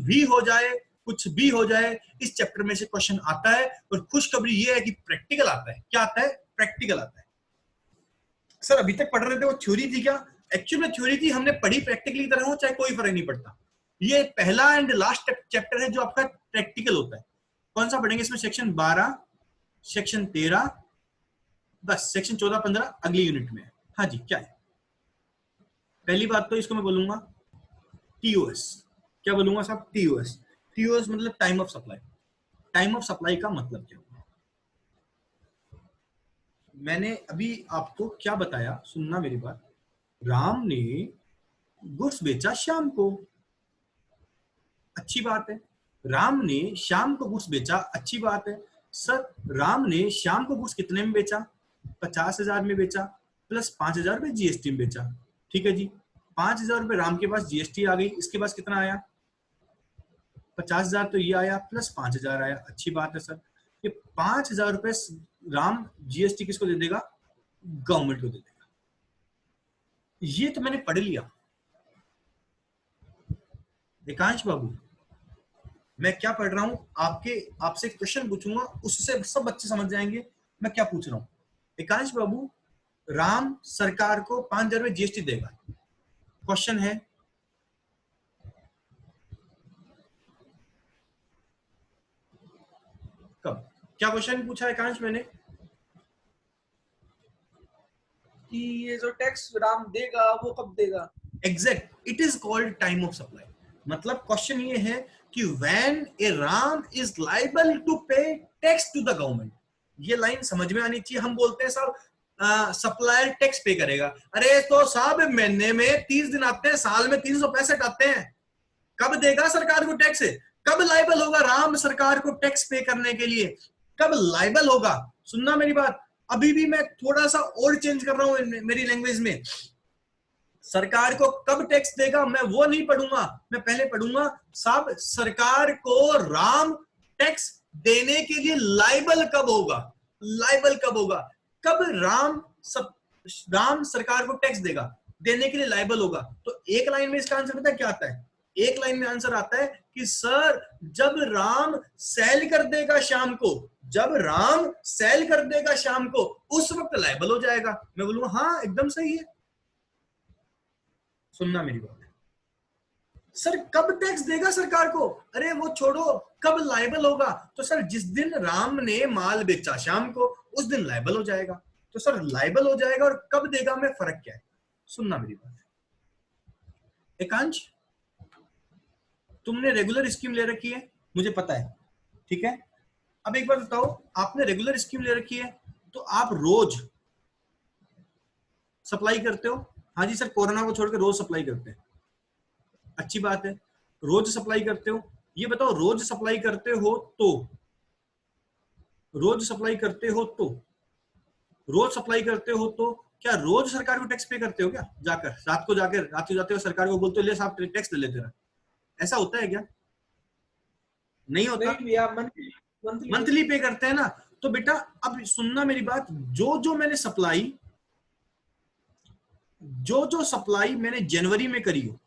भी हो जाए, कुछ भी हो जाए, इस चैप्टर में से क्वेश्चन आता है। और खुशखबरी ये है कि प्रैक्टिकल आता है। क्या आता है? प्रैक्टिकल आता है। सर अभी तक पढ़ रहे थे वो थ्योरी थी क्या? एक्चुअल में थ्योरी थी, हमने पढ़ी प्रैक्टिकली तरह हो, चाहे कोई फर्क नहीं पड़ता। ये पहला एंड लास्ट चैप्टर है जो आपका प्रैक्टिकल होता है। कौन सा पढ़ेंगे इसमें? सेक्शन 12, सेक्शन 13, बस सेक्शन 14 15 अगली यूनिट में। हाँ जी, क्या है? पहली बात तो इसको मैं बोलूंगा टीओएस। क्या बोलूंगा साहब? टीओएस। टीओएस मतलब time of supply. Time of supply का मतलब क्या होगा? मैंने अभी आपको क्या बताया, सुनना मेरी बात। राम ने गुड्स बेचा शाम को, अच्छी बात है। राम ने शाम को गुड्स बेचा, अच्छी बात है। सर राम ने शाम को गुड्स कितने में बेचा? 50,000 में बेचा, प्लस 5,000 रुपए जीएसटी में बेचा। ठीक है जी, 5,000 रुपए राम के पास जीएसटी आ गई, इसके पास कितना आया? 50,000 तो ये आया, प्लस 5,000 आया, अच्छी बात है सर। ये 5,000 रुपए राम जीएसटी किसको दे देगा? गवर्नमेंट को दे देगा। ये तो मैंने पढ़ लिया। एकांश बाबू, मैं क्या पढ़ रहा हूं? आपसे क्वेश्चन पूछूंगा, उससे सब बच्चे समझ जाएंगे मैं क्या पूछ रहा हूं। एकांश बाबू, राम सरकार को 5,000 रुपए जीएसटी देगा। क्वेश्चन है कब? क्या क्वेश्चन पूछा एकांश मैंने? कि ये जो टैक्स राम देगा वो कब देगा? Exact, it is called time of supply. मतलब क्वेश्चन ये है कि when a Ram is liable to pay tax to the government. ये लाइन समझ में आनी चाहिए। हम बोलते हैं साहब सप्लायर टैक्स पे करेगा। अरे तो साहब महीने में 30 दिन आते हैं, साल में 365 आते हैं, कब देगा सरकार को टैक्स? कब लाइबल होगा राम सरकार को टैक्स पे करने के लिए? कब लाइबल होगा? सुनना मेरी बात। अभी भी मैं थोड़ा सा और चेंज कर रहा हूं मेरी लैंग्वेज में। सरकार को कब टैक्स देगा मैं वो नहीं पढ़ूंगा, मैं पहले पढ़ूंगा साहब सरकार को राम टैक्स देने के लिए लाइबल कब होगा। लाइबल कब होगा? कब राम सरकार को टैक्स देगा, देने के लिए लाइबल होगा। तो एक लाइन में इसका आंसर पता है क्या आता है? एक लाइन में आंसर आता है कि सर जब राम सेल कर देगा शाम को, जब राम सेल कर देगा शाम को, उस वक्त लाइबल हो जाएगा। मैं बोलूंगा हाँ एकदम सही है। सुनना मेरी बात। सर कब टैक्स देगा सरकार को? अरे वो छोड़ो, कब लाइबल होगा? तो सर जिस दिन राम ने माल बेचा शाम को, उस दिन लाइबल हो जाएगा। तो सर लाइबल हो जाएगा और कब देगा में फर्क क्या है? सुनना मेरी बात। एकांश, तुमने रेगुलर स्कीम ले रखी है, मुझे पता है, ठीक है। अब एक बार बताओ, आपने रेगुलर स्कीम ले रखी है तो आप रोज सप्लाई करते हो? हाँ जी सर, कोरोना को छोड़कर रोज सप्लाई करते हैं, अच्छी बात है, रोज सप्लाई करते हो। ये बताओ रोज सप्लाई करते हो तो, रोज सप्लाई करते हो तो, रोज सप्लाई करते हो तो क्या रोज सरकार को टैक्स पे करते हो? क्या जाकर रात को जाते हो सरकार को बोलते हो ले साहब टैक्स ले लेते रहे? ऐसा होता है क्या? नहीं होता। नहीं भैया, मंथली मंथली मंथली पे करते हैं ना। तो बेटा अब सुनना मेरी बात, जो जो मैंने सप्लाई, जो जो सप्लाई मैंने जनवरी में करी हो,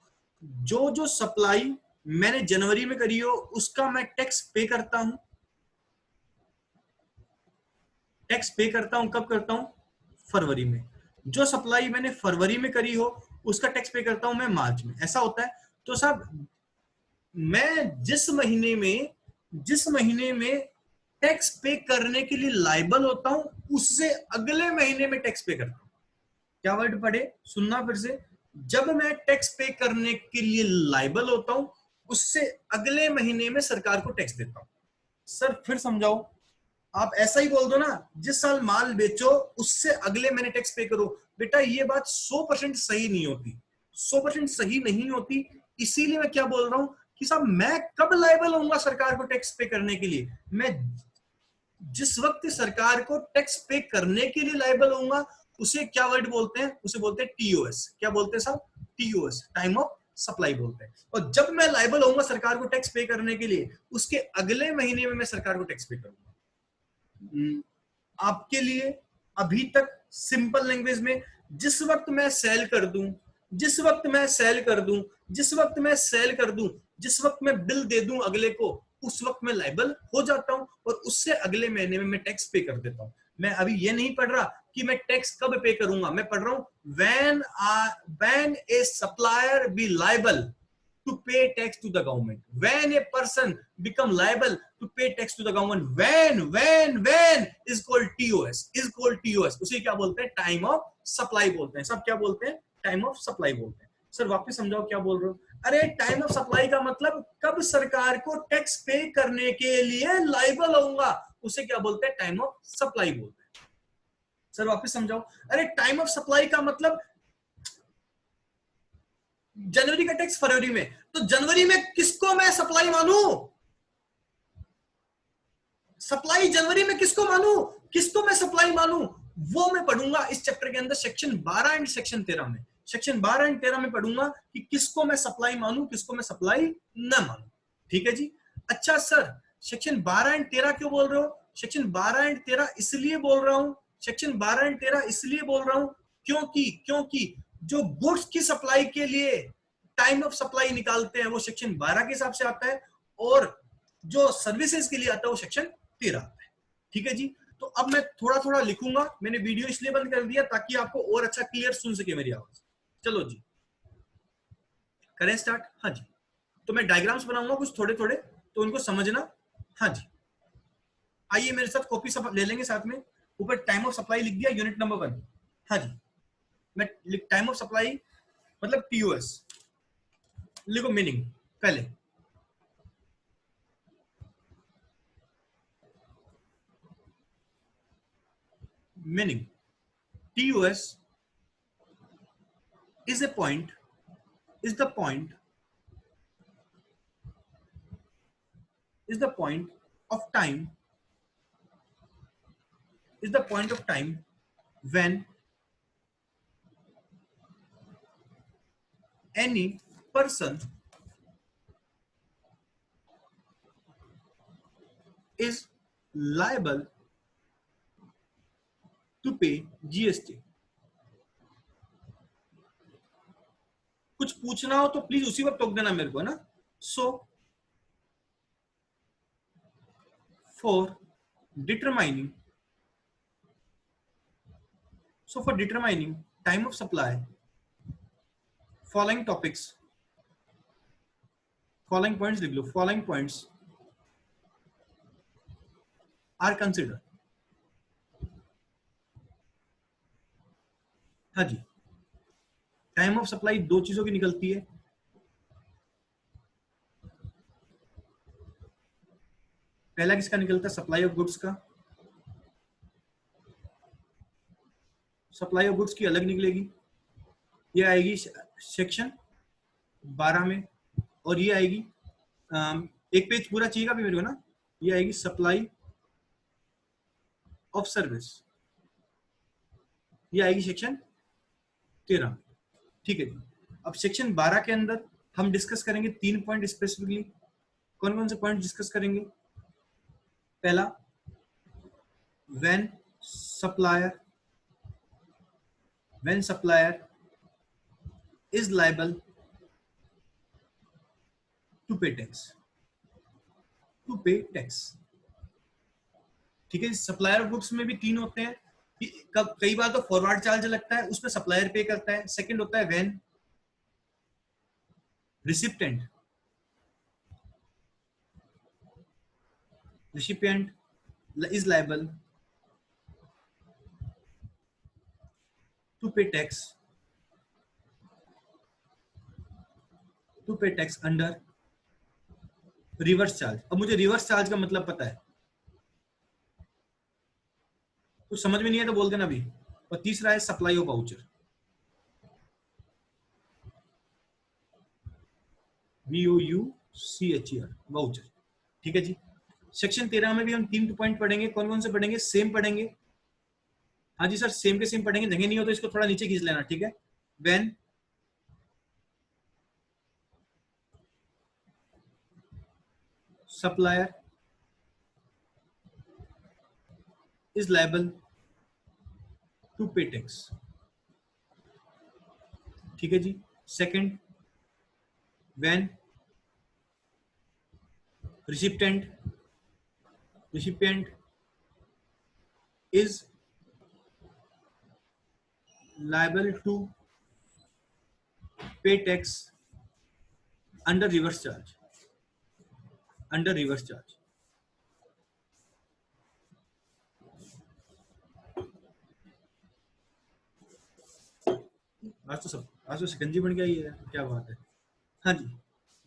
जो जो सप्लाई मैंने जनवरी में करी हो, उसका मैं टैक्स पे करता हूं। टैक्स पे करता हूं कब करता हूं? फरवरी में। जो सप्लाई मैंने फरवरी में करी हो, उसका टैक्स पे करता हूं मैं मार्च में। ऐसा होता है। तो साहब मैं जिस महीने में टैक्स पे करने के लिए लाइबल होता हूं, उससे अगले महीने में टैक्स पे करता हूं। क्या वर्ड पढ़े? सुनना फिर से। जब मैं टैक्स पे करने के लिए लाइबल होता हूं, उससे अगले महीने में सरकार को टैक्स देता हूं। सर फिर समझाओ। आप ऐसा ही बोल दो ना, जिस साल माल बेचो उससे अगले महीने टैक्स पे करो। बेटा ये बात 100% सही नहीं होती, 100% सही नहीं होती। इसीलिए मैं क्या बोल रहा हूं कि साहब मैं कब लायबल होऊंगा सरकार को टैक्स पे करने के लिए? मैं जिस वक्त सरकार को टैक्स पे करने के लिए लायबल होऊंगा, उसे क्या वर्ड बोलते हैं? उसे बोलते हैं टीओएस। क्या बोलते हैं साहब? टीओएस, टाइम ऑफ सप्लाई बोलते हैं। और जब मैं लायबल होऊंगा सरकार को टैक्स पे करने के लिए, उसके अगले महीने में मैं सरकार को टैक्स पे करूंगा। आपके लिए अभी तक सिंपल लैंग्वेज में, जिस वक्त मैं सेल कर दूं, जिस वक्त मैं सेल कर दूं, जिस वक्त मैं सेल कर दूं, जिस वक्त मैं बिल दे दूं अगले को, उस वक्त मैं लाइबल हो जाता हूं और उससे अगले महीने में मैं टैक्स पे कर देता हूं। मैं अभी ये नहीं पढ़ रहा कि मैं टैक्स कब पे करूंगा, मैं पढ़ रहा हूं when A supplier be liable to pay tax to the government, when a person become liable to pay tax to the government, when is called TOS, is called TOS, उसे क्या बोलते हैं, टाइम ऑफ सप्लाई बोलते हैं। सब क्या बोलते हैं, टाइम ऑफ सप्लाई बोलते हैं। सर वापस समझाओ क्या बोल रहे हो। अरे टाइम ऑफ सप्लाई का मतलब कब सरकार को टैक्स पे करने के लिए लाइबल होऊंगा, उसे क्या बोलते हैं, टाइम ऑफ सप्लाई बोलते हैं। सर वापस समझाओ। अरे टाइम ऑफ सप्लाई का मतलब जनवरी का टैक्स फरवरी में, तो जनवरी में किसको मैं सप्लाई मानू, सप्लाई जनवरी में किसको मानू, किसको मैं सप्लाई मानू, वो मैं पढ़ूंगा इस चैप्टर के अंदर सेक्शन 12 एंड सेक्शन 13 में। सेक्शन 12 एंड 13 में पढ़ूंगा कि किसको मैं सप्लाई मानू, किसको मैं सप्लाई न मानू। ठीक है जी। अच्छा सर सेक्शन 12 एंड 13 क्यों बोल रहे हो, सेक्शन 12 एंड 13 इसलिए बोल रहा हूं, सेक्शन 12 एंड 13 इसलिए बोल रहा हूं क्योंकि जो गुड्स की सप्लाई के लिए टाइम ऑफ सप्लाई निकालते हैं वो सेक्शन 12 के हिसाब से आता है, और जो सर्विसेज के लिए आता है वो सेक्शन 13 आता है। ठीक है जी। तो अब मैं थोड़ा थोड़ा लिखूंगा, मैंने वीडियो इसलिए बंद कर दिया ताकि आपको और अच्छा क्लियर सुन सके मेरी आवाज। चलो जी करें स्टार्ट। हाँ जी, तो मैं डायग्राम्स बनाऊंगा कुछ थोड़े थोड़े, तो उनको समझना। हाँ जी, आइए मेरे साथ कॉपी सब ले लेंगे साथ में। ऊपर टाइम ऑफ सप्लाई लिख दिया, यूनिट नंबर 1। हाँ जी, मैं टाइम ऑफ सप्लाई मतलब टीओएस लिखो, मीनिंग पहले। Meaning TOS is a point, is the point, is the point of time, is the point of time when any person is liable to pay GST। कुछ पूछना हो तो please उसी वक्त टोक देना मेरे को ना। So for determining time of supply, following topics, following points लिख लो, फॉलोइंग पॉइंट्स आर कंसिडर। हाँ जी, टाइम ऑफ सप्लाई दो चीजों की निकलती है। पहला किसका निकलता है, सप्लाई ऑफ गुड्स का। सप्लाई ऑफ गुड्स की अलग निकलेगी, ये आएगी सेक्शन 12 में, और ये आएगी एक पेज पूरा चाहिएगा भी मेरे को ना, ये आएगी सप्लाई ऑफ सर्विस, ये आएगी सेक्शन 13। ठीक है जी। अब सेक्शन 12 के अंदर हम डिस्कस करेंगे 3 पॉइंट स्पेसिफिकली। कौन कौन से पॉइंट डिस्कस करेंगे। पहला, when supplier is liable to pay tax. ठीक है, सप्लायर ऑफ गुड्स में भी 3 होते हैं। कई बार तो फॉरवर्ड चार्ज लगता है, उसमें सप्लायर पे करता है। सेकंड होता है when recipient is liable to pay tax under reverse charge. अब मुझे रिवर्स चार्ज का मतलब पता है, कुछ समझ में नहीं है तो बोल देना अभी। और तीसरा है supply of voucher, VOUCHER, voucher. ठीक है जी। सेक्शन 13 में भी हम 3 पॉइंट पढ़ेंगे। कौन कौन से पढ़ेंगे, सेम पढ़ेंगे। हाँ जी सर, सेम के सेम पढ़ेंगे, जगह नहीं हो तो इसको थोड़ा नीचे खींच लेना। ठीक है, when supplier is liable to pay tax ठीक है जी। Second, when recipient is liable to pay tax under reverse charge, under reverse charge। आज तो सिकंजी बन गया ये, क्या बात है। हाँ जी।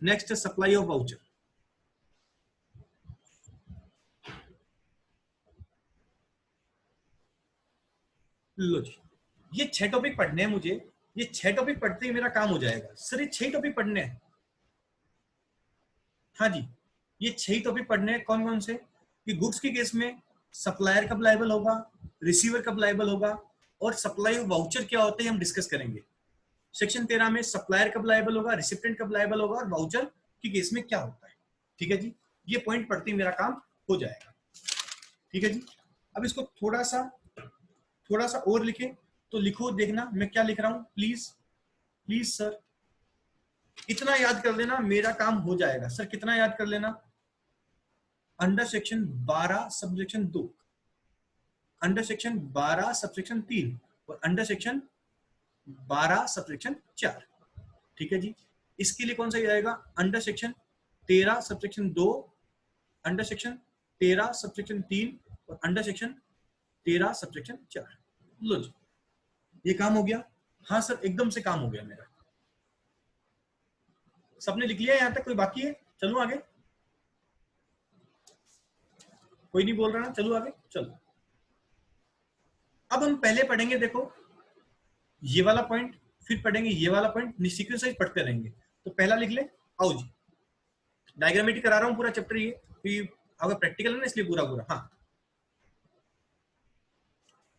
Next, supply of voucher. लो जी, ये 6 टॉपिक पढ़ने हैं मुझे। ये 6 टॉपिक पढ़ते ही मेरा काम हो जाएगा। सर ये 6 टॉपिक पढ़ने हैं? हाँ जी, ये 6 टॉपिक पढ़ने हैं। कौन कौन से? कि गुड्स के केस में सप्लायर कब लायबल होगा, रिसीवर कब लायबल होगा, और सप्लाई ऑफ वाउचर क्या होते हैं हम डिस्कस करेंगे। सेक्शन 13 में सप्लायर कब लायबल होगा, रिसिपिएंट कब लायबल होगा, और वाउचर के केस में क्या होता है। ठीक है जी, ये पॉइंट पढ़ते ही मेरा काम हो जाएगा। ठीक है जी। अब इसको थोड़ा सा और लिखे तो लिखो, देखना मैं क्या लिख रहा हूं। प्लीज सर इतना याद कर लेना, मेरा काम हो जाएगा। सर कितना याद कर लेना? Under section 12 subsection 2, under section 12 subsection 3, और अंडर सेक्शन 12 सबसेक्शन 4। ठीक है जी। इसके लिए कौन सा आएगा? Under section 13 subsection 2, under section 13 subsection 3, और अंडर सेक्शन 13 सबसेक्शन 4। लो जी, ये काम हो गया। हाँ सर, एकदम से काम हो गया मेरा। सबने लिख लिया यहां तक? कोई बाकी है? चलो आगे। कोई नहीं बोल रहा ना? चलो आगे, चलो। अब हम पहले पढ़ेंगे, देखो ये वाला पॉइंट, फिर पढ़ेंगे ये वाला पॉइंट, सीक्वेंस वाइज पढ़ते रहेंगे। तो पहला लिख ले, आओ जी। डायग्रामेटिक करा रहा हूं पूरा चैप्टर, ये अगर प्रैक्टिकल है ना इसलिए पूरा। हाँ,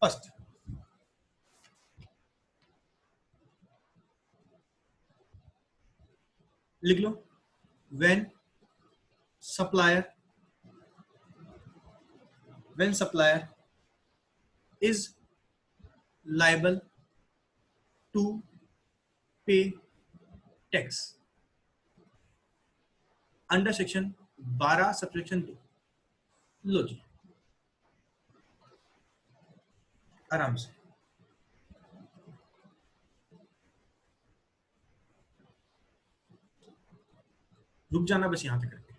फर्स्ट लिख लो, when supplier is liable to pay tax under section 12 subsection 2। लो जी, आराम से रुक जाना बस यहां पे करके।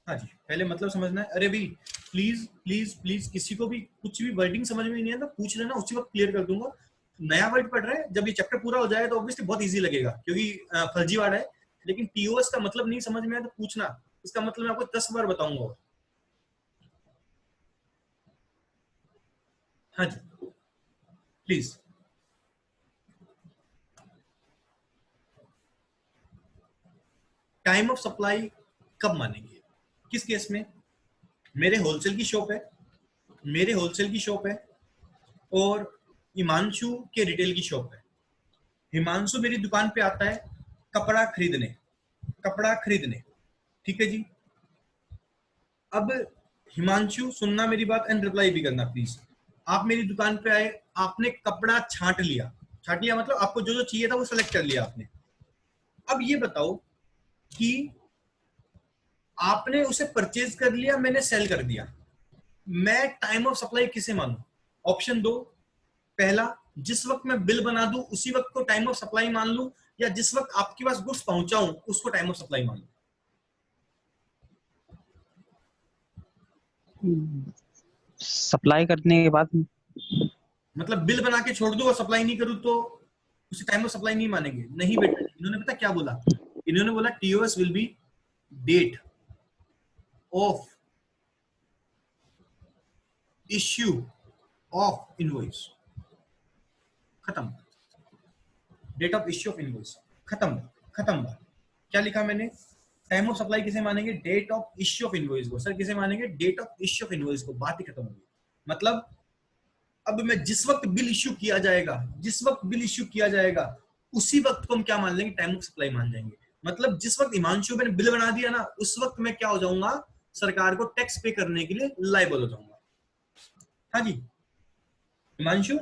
हाँ जी, पहले मतलब समझना है। अरे भाई प्लीज किसी को भी कुछ भी वर्डिंग समझ में नहीं है तो पूछ लेना, उसी वक्त क्लियर कर दूंगा। नया वर्ड पढ़ रहे हैं, जब ये चैप्टर पूरा हो जाएगा तो ऑब्वियसली बहुत इजी लगेगा, क्योंकि फर्जीवाड़ा है। लेकिन टीओएस का मतलब नहीं समझ में आया तो पूछना, इसका मतलब मैं आपको 10 बार बताऊंगा। हाँ जी, प्लीज। टाइम ऑफ सप्लाई कब मानेंगे? किस केस में? मेरे होलसेल की शॉप है और हिमांशु के रिटेल की शॉप है। हिमांशु मेरी दुकान पे आता है कपड़ा खरीदने। ठीक है जी। अब हिमांशु, सुनना मेरी बात एंड रिप्लाई भी करना प्लीज। आप मेरी दुकान पे आए, आपने कपड़ा छांट लिया मतलब आपको जो जो चाहिए था वो सेलेक्ट कर लिया आपने। अब ये बताओ कि आपने उसे परचेज कर लिया, मैंने सेल कर दिया, मैं टाइम ऑफ सप्लाई किसे मानूं? ऑप्शन दो, पहला जिस वक्त मैं बिल बना दूं उसी वक्त को टाइम ऑफ सप्लाई मान लूं, या जिस वक्त आपके पास गुड्स पहुंचाऊं उसको टाइम ऑफ सप्लाई मान लूं। सप्लाई करने के बाद। मतलब बिल बना के छोड़ दो और सप्लाई नहीं करूं तो उसे टाइम ऑफ सप्लाई नहीं मानेंगे? नहीं बेटा, इन्होंने पता क्या बोला? इन्होंने बोला TOS will be date of issue of invoice. खत्म। Date of issue of invoice, खत्म बात। क्या लिखा मैंने? टाइम ऑफ सप्लाई किसे मानेंगे? Date of issue of invoice को। सर किसे मानेंगे? Date of issue of invoice को। बात ही खत्म होगी। मतलब अब मैं जिस वक्त बिल इश्यू किया जाएगा उसी वक्त को हम क्या मान लेंगे? टाइम ऑफ सप्लाई मान जाएंगे। मतलब जिस वक्त हिमांशु ने बिल बना दिया ना, उस वक्त मैं क्या हो जाऊंगा? सरकार को टैक्स पे करने के लिए लायबल हो जाऊंगा। हाँ जी हिमांशु,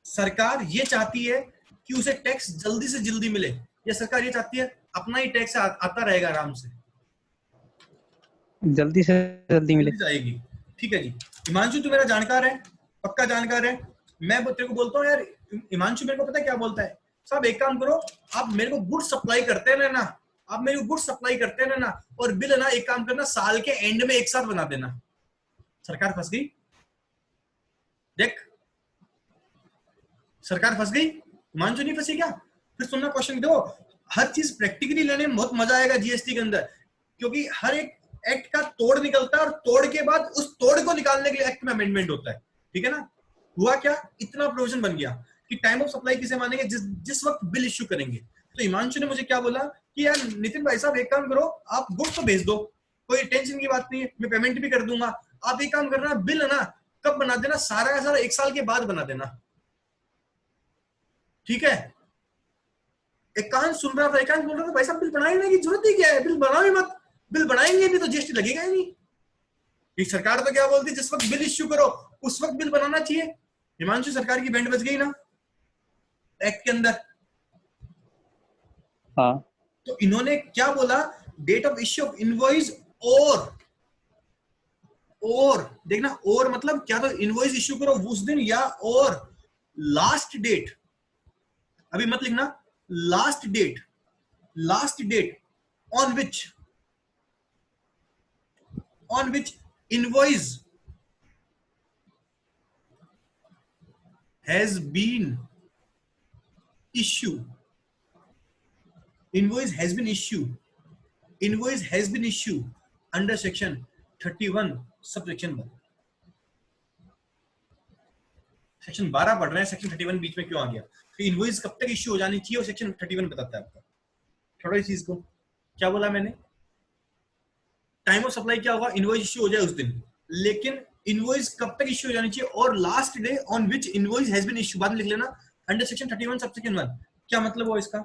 सरकार ये चाहती है कि उसे टैक्स जल्दी से जल्दी मिले, या सरकार ये चाहती है अपना ही टैक्स आता रहेगा आराम से? जल्दी से जल्दी मिले। जल्दी जाएगी। ठीक है जी। हिमांशु तू मेरा जानकार है, पक्का जानकार है। मैं तेरे को बोलता हूँ यार, हिमांशु मेरे को पता है क्या बोलता है, साहब एक काम करो, आप मेरे को गुड सप्लाई करते हैं ना, आप मेरे को गुड सप्लाई करते हैं ना, और बिल है ना एक काम करना साल के एंड में एक साथ बना देना। सरकार फंस गई। देख सरकार फंस गई, हिमांशु नहीं फंसी क्या? फिर सुनना क्वेश्चन दो। हर चीज प्रैक्टिकली लेने में बहुत मजा आएगा जीएसटी के अंदर, क्योंकि हर एक एक्ट का तोड़ निकलता है और तोड़ के बाद उस तोड़ को निकालने के लिए एक्ट में अमेंडमेंट होता है। ठीक है ना? हुआ क्या, इतना प्रोविजन बन गया कि टाइम ऑफ सप्लाई किसे मानेंगे, जिस वक्त बिल इश्यू करेंगे। तो हिमांशु ने मुझे क्या बोला कि यार नितिन भाई साहब एक काम करो, आप गुड्स तो भेज दो, कोई टेंशन की बात नहीं है, मैं पेमेंट भी कर दूंगा, आप एक काम करना बिल है ना कब बना देना, सारा का सारा एक साल के बाद बना देना। ठीक है? एकांत सुन रहा था, एकांत बोल रहा था भाई साहब बिल बनाने की जरूरत ही क्या है, बिल बनाओ ही मत, बिल बनाएंगे नहीं तो जीएसटी लगेगा ही नहीं। ये सरकार तो क्या बोलती है, जिस वक्त बिल इश्यू करो उस वक्त बिल बनाना चाहिए। हिमांशु सरकार की बैंड बज गई ना एक्ट के अंदर। हाँ। तो इन्होंने क्या बोला, date of issue of invoice, और देखना, और मतलब क्या, तो इनवॉइस इश्यू करो उस दिन, या और लास्ट डेट, अभी मत लिखना, last date on which invoice has been issued, invoice has been issued under section 31 subsection 1। Section 12 पढ़ रहे हैं, सेक्शन 31 बीच में क्यों आ गया? तो इनवॉइस कब तक इश्यू हो जानी चाहिए, और सेक्शन 31 बताता है आपका। थोड़ा इस चीज को क्या बोला मैंने, टाइम ऑफ सप्लाई क्या होगा, इनवॉइस इश्यू हो जाए उस दिन, लेकिन इनवॉइस कब तक इश्यू हो जानी चाहिए, और last day on which invoice has been issue, बाद में लिख लेना अंडर सेक्शन 31 सबसेक्शन 1। क्या मतलब हुआ इसका?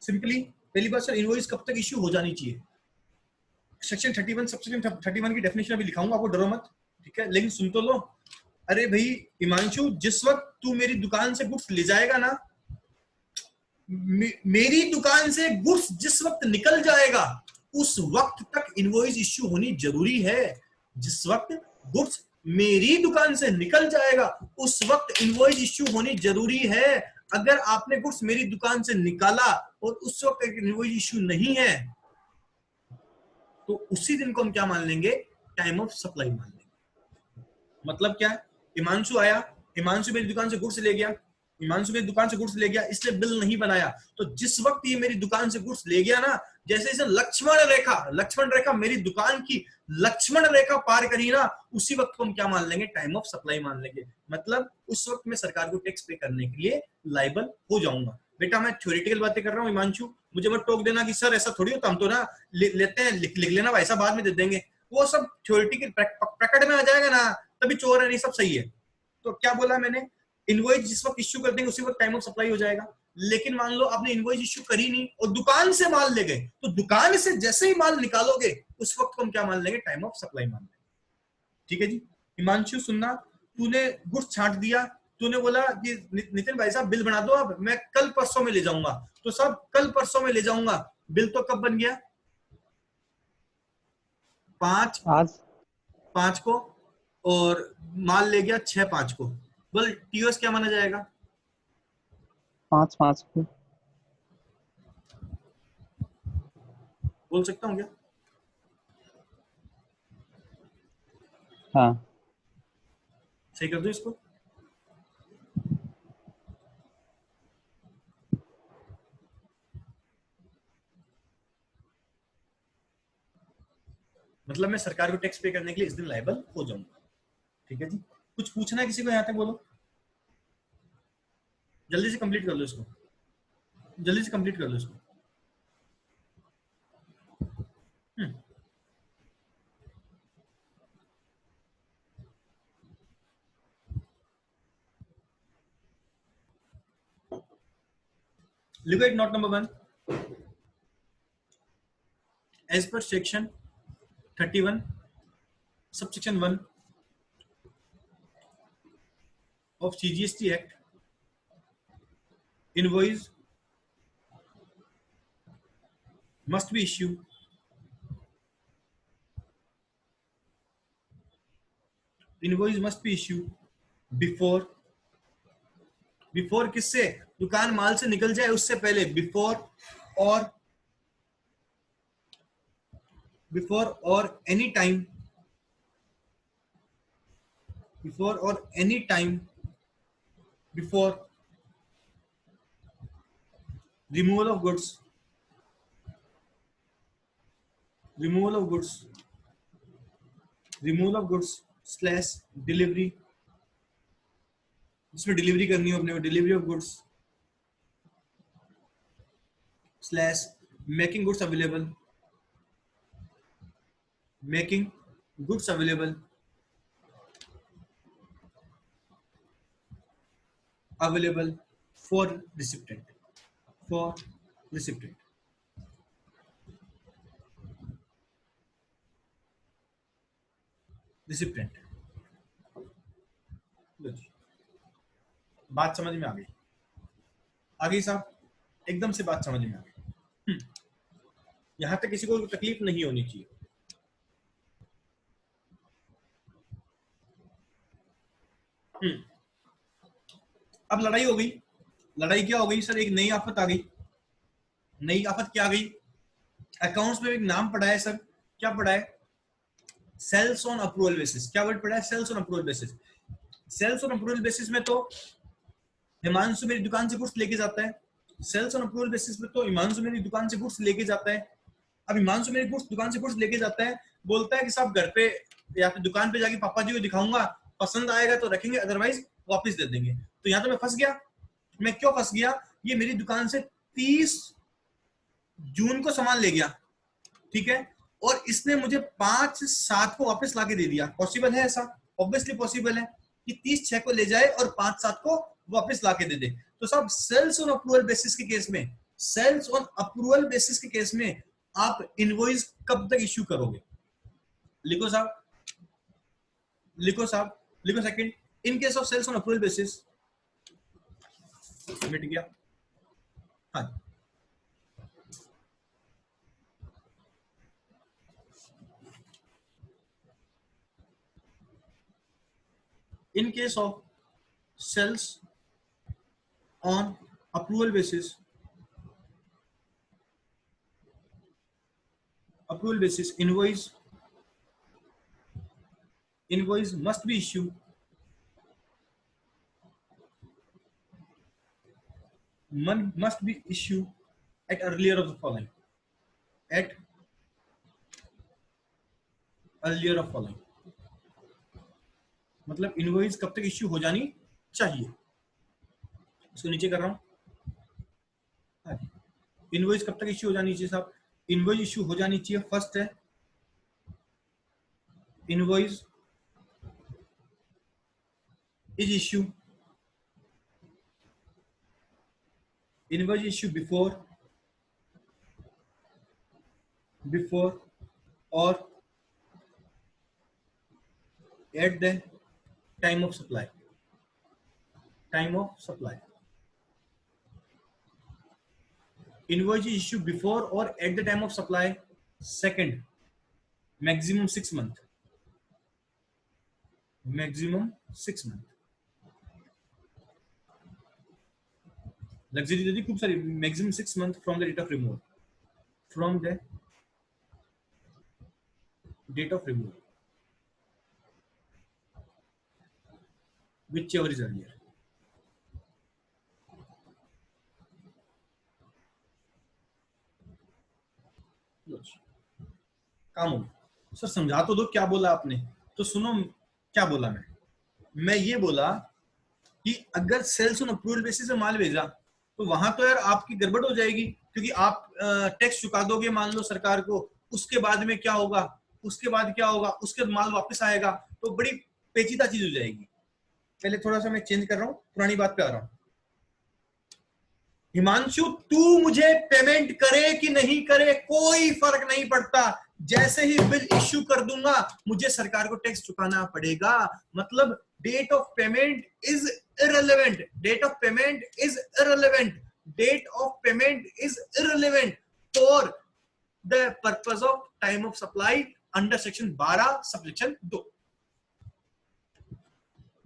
सिंपली पहली बात सर, इनवॉइस कब तक इश्यू हो जानी चाहिए, सेक्शन 31 सबसेक्शन 31 की डेफिनेशन अभी लिखाऊंगा, आपको डरो मत। ठीक है, लेकिन सुन तो लो। अरे भाई हिमांशु, जिस वक्त तू मेरी दुकान से गुड्स ले जाएगा ना, मेरी दुकान से गुड्स जिस वक्त निकल जाएगा उस वक्त तक इनवॉइस इश्यू होनी जरूरी है। जिस वक्त गुड्स मेरी दुकान से निकल जाएगा उस वक्त इनवॉइस इश्यू होनी जरूरी है। अगर आपने गुड्स मेरी दुकान से निकाला और उस वक्त इनवॉइस इश्यू नहीं है, तो उसी दिन को हम क्या मान लेंगे, टाइम ऑफ सप्लाई मान लेंगे। मतलब क्या, हिमांशु आया, हिमांशु मेरी दुकान से गुड्स ले गया, इसलिए बिल नहीं बनाया, तो जिस वक्त ये मेरी दुकान से गुड्स ले गया ना, जैसे जैसे लक्ष्मण रेखा मेरी दुकान की लक्ष्मण रेखा पार करी ना, उसी वक्त को हम क्या मान लेंगे, टाइम ऑफ सप्लाई मान लेंगे। मतलब उस वक्त मैं सरकार को टैक्स पे करने के लिए लायबल हो जाऊंगा। बेटा मैं थ्योरेटिकल बातें कर रहा हूँ हिमांशु, मुझे मत टोक देना कि सर ऐसा थोड़ी होता, हम तो ना लेते हैं, लिख लेना भाई साहब, बाद में दे देंगे। वो सब थ्योरेटिकल प्रकट में आ जाएगा ना, तभी चोर है, नहीं सब सही है। तो क्या बोला मैंने, इनवॉइस जिस वक्त इश्यू कर देंगे उसी वक्त टाइम ऑफ सप्लाई हो जाएगा। लेकिन मान लो आपने इनवॉइस इश्यू करी नहीं और दुकान से माल ले गए, तो दुकान से जैसे ही माल निकालोगे उस वक्त हम क्या मान लेंगे, टाइम ऑफ सप्लाई मान लेंगे। ठीक है जी। हिमांशु सुनना, तूने गुड्स छांट दिया, तूने बोला कि नितिन भाई साहब बिल बना दो, अब मैं कल परसों में ले जाऊंगा, तो सब कल परसों में ले जाऊंगा, बिल तो कब बन गया, 5 को, और माल ले गया 6/5 को, बोल टीओएस क्या माना जाएगा, 5/5 को। बोल सकता हूँ क्या? हाँ सही कर दो इसको। मतलब मैं सरकार को टैक्स पे करने के लिए इस दिन लायबल हो जाऊंगा। ठीक है जी। कुछ पूछना है किसी को, यहाँ तक बोलो, जल्दी से कंप्लीट कर लो इसको, जल्दी से कंप्लीट कर लो इसको। Look at note number 1. As per section 31, subsection 1, of CGST Act, invoice must be issued before किससे, दुकान माल से निकल जाए उससे पहले, बिफोर और any time before removal of goods slash delivery, जिसमें डिलीवरी करनी हो अपने को, delivery of goods slash making goods available for recipient बात समझ में आ गई साहब, एकदम से बात समझ में आ गई। यहां तक किसी को तकलीफ नहीं होनी चाहिए। अब लड़ाई हो गई। लड़ाई क्या हो गई सर? एक नई आफत आ गई। नई आफत क्या आ गई? अकाउंट्स में एक नाम पड़ा है सर, क्या पड़ा है? Sales on approval basis. क्या वर्ड पड़ा है? Sales on approval basis. Sales on approval basis में तो हिमांशु मेरी दुकान से गुड्स लेके जाता है। सेल्स ऑन अप्रूवल बेसिस में तो हिमांशु मेरी दुकान से गुड्स लेके जाता है। अब हिमांशु मेरी दुकान से गुड्स लेके जाता है, बोलता है कि साहब घर पे या फिर दुकान पे जाके पापा जी को दिखाऊंगा, पसंद आएगा तो रखेंगे, अदरवाइज वापस दे देंगे। तो यहाँ तो मैं फंस गया। मैं क्यों फंस गया? ये मेरी दुकान से 30 जून को सामान ले गया, ठीक है, और इसने मुझे 5/7 को वापस लाके दे दिया। पॉसिबल है ऐसा? ऑब्वियसली पॉसिबल है कि 30/6 को ले जाए और 5/7 को वापस लाके दे दे। तो साहब सेल्स ऑन अप्रूवल बेसिस के केस में आप इनवॉइस कब तक इश्यू करोगे? लिखो second. In case of sales on approval basis, मिट गया। हाँ, in case of sales on approval basis invoice must be issued at earlier of the following मतलब इनवॉइस कब तक इश्यू हो जानी चाहिए? इसको नीचे कर रहा हूं। इनवॉइस कब तक इश्यू हो जानी चाहिए साहब? इनवॉइस इश्यू हो जानी चाहिए, फर्स्ट है इनवॉइस इज इश्यू बिफोर और at the time of supply invoice is issued before or at the time of supply. Second, maximum 6 month luxury दे दी खूब सारी। Maximum 6 month from the date of removal whichever is earlier. काम हो गया sir, समझा तो दो क्या बोला आपने। तो सुनो क्या बोला मैं ये बोला कि अगर सेल्स ऑन अप्रूवल बेसिस से माल भेजा तो वहां तो यार आपकी गड़बड़ हो जाएगी, क्योंकि आप टैक्स चुका दोगे मान लो सरकार को, उसके बाद में क्या होगा, उसके माल वापस आएगा, तो बड़ी पेचीदा चीज हो जाएगी। पहले थोड़ा सा मैं चेंज कर रहा हूं, पुरानी बात पे आ रहा हूं। हिमांशु तू मुझे पेमेंट करे कि नहीं करे कोई फर्क नहीं पड़ता, जैसे ही बिल इश्यू कर दूंगा मुझे सरकार को टैक्स चुकाना पड़ेगा। मतलब date of payment is irrelevant, date of payment is irrelevant, date of payment is irrelevant for the purpose of time of supply under section 12 subsection 2।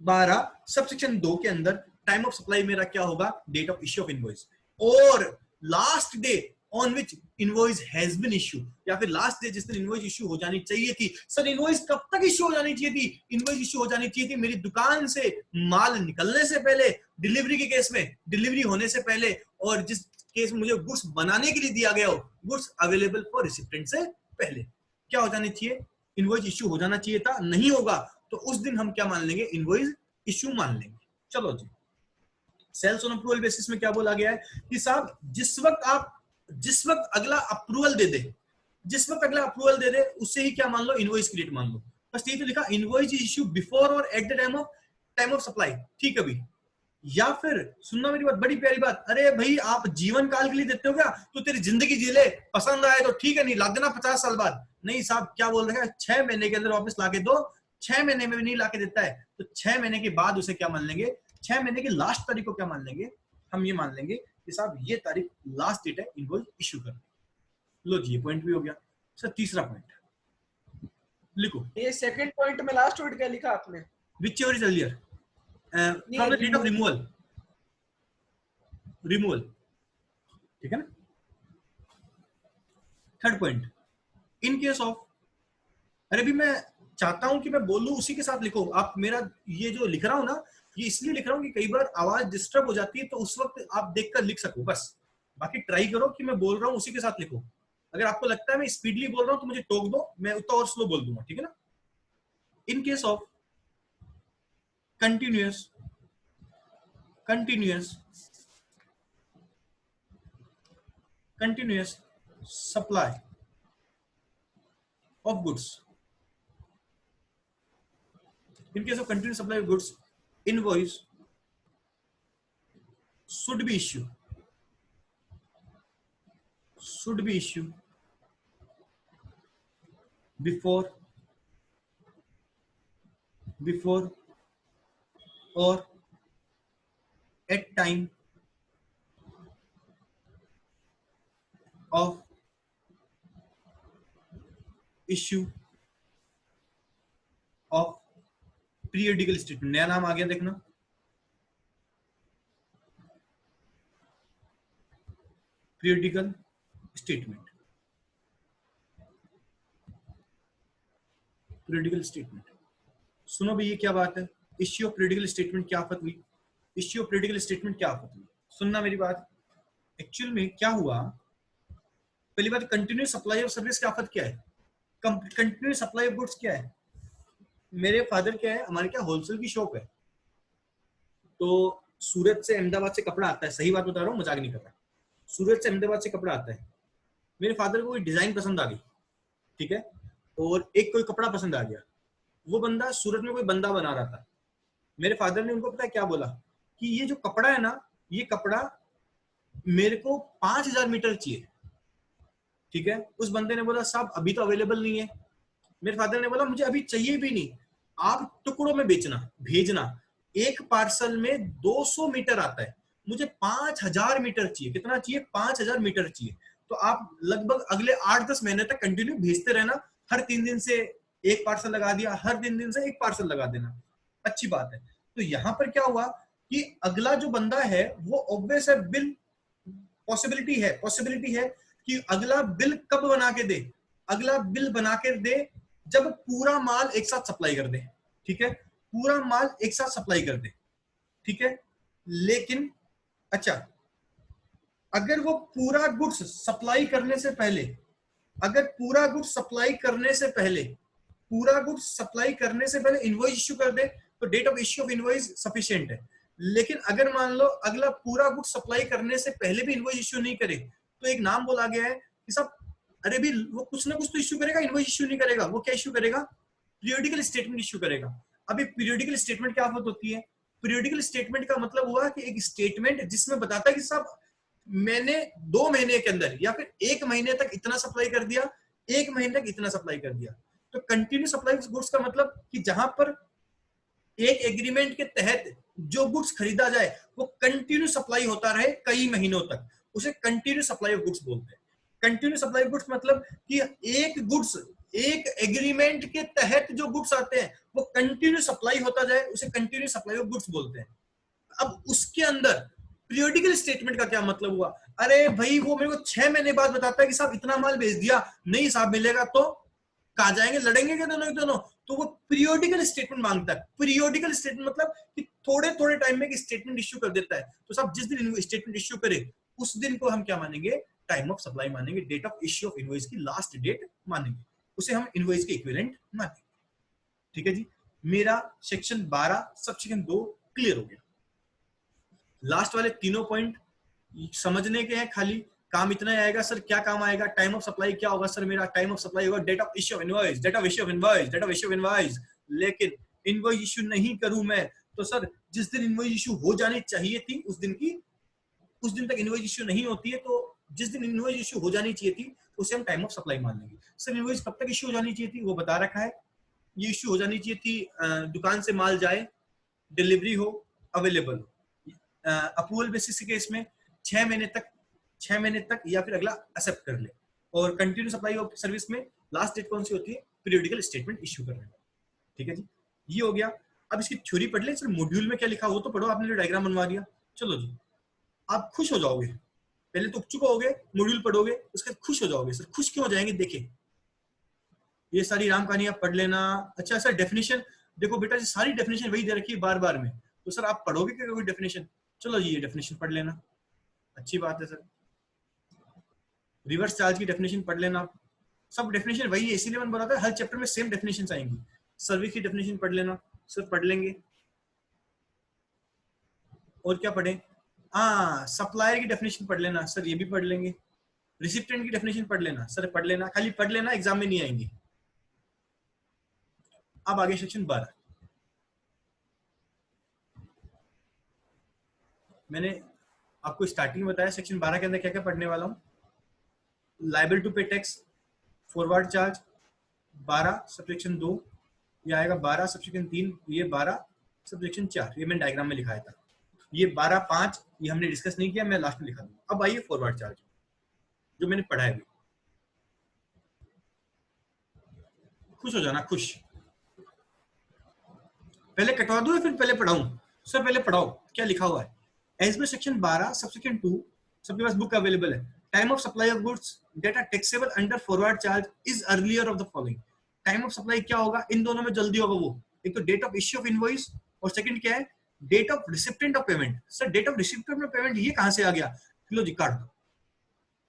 12 subsection 2 के अंदर टाइम ऑफ सप्लाई मेरा क्या होगा, date of issue of invoice और last day on which invoice has been issue, या फिर last day जिस दिन इनवॉइस इश्यू हो जानी चाहिए थी। सर इनवॉइस कब तक इश्यू हो जानी चाहिए थी? इनवॉइस इश्यू हो जानी चाहिए थी मेरी दुकान से माल निकलने से पहले, डिलीवरी के केस में डिलीवरी होने से पहले, और जिस केस में मुझे गुड्स बनाने के लिए दिया गया हो, गुड्स अवेलेबल फॉर रिसिप्टेंट से पहले क्या हो जानी चाहिए, इनवॉइस इश्यू हो जाना चाहिए था। नहीं होगा तो उस दिन हम क्या मान लेंगे, इनवॉइस इश्यू मान लेंगे। चलो जी, सेल्स ऑन अप्रूवल बेसिस में क्या बोला गया है कि साहब जिस वक्त अगला अप्रूवल दे दे, जिस वक्त अगला अप्रूवल दे दे उससे ही क्या मान लो, इनवॉइस क्रिएट मान लो। बस ये तो लिखा इनवॉइस इज इश्यू बिफोर और at the time of supply, ठीक है भाई। या फिर सुनना मेरी बात, बड़ी प्यारी बात, अरे भाई आप जीवन काल के लिए देते हो क्या, तो तेरी जिंदगी जी ले, पसंद आए तो ठीक है, नहीं ला देना 50 साल बाद। नहीं साहब, क्या बोल रहे हैं, 6 महीने के अंदर वापस लाके दो। 6 महीने में भी नहीं लाके देता है तो 6 महीने के बाद उसे क्या मान लेंगे, 6 महीने की लास्ट तारीख को क्या मान लेंगे, हम ये मान लेंगे कि साहब ये तारीख लास्ट डेट है इनवॉइस इश्यू करने। लो जी, ये पॉइंट भी हो गया। सर तीसरा पॉइंट लिखो। ये सेकंड पॉइंट में लास्ट वर्ड क्या लिखा आपने? Whichever is earlier from the date of removal, removal, ठीक है ना। Third point, in case of, अरे भी मैं चाहता हूं कि मैं बोलूं उसी के साथ लिखो। आप मेरा ये जो लिख रहा हूं ना, ये इसलिए लिख रहा हूं कि कई बार आवाज डिस्टर्ब हो जाती है, तो उस वक्त आप देखकर लिख सको बस। बाकी ट्राई करो कि मैं बोल रहा हूं उसी के साथ लिखो। अगर आपको लगता है मैं स्पीडली बोल रहा हूं तो मुझे टोक दो, मैं उतना और स्लो बोल दूंगा, ठीक है ना। इन case of continuous supply of goods, in case of continuous supply of goods, invoice should be issued before or at time of issue of periodical statement। नया नाम आ गया देखना, periodical statement। periodical statement, सुनो भाई ये क्या बात है, इश्यू ऑफ पीरियडिकल स्टेटमेंट क्या आफत हुई, इश्यू ऑफ पीरियडिकल स्टेटमेंट क्या आफत हुई। सुनना मेरी बात, एक्चुअल में क्या हुआ, पहली बात कंटिन्यूअस सप्लाई ऑफ सर्विस की आफत क्या है, कंटिन्यूअस सप्लाई ऑफ गुड्स क्या है। मेरे फादर क्या है, हमारे क्या होलसेल की शॉप है, तो सूरत से अहमदाबाद से कपड़ा आता है, सही बात बता रहा हूँ, मजाक नहीं कर रहा। सूरत से अहमदाबाद से कपड़ा आता है, मेरे फादर को कोई डिजाइन पसंद आ गई, ठीक है, और एक कोई कपड़ा पसंद आ गया। वो बंदा सूरत में कोई बंदा बना रहा था, मेरे फादर ने उनको पता है क्या बोला कि ये जो कपड़ा है ना, ये कपड़ा मेरे को 5000 मीटर चाहिए, ठीक है। उस बंदे ने बोला साहब अभी तो अवेलेबल नहीं है। मेरे फादर ने बोला मुझे अभी चाहिए भी नहीं, आप टुकड़ों में बेचना, भेजना। एक पार्सल में 200 मीटर आता है, मुझे 5000 मीटर चाहिए। कितना चाहिए? 5000 मीटर चाहिए। तो आप लगभग अगले 8-10 महीने तक कंटिन्यू भेजते रहना, हर 3 दिन से एक पार्सल लगा दिया, हर 3 दिन से एक पार्सल लगा देना, अच्छी बात है। तो यहां पर क्या हुआ कि अगला जो बंदा है वो ऑब्वियस है, बिल पॉसिबिलिटी है कि अगला बिल कब बना के दे, अगला बिल बना के दे जब पूरा माल एक साथ सप्लाई कर दे, ठीक है, पूरा माल एक साथ सप्लाई कर दे, ठीक है। लेकिन अच्छा, अगर वो पूरा गुड्स सप्लाई करने से पहले, अगर पूरा गुड्स सप्लाई करने से पहले इनवॉइस इश्यू कर दे तो date of issue of invoice sufficient है। लेकिन अगर मान लो अगला पूरा गुड्स सप्लाई करने से पहले भी इनवॉइस इश्यू नहीं करे, तो एक नाम बोला गया है कि सब अरे भी वो कुछ ना कुछ तो इश्यू करेगा, इनवॉइस इश्यू नहीं करेगा। वो क्या इश्यू करेगा? पीरियोडिकल स्टेटमेंट इश्यू करेगा। अभी पीरियोडिकल स्टेटमेंट क्या बात होती है? पीरियोडिकल स्टेटमेंट का मतलब हुआ कि एक स्टेटमेंट जिसमें बताता है कि साहब मैंने 2 महीने के अंदर या फिर 1 महीने तक इतना सप्लाई कर दिया, 1 महीने तक इतना सप्लाई कर दिया। तो कंटिन्यू सप्लाई गुड्स का मतलब कि जहां पर एक एग्रीमेंट के तहत जो गुड्स खरीदा जाए वो कंटिन्यू सप्लाई होता रहे कई महीनों तक, उसे कंटिन्यू सप्लाई ऑफ गुड्स बोलते हैं। कंटिन्यू सप्लाई ऑफ गुड्स मतलब कि एक गुड्स, एक एग्रीमेंट के तहत जो गुड्स आते हैं वो कंटिन्यू सप्लाई होता जाए, उसे कंटिन्यू सप्लाई ऑफ गुड्स बोलते हैं। अब उसके अंदर पीरियोडिकल स्टेटमेंट का क्या मतलब हुआ? अरे भाई वो मेरे को 6 महीने बाद बताता है कि साहब इतना माल भेज दिया, नहीं साहब मिलेगा तो कहा जाएंगे, लड़ेंगे क्या दोनों दोनों? तो वो पीरियोडिकल स्टेटमेंट मांगता है। पीरियोडिकल स्टेटमेंट मतलब कि थोड़े थोड़े टाइम में स्टेटमेंट इश्यू कर देता है। तो साहब जिस दिन स्टेटमेंट इश्यू करे उस दिन को हम क्या मानेंगे? टाइम ऑफ सप्लाई मानेंगे, date of issue of invoice की लास्ट डेट मानेंगे, उसे हम इनवॉइस के इक्विवेलेंट मानेंगे। ठीक है जी, मेरा सेक्शन 12 सबसेक्शन 2 क्लियर हो गया। लास्ट वाले तीनों पॉइंट समझने के हैं, खाली काम इतना ही आएगा। सर क्या काम आएगा? टाइम ऑफ सप्लाई क्या होगा? सर मेरा टाइम ऑफ सप्लाई होगा date of issue of invoice, date of issue of invoice, date of issue of invoice. लेकिन इनवॉइस इश्यू नहीं करूं मैं तो सर जिस दिन इनवॉइस इश्यू हो जानी चाहिए थी उस दिन तक इनवॉइस इश्यू नहीं होती है, तो जिस दिन इनवॉइस इश्यू हो जानी चाहिए थी उसे हम टाइम ऑफ सप्लाई मान लेंगे। सर इनवॉइस कब तक इश्यू हो जानी चाहिए थी वो बता रखा है। ये इश्यू हो जानी चाहिए थी दुकान से माल जाए, डिलीवरी हो, अवेलेबल हो। अप्रूवल बेसिस के केस में 6 महीने तक या फिर अगला एक्सेप्ट कर ले। और कंटिन्यू सप्लाई ऑफ सर्विस में लास्ट डेट कौन सी होती है? पीरियोडिकल स्टेटमेंट इश्यू करने में। ठीक है जी, ये हो गया। अब इसकी थ्योरी पढ़ ले। सर मॉड्यूल में क्या लिखा वो तो पढ़ो, आपने जो डायग्राम बनवा दिया। चलो जी, आप खुश हो जाओगे। पहले तो चुप होगे, मॉड्यूल पढ़ोगे, उसके बाद खुश हो जाओगे। सर खुश क्यों हो जाएंगे? देखें, ये सारी राम कहानी आप पढ़ लेना। अच्छा सर डेफिनेशन देखो बेटा जी, सारी डेफिनेशन वही दे रखी है बार बार में, तो सर आप पढ़ोगे क्या कोई डेफिनेशन? चलो जी, ये डेफिनेशन पढ़ लेना, अच्छी बात है सर। रिवर्स चार्ज की डेफिनेशन पढ़ लेना आप। सब डेफिनेशन वही है, इसीलिए मैंने बोला था हर चैप्टर में सेम डेफिनेशन आएंगी। सर्विस की डेफिनेशन पढ़ लेना, सर पढ़ लेंगे। और क्या पढ़े? सप्लायर की डेफिनेशन पढ़ लेना, सर ये भी पढ़ लेंगे। रिसिप्टेंट की डेफिनेशन पढ़ लेना, सर पढ़ लेना, खाली पढ़ लेना, एग्जाम में नहीं आएंगी। अब आगे सेक्शन 12। मैंने आपको स्टार्टिंग में बताया सेक्शन 12 के अंदर क्या क्या पढ़ने वाला हूँ। Liable to pay tax, forward charge 12 subsection 2, ये आएगा 12 सबसेक्शन 3, ये 12 सबसेक्शन 4, ये मैंने डायग्राम में लिखाया था। ये 12(5) ये हमने डिस्कस नहीं किया, मैं लास्ट में लिखा दूंगा। अब आइए फॉरवर्ड चार्ज जो मैंने पढ़ा है अभी। खुश हो जाना, खुश। पहले कटवा दूं या फिर पहले पढ़ाऊं? सर पहले पढ़ाओ क्या लिखा हुआ है। एज पर सेक्शन 12 सबसेक्शन 2, सबके पास बुक अवेलेबल है। Time of supply of goods that are taxable under forward charge is earlier of the following. Time of supply क्या होगा? इन दोनों में जल्दी होगा वो। एक तो date of issue of invoice और सेकंड क्या है? Date of recipient of payment. Sir date of recipient of payment ये कहां से आ गया? लो जी काट दो।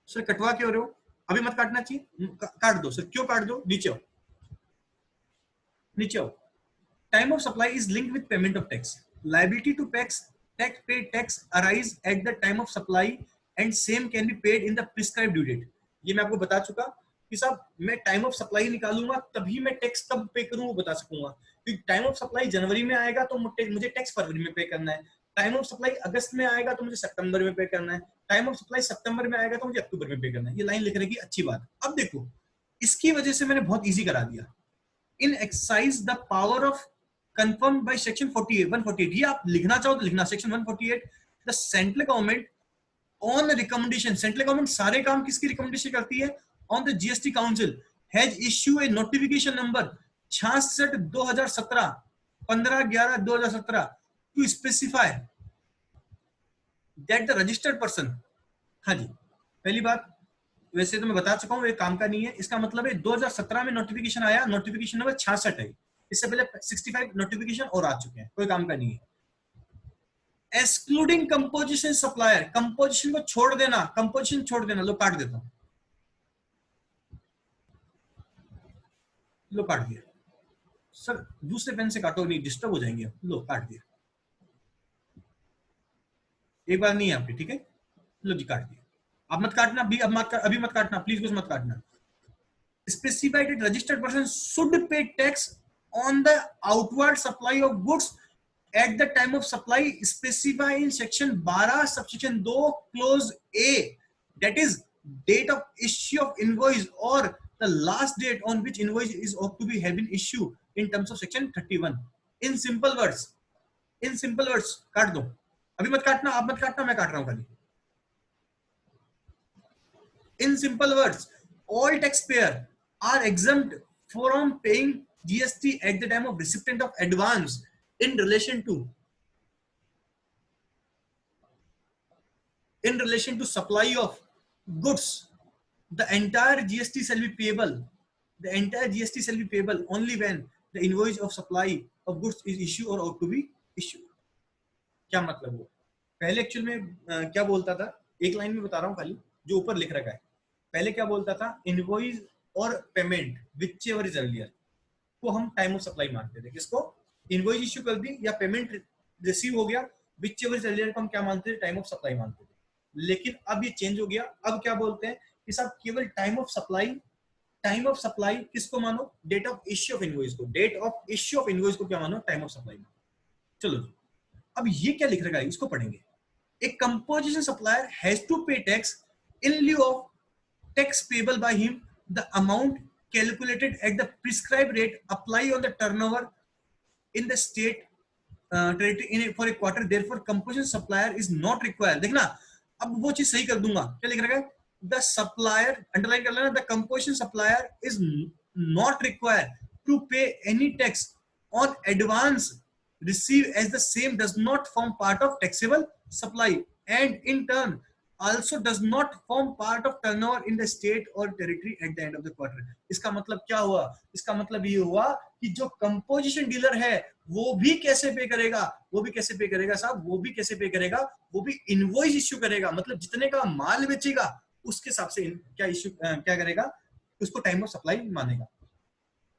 सर कटवा क्यों रहे हो? अभी मत काटना चाहिए, काट दो। सर क्यों काट दो? नीचे आओ, नीचे आओ। Time of supply is linked with payment of tax. Liability to pay tax arise at the time of supply and same can be paid in the prescribed due date. ये मैं आपको बता चुका कि साहब मैं टाइम ऑफ सप्लाई निकालूंगा तभी मैं टैक्स कब पे करूं वो बता सकूंगा। क्योंकि टाइम ऑफ सप्लाई जनवरी में आएगा तो मुझे टैक्स फरवरी में पे करना है। टाइम ऑफ सप्लाई अगस्त में आएगा तो मुझे सितंबर में पे करना है। टाइम ऑफ सप्लाई सितंबर में आएगा तो मुझे अक्टूबर में पे करना है। ये लाइन लिखने की अच्छी बात। अब देखो इसकी वजह से मैंने बहुत इजी करा दिया। In exercise the power of confirmed by section 148। ये आप लिखना चाहो तो लिखना section 148। The central government on recommendation, central government सारे काम किसकी रिकमेंडेशन करती है? On the GST council has issue a notification number 66/2017 15/11/2017 to specify that the registered person. हाँ जी, पहली बात वैसे तो मैं बता चुका हूं ये काम का नहीं है। इसका मतलब है 2017 में नोटिफिकेशन आया, नोटिफिकेशन नंबर 66 है। इससे पहले 65 नोटिफिकेशन और आ चुके हैं, कोई काम का नहीं है। एक्सक्लूडिंग कंपोजिशन सप्लायर, कंपोजिशन को छोड़ देना, कंपोजिशन छोड़ देना। लो काट देता हूं, लो काट दिया। सर दूसरे पेन से काटो, नहीं डिस्टर्ब हो जाएंगे। लो काट दिया, एक बार नहीं है आपकी, ठीक है। लो जी काट दिया। आप मत काटना अभी मत काटना प्लीज, कुछ मत काटना। Specified that registered person should pay tax on the outward supply of goods at the time of supply specified in section 12 subsection 2 clause A, that is date of issue of invoice or the last date on which invoice is ought to be have been issued in terms of section 31। In simple words, in simple words काट दो, अभी मत काटना, आप मत काटना, मैं काट रहा हूं खाली। In simple words, all taxpayer are exempt from paying GST at the time of recipient of advance in relation to supply of goods. The entire GST shall be payable. The entire GST shall be payable only when the invoice of supply of goods is issued or ought to be issued. क्या मतलब वो पहले actual में क्या बोलता था, एक line में बता रहा हूँ खाली जो ऊपर लिख रखा है। पहले क्या बोलता था, इनवॉइस और payment whichever is earlier को हम टाइम ऑफ सप्लाई मानते थे। किसको? इनवॉइस इश्यू कर दी या पेमेंट रिसीव हो गया, विच एवर इज अर्लियर को हम क्या मानते थे? टाइम ऑफ सप्लाई मानते थे। लेकिन अब ये चेंज हो गया, अब क्या बोलते हैं कि साहब केवल time of supply, time of supply किसको मानो? Date of issue of invoice को, date of issue of invoice को क्या मानो? टाइम ऑफ सप्लाई मानो। चलो अब ये क्या लिख रखा है इसको पढ़ेंगे। A composition supplier has to pay tax in lieu of tax payable by him. The amount calculated at the prescribed rate apply on the turnover in the state territory for a quarter. Therefore, composition supplier is not required. देखना, अब वो चीज सही कर दूंगा। क्या लिख रखा है? The supplier, underline कर लेना, the composition supplier is not required to pay any tax on advance received as the same does not form part of taxable supply and in turn also does not form part of turnover in the state or territory at the end of the quarter. इसका मतलब क्या हुआ? इसका मतलब ये हुआ कि जो कंपोजिशन डीलर है वो भी कैसे पे करेगा? वो भी कैसे पे करेगा साहब? वो भी कैसे पे करेगा? वो भी इनवॉइस इश्यू करेगा, मतलब जितने का माल बेचेगा उसके हिसाब से क्या इश्यू क्या करेगा? उसको टाइम ऑफ सप्लाई मानेगा।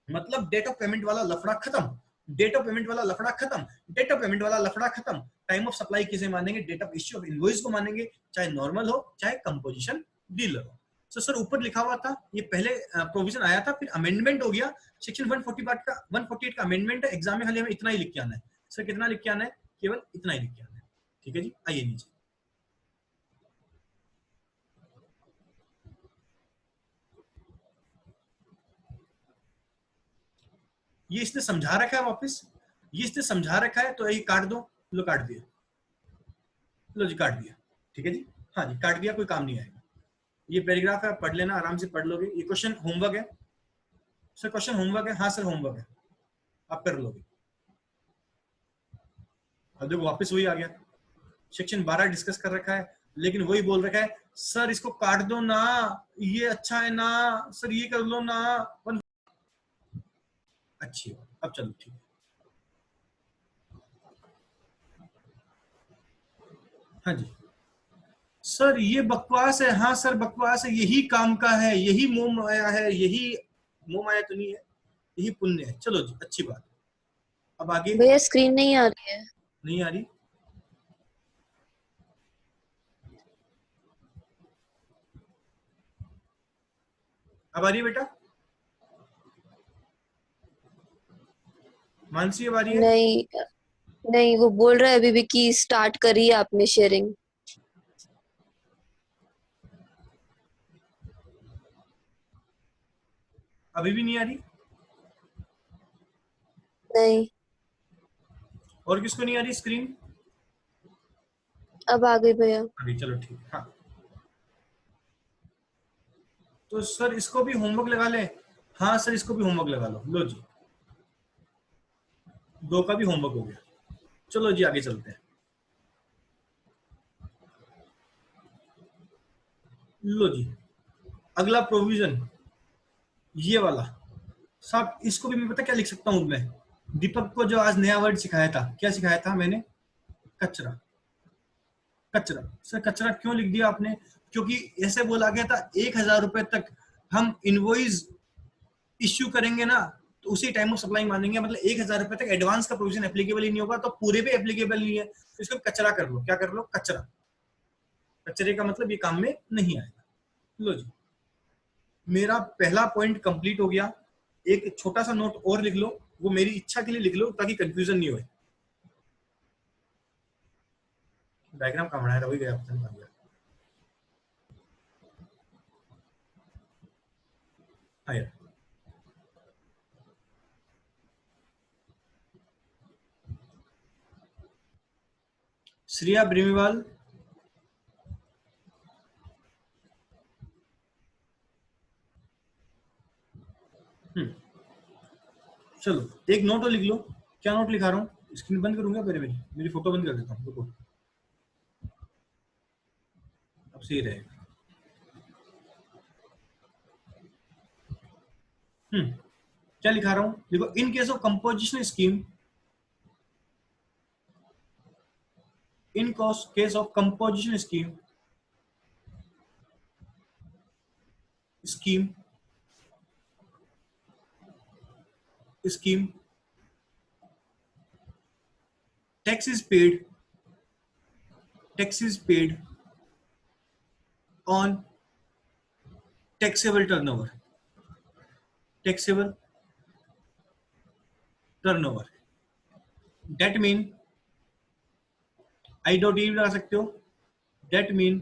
मतलब डेट ऑफ पेमेंट वाला लफड़ा खत्म, डेट ऑफ पेमेंट वाला लफड़ा खत्म, डेट ऑफ पेमेंट वाला लफड़ा खत्म। टाइम ऑफ सप्लाई किसे मानेंगे? Date of issue of invoice को मानेंगे, चाहे नॉर्मल हो चाहे कंपोजिशन डीलर हो। तो सर ऊपर लिखा हुआ था, ये पहले प्रोविजन आया था, फिर अमेंडमेंट हो गया। सेक्शन 148 का अमेंडमेंट है। एग्जाम में खाली हमें इतना ही लिख के आना है। सर कितना लिख के आना है? केवल इतना ही लिख के आना है। ठीक है जी, आइए नीचे। ये इसने समझा रखा है वापस, ये इसने समझा रखा है, तो ये काट दो। लो काट दिया, लो जी काट दिया। ठीक है जी, हाँ जी काट दिया, कोई काम नहीं आएगा। ये पैराग्राफ है, आप पढ़ लेना, आराम से पढ़ लोगे। ये क्वेश्चन होमवर्क है सर, क्वेश्चन होमवर्क है। हाँ सर होमवर्क है, आप कर लोगे। अब देखो वापस वही आ गया, सेक्शन 12 डिस्कस कर रखा है, लेकिन वही बोल रखा है सर इसको काट दो ना, ये अच्छा है ना सर, ये कर लो ना। अच्छी बात, अब चलो ठीक है। हाँ जी सर ये बकवास है। हाँ सर बकवास है, यही काम का है, यही मोह माया है, यही मोह माया तो नहीं है, यही पुण्य है। चलो जी अच्छी बात। अब आगे। भैया स्क्रीन नहीं आ रही है। नहीं आ रही? अब आ रही है बेटा? मानसी अब आ रही है? नहीं नहीं, वो बोल रहा है अभी भी कि स्टार्ट करी है आपने शेयरिंग। अभी भी नहीं आ रही? नहीं, और किसको नहीं आ रही स्क्रीन? अब आ गई भैया। अभी चलो ठीक है। हाँ तो सर इसको भी होमवर्क लगा ले। हाँ सर इसको भी होमवर्क लगा लो। लो जी, 2 का भी होमवर्क हो गया। चलो जी आगे चलते हैं। लो जी अगला प्रोविजन ये वाला साहब, इसको भी मैं पता क्या लिख सकता हूँ मैं? दीपक को जो आज नया वर्ड सिखाया था, क्या सिखाया था मैंने? कचरा। कचरा सर, कचरा क्यों लिख दिया आपने? क्योंकि ऐसे बोला गया था 1000 रुपए तक हम इनवॉइस इश्यू करेंगे ना तो उसी टाइम ऑफ सप्लाई मानेंगे। मतलब 1000 रुपए तक एडवांस का प्रोविजन एप्लीकेबल ही नहीं होगा, तो पूरे पे एप्लीकेबल नहीं है, तो इसको कचरा कर लो। क्या कर लो? कचरा। कचरे का मतलब ये काम में नहीं आएगा। लो जी मेरा पहला पॉइंट कंप्लीट हो गया। एक छोटा सा नोट और लिख लो, वो मेरी इच्छा के लिए लिख लो ताकि कंफ्यूजन नहीं हो। डायग्राम कहाँ बनाया था? वही गया पता नहीं। हाँ यार श्रेया ब्रिमीवाल, चलो एक नोट लिख लो। क्या नोट लिखा रहा हूँ, स्क्रीन बंद करूंगा, पहले मेरी फोटो बंद कर देता हूँ, रुको, अब सही रहेगा। क्या लिखा रहा हूं, देखो, इन case of composition scheme, in case of composition scheme scheme tax is paid on taxable turnover, that mean I dot e लगा सकते हो, that mean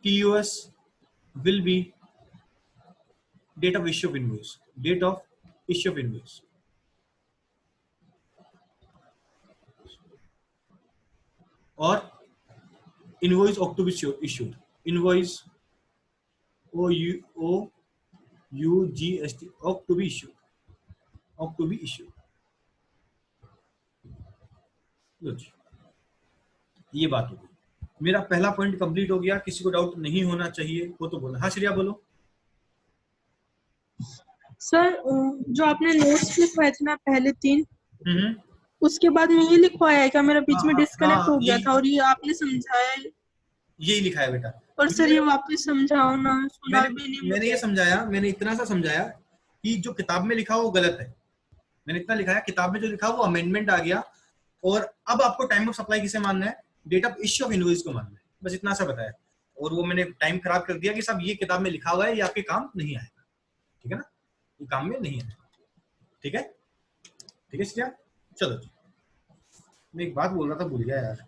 TOS will be date of issue of invoice, or invoice ought to be issued, invoice OUGST ought to be issued, लो जी, ये बात हो गई। मेरा पहला पॉइंट कंप्लीट हो गया, किसी को डाउट नहीं होना चाहिए वो तो बोला। हाँ श्रेया बोलो। सर जो आपने नोट्स लिखवाए थे ना पहले 3, उसके बाद में ये लिखवाया है क्या? मेरा बीच में डिस्कनेक्ट हो गया था और ये आपने समझाया, यही लिखा है बेटा। और सर ये वापस समझाओ ना, सुना भी नहीं। मैंने ये समझाया, मैंने इतना सा समझाया कि जो किताब में लिखा वो गलत है। मैंने इतना लिखा है, किताब में जो लिखा वो अमेंडमेंट आ गया, और अब आपको टाइम ऑफ सप्लाई किसे मानना है, date of issue of invoice को मानना है, बस इतना सा बताया। और वो मैंने टाइम खराब कर दिया कि साहब ये किताब में लिखा हुआ है, ये आपके काम नहीं आएगा, ठीक है ना, ये काम में नहीं आएगा, ठीक है श्रेया। चलो जी, मैं एक बात बोल रहा था, भूल गया यार।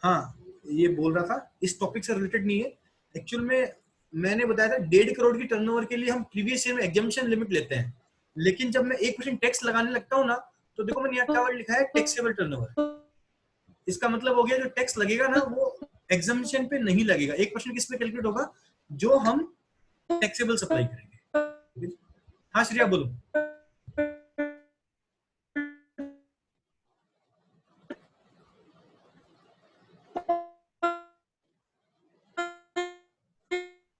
हाँ, ये बोल रहा था, इस टॉपिक से रिलेटेड नहीं है एक्चुअल में। मैंने बताया था 1.5 करोड़ की टर्नओवर के लिए हम प्रीवियस ईयर में एग्जामिशन लिमिट लेते हैं, लेकिन जब मैं 1% टैक्स लगाने लगता हूँ ना, तो देखो मैंने यहाँ क्या वर्ड लिखा है, टैक्सेबल टर्नओवर। इसका मतलब हो गया जो टैक्स लगेगा ना वो एग्जामिशन पे नहीं लगेगा। 1% किस पे कैलकुलेट होगा, जो हम टैक्सेबल सप्लाई करेंगे। हाँ श्रेया बोलो।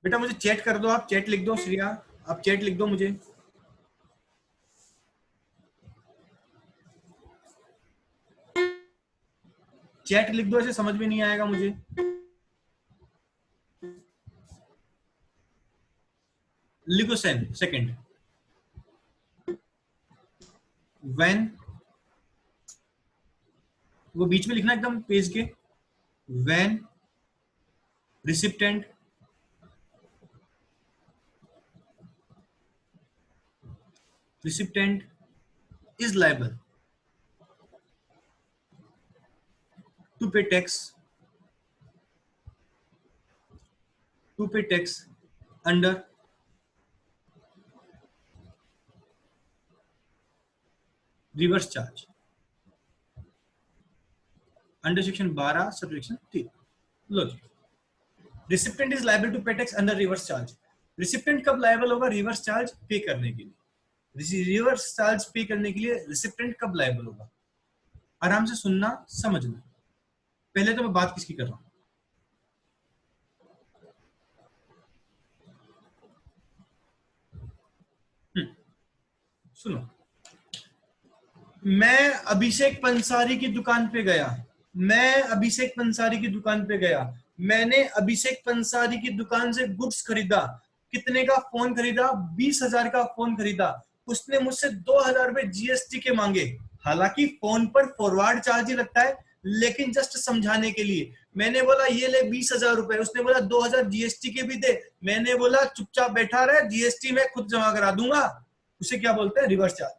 बेटा मुझे चैट कर दो, आप चैट लिख दो श्रेया, आप चैट लिख दो मुझे। चैट लिख दो, ऐसे समझ में नहीं आएगा मुझे। लिखो सेकंड, व्हेन, वो बीच में लिखना एकदम पेज के, when recipient is liable to pay tax under reverse charge under section 12 subsection 3। लो जी, recipient is liable to pay tax under reverse charge. Recipient कब लायबल होगा, रिवर्स चार्ज पे करने के लिए। रिवर्स चार्ज पे करने के लिए रिसिप्टेंट कब लायबल होगा, आराम से सुनना समझना। पहले तो मैं बात किसकी कर रहा हूं, सुनो। मैं अभिषेक पंसारी की दुकान पे गया, मैंने अभिषेक पंसारी की दुकान से गुड्स खरीदा। कितने का फोन खरीदा, 20,000 का फोन खरीदा। उसने मुझसे 2,000 रुपए जीएसटी के मांगे। हालांकि फोन पर फॉरवर्ड चार्ज ही लगता है, लेकिन जस्ट समझाने के लिए मैंने बोला ये ले 20,000 रुपए। उसने बोला 2,000 जीएसटी के भी दे। मैंने बोला चुपचाप बैठा रहे, जीएसटी मैं खुद जमा करा दूंगा। उसे क्या बोलते हैं, रिवर्स चार्ज।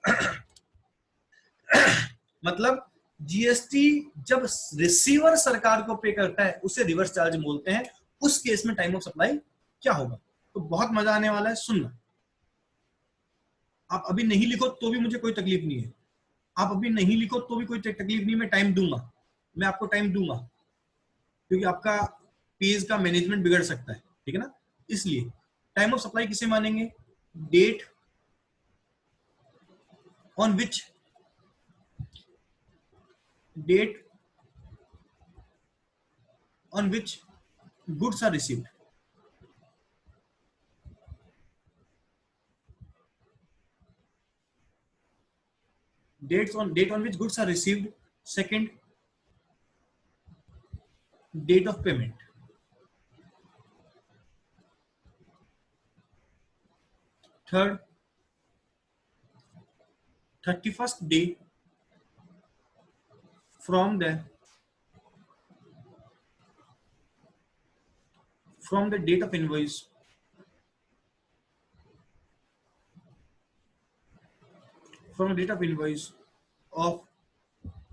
मतलब जीएसटी जब रिसीवर सरकार को पे करता है उसे रिवर्स चार्ज बोलते हैं। उस केस में टाइम ऑफ सप्लाई क्या होगा, तो बहुत मजा आने वाला है, सुनना। आप अभी नहीं लिखो तो भी मुझे कोई तकलीफ नहीं है, आप अभी नहीं लिखो तो भी कोई तकलीफ नहीं, मैं टाइम दूंगा, मैं आपको टाइम दूंगा, क्योंकि आपका पेज का मैनेजमेंट बिगड़ सकता है, ठीक है ना। इसलिए टाइम ऑफ सप्लाई किसे मानेंगे? Date on which goods are received. Date on which goods are received. Second, date of payment. Third, 31st day from the date of invoice of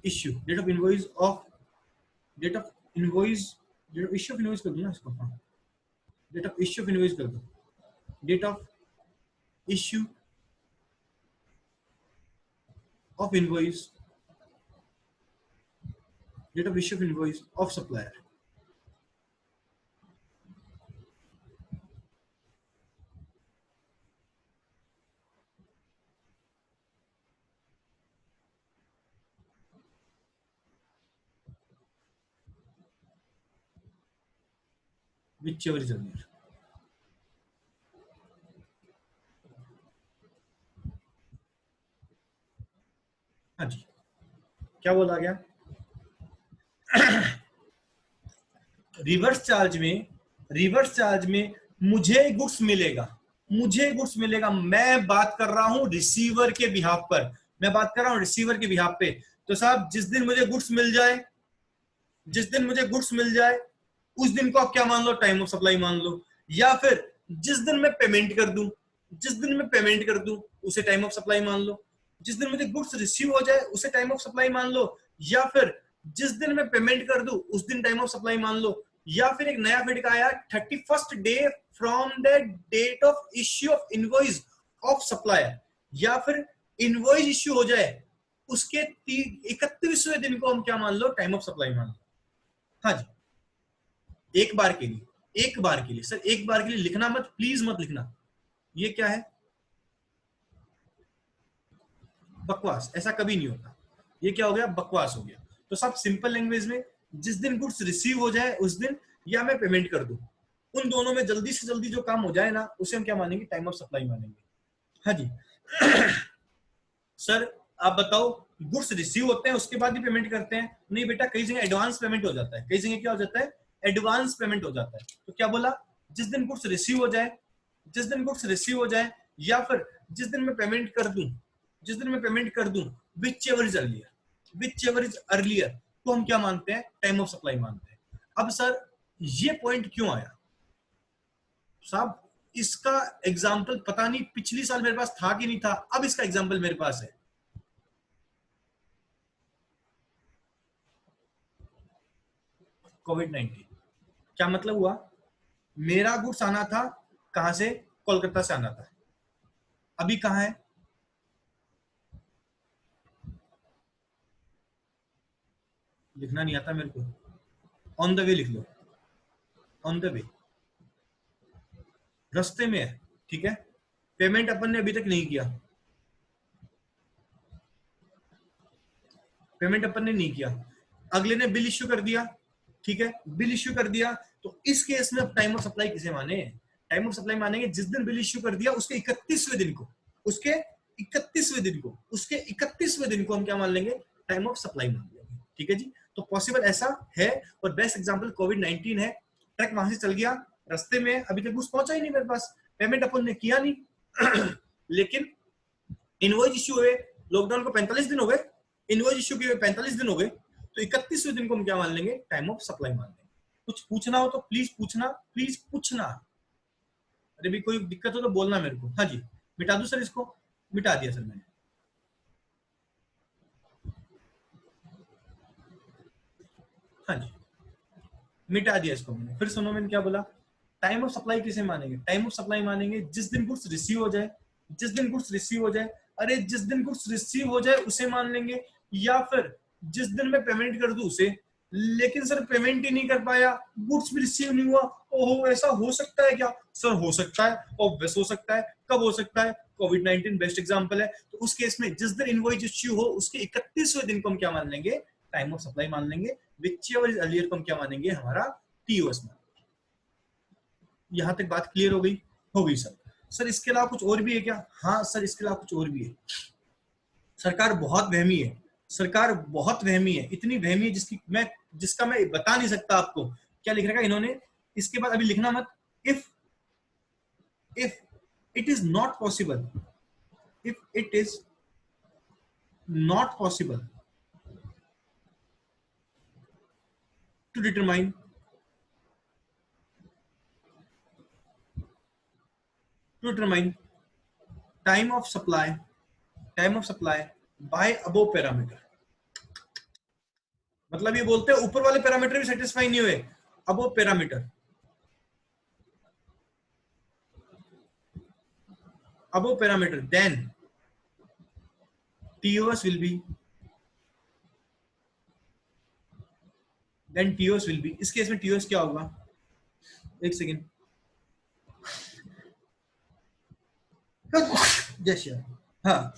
issue, date of issue of invoice कर दो ना इसको, हाँ, date of issue of invoice कर दो, date of issue of invoice of supplier. Whichever is earlier. हाँ जी, क्या बोला गया? रिवर्स चार्ज में मुझे गुड्स मिलेगा, मैं बात कर रहा हूं रिसीवर के बिहाफ पर, तो साहब जिस दिन मुझे गुड्स मिल जाए उस दिन को आप क्या मान लो? टाइम ऑफ सप्लाई मान लो, या फिर जिस दिन मैं पेमेंट कर दूं उसे टाइम ऑफ सप्लाई मान लो, जिस दिन मुझे गुड्स रिसीव हो जाए उसे टाइम ऑफ सप्लाई मान लो, या फिर जिस दिन मैं पेमेंट कर दूं उस दिन टाइम ऑफ सप्लाई मान लो, या फिर एक नया फिट का आया 31st day from the date of issue of invoice of supplier, या फिर इनवॉइस इश्यू हो जाए उसके 31वें दिन को हम क्या मान लो? टाइम ऑफ सप्लाई मान लो। हाँ जी, एक बार के लिए सर, एक बार के लिए लिखना मत, प्लीज मत लिखना, ये क्या है? बकवास, ऐसा कभी नहीं होता, ये क्या हो गया? बकवास हो गया। तो सब सिंपल लैंग्वेज में जिस दिन गुड्स रिसीव हो जाए उस दिन, या मैं पेमेंट कर दूं, उन दोनों में जल्दी से जल्दी जो काम हो जाए ना उसे हम क्या मानेंगे? टाइम ऑफ सप्लाई मानेंगे। हाँ जी। सर आप बताओ, गुड्स रिसीव होते हैं उसके बाद ही पेमेंट करते हैं? नहीं बेटा, कई जगह एडवांस पेमेंट हो जाता है, कई जगह क्या हो जाता है? एडवांस पेमेंट हो जाता है। तो क्या बोला? जिस दिन गुड्स रिसीव हो जाए, या फिर जिस दिन मैं पेमेंट कर दूं, विच एवर इज अर्लियर को हम क्या मानते हैं? टाइम ऑफ सप्लाई मानते हैं। अब सर ये पॉइंट क्यों आया? साहब इसका एग्जाम्पल पता नहीं पिछली साल मेरे पास था कि नहीं था, अब इसका एग्जाम्पल मेरे पास है। कोविड-19 क्या मतलब हुआ? मेरा गुड्स आना था कहां से? कोलकाता से आना था। अभी कहां है? लिखना नहीं आता मेरे को, ऑन द वे लिख लो, ऑन द वे, रास्ते में है, ठीक है। पेमेंट अपन ने अभी तक नहीं किया, अगले ने बिल इश्यू कर दिया, ठीक है, बिल इश्यू कर दिया, तो इस केस में अब टाइम ऑफ सप्लाई किसे माने? टाइम ऑफ सप्लाई मानेंगे जिस दिन बिल इश्यू कर दिया उसके 31वें दिन को, उसके 31वें दिन को हम क्या मान लेंगे? टाइम ऑफ सप्लाई मान लेंगे, ठीक है जी। तो पॉसिबल ऐसा है, और बेस्ट एग्जांपल कोविड-19 है। ट्रक वहां से चल गया, रास्ते में अभी तक कुछ पहुंचा ही नहीं मेरे पास, पेमेंट अपन ने किया नहीं लेकिन इनवॉइस इश्यू हुए, लॉकडाउन को 45 दिन हो गए, इनवॉइस इश्यू के 45 दिन हो गए, तो 31वें दिन को हम क्या मान लेंगे? टाइम ऑफ सप्लाई मान लेंगे। कुछ पूछना हो तो प्लीज पूछना। अरे भी कोई दिक्कत हो तो बोलना मेरे को। हाँ जी, मिटा दूं सर? इसको मिटा दिया सर मैंने। हाँ जी, मिटा दिया इसको मैंने। फिर सुनो मैंने क्या बोला? टाइम ऑफ सप्लाई किसे मानेंगे? टाइम ऑफ सप्लाई मानेंगे जिस दिन गुड्स रिसीव हो जाए, अरे जिस दिन गुड्स रिसीव हो जाए उसे मान लेंगे, या फिर जिस दिन मैं पेमेंट कर दूं उसे। लेकिन सर पेमेंट ही नहीं कर पाया, गुड्स भी रिसीव नहीं हुआ, ओहो ऐसा हो सकता है क्या? सर हो सकता है, ऑब्वियस हो सकता है। कब हो सकता है? कोविड-19 बेस्ट एग्जांपल है। तो उस केस में जिस दिन इनवॉइस इश्यू हो उसके 31वें दिन को हम क्या मान लेंगे? टाइम ऑफ सप्लाई मान लेंगे। व्हिचएवर इज अर्लियर को हम क्या मानेंगे? हमारा टीओएस मान। यहां तक बात क्लियर हो गई? हो गई सर। सर इसके अलावा कुछ और भी है क्या? हाँ सर इसके अलावा कुछ और भी है। सरकार बहुत वहमी है, सरकार बहुत वहमी है, इतनी वहमी है जिसका मैं बता नहीं सकता आपको। क्या लिख रखा इन्होंने इसके बाद? अभी लिखना मत। If it is not possible, if it is not possible to determine time of supply by above parameter. मतलब ये बोलते हैं ऊपर वाले पैरामीटर भी सेटिस्फाई नहीं हुए, above parameter, then TOS will be इस केस में TOS क्या होगा? एक सेकेंड, जैसे हाँ,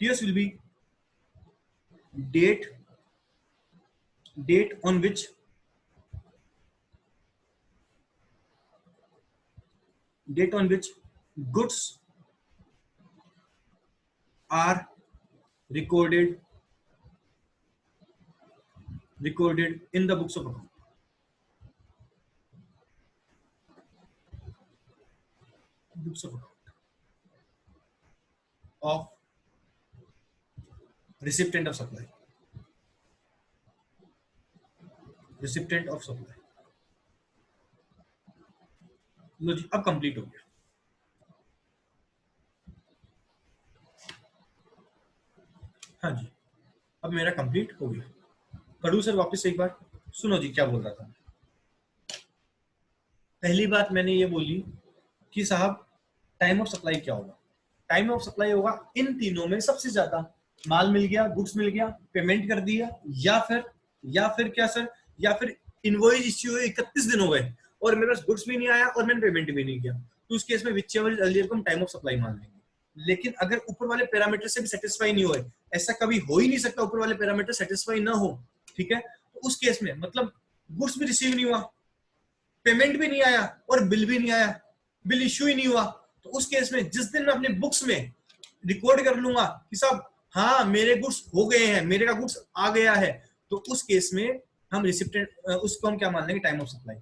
TOS will be date on which goods are recorded in the books of account. Of recipient of supply. लो जी, अब कंप्लीट हो गया। हाँ जी, अब मेरा कंप्लीट हो गया। पढ़ू सर वापस एक बार? सुनो जी क्या बोल रहा था। पहली बात मैंने ये बोली कि साहब टाइम ऑफ सप्लाई क्या होगा? टाइम ऑफ सप्लाई होगा इन तीनों में सबसे ज्यादा माल मिल गया, गुड्स मिल गया, पेमेंट कर दिया, या फिर क्या सर, या फिर इनवॉइस इश्यू हुए 31 दिन हो गए और मेरे पास गुड्स भी नहीं आया और मैंने पेमेंट भी नहीं किया, तो उस केस में व्हिचएवर इज अर्लियर को हम टाइम ऑफ सप्लाई मान लेंगे। लेकिन अगर ऊपर वाले पैरामीटर से भी सेटिस्फाई नहीं हुए, ऐसा कभी हो ही नहीं सकता ऊपर वाले पैरामीटर सेटिस्फाई ना हो, ठीक है, तो उस केस में मतलब गुड्स भी रिसीव नहीं हुआ, पेमेंट भी नहीं आया और बिल भी नहीं आया, बिल इश्यू ही नहीं हुआ, तो उस केस में जिस दिन मैं अपने बुक्स में रिकॉर्ड कर लूंगा कि साहब हाँ मेरे गुड्स हो गए हैं, मेरे का गुड्स आ गया है, तो उस केस में हम रिसिप्टेंट उसको हम क्या मान लेंगे? Time of supply.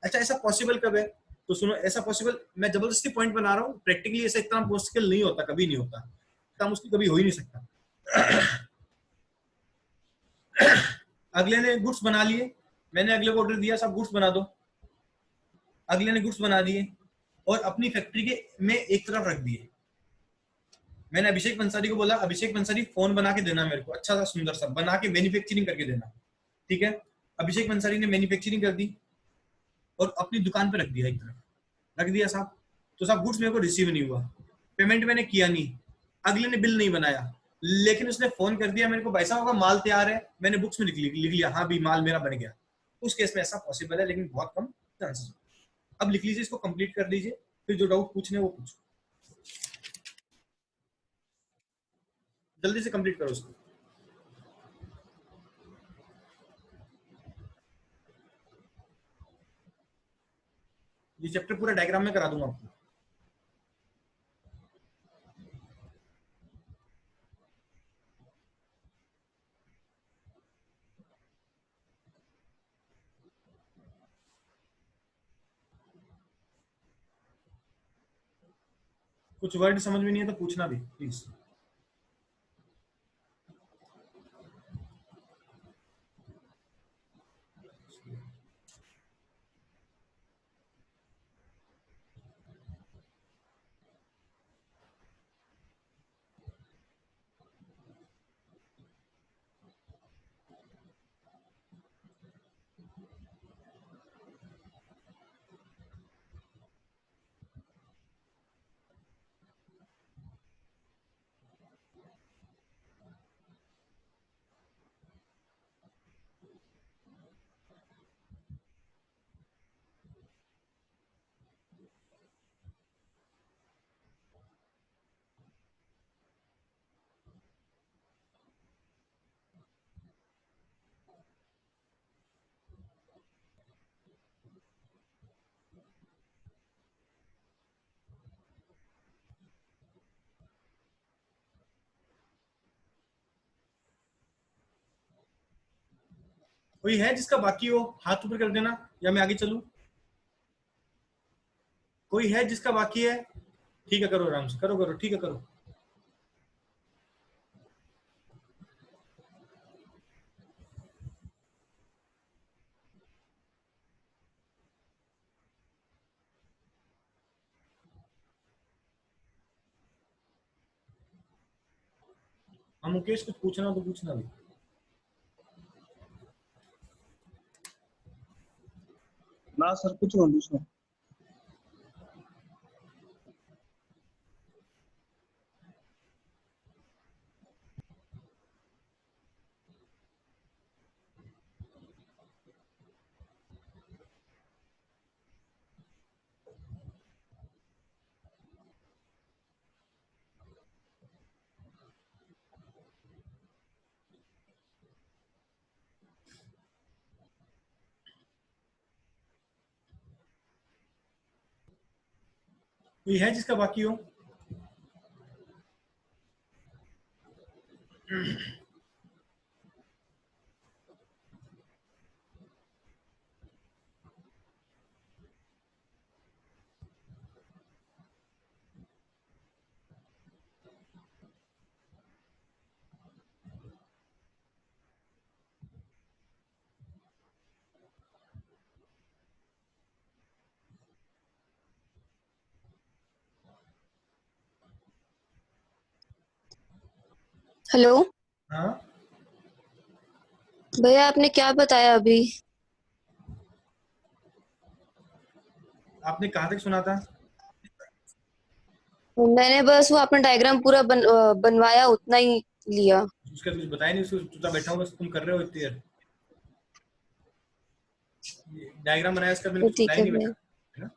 अच्छा ऐसा पॉसिबल कब है? तो सुनो, ऐसा पॉसिबल, मैं जबरदस्ती पॉइंट बना रहा हूँ, प्रैक्टिकली ऐसा इतना पॉसिबल नहीं होता, कभी नहीं होता, इतना मुश्किल कभी हो ही नहीं सकता। अगले ने गुड्स बना लिए, मैंने अगले को ऑर्डर दिया साहब गुड्स बना दो, अगले ने गुड्स बना दिए और अपनी फैक्ट्री के में एक तरफ रख दिए। मैंने अभिषेक पंसारी को बोला अभिषेक पंसारी फोन बना के देना मेरे को, अच्छा सा सुंदर सा बना के मैन्युफैक्चरिंग करके देना, ठीक है। अभिषेक पंसारी ने मैन्युफैक्चरिंग कर दी और अपनी दुकान पे रख दिया, एक तरफ रख दिया साहब, तो साहब गुड्स मेरे को रिसीव नहीं हुआ, पेमेंट मैंने किया नहीं, अगले ने बिल नहीं बनाया, लेकिन उसने फोन कर दिया मेरे को भाई साहब माल तैयार है, मैंने बुक्स में लिख लिया हाँ भी माल मेरा बन गया। उस केस में ऐसा पॉसिबल है लेकिन बहुत कम चांसेस। अब लिख लीजिए इसको, कंप्लीट कर लीजिए, फिर जो डाउट पूछने वो पूछो, जल्दी से कंप्लीट करो उसको। ये चैप्टर पूरा डायग्राम में करा दूंगा आपको। कुछ वर्ड समझ में नहीं है तो पूछना भी प्लीज। कोई है जिसका बाकी हो, हाथ ऊपर कर देना, या मैं आगे चलूं? कोई है जिसका बाकी है? ठीक है, करो आराम से, करो करो, ठीक है, करो। हम मुकेश कुछ पूछना तो पूछना भी। ना सर कुछ हो दूसरा। कोई है जिसका बाकी हो? हेलो हाँ, भैया, आपने क्या बताया अभी? आपने कहाँ तक सुना था? मैंने बस वो अपना डायग्राम पूरा बनवाया, उतना ही लिया। उसका कुछ बताया नहीं, उसको चुपचाप बैठा हूँ, बस तुम कर रहे हो इतनी देर। डायग्राम बनाया इसका, मैंने तो कुछ ठीक बताया है नहीं भैया। बेटा, है ना?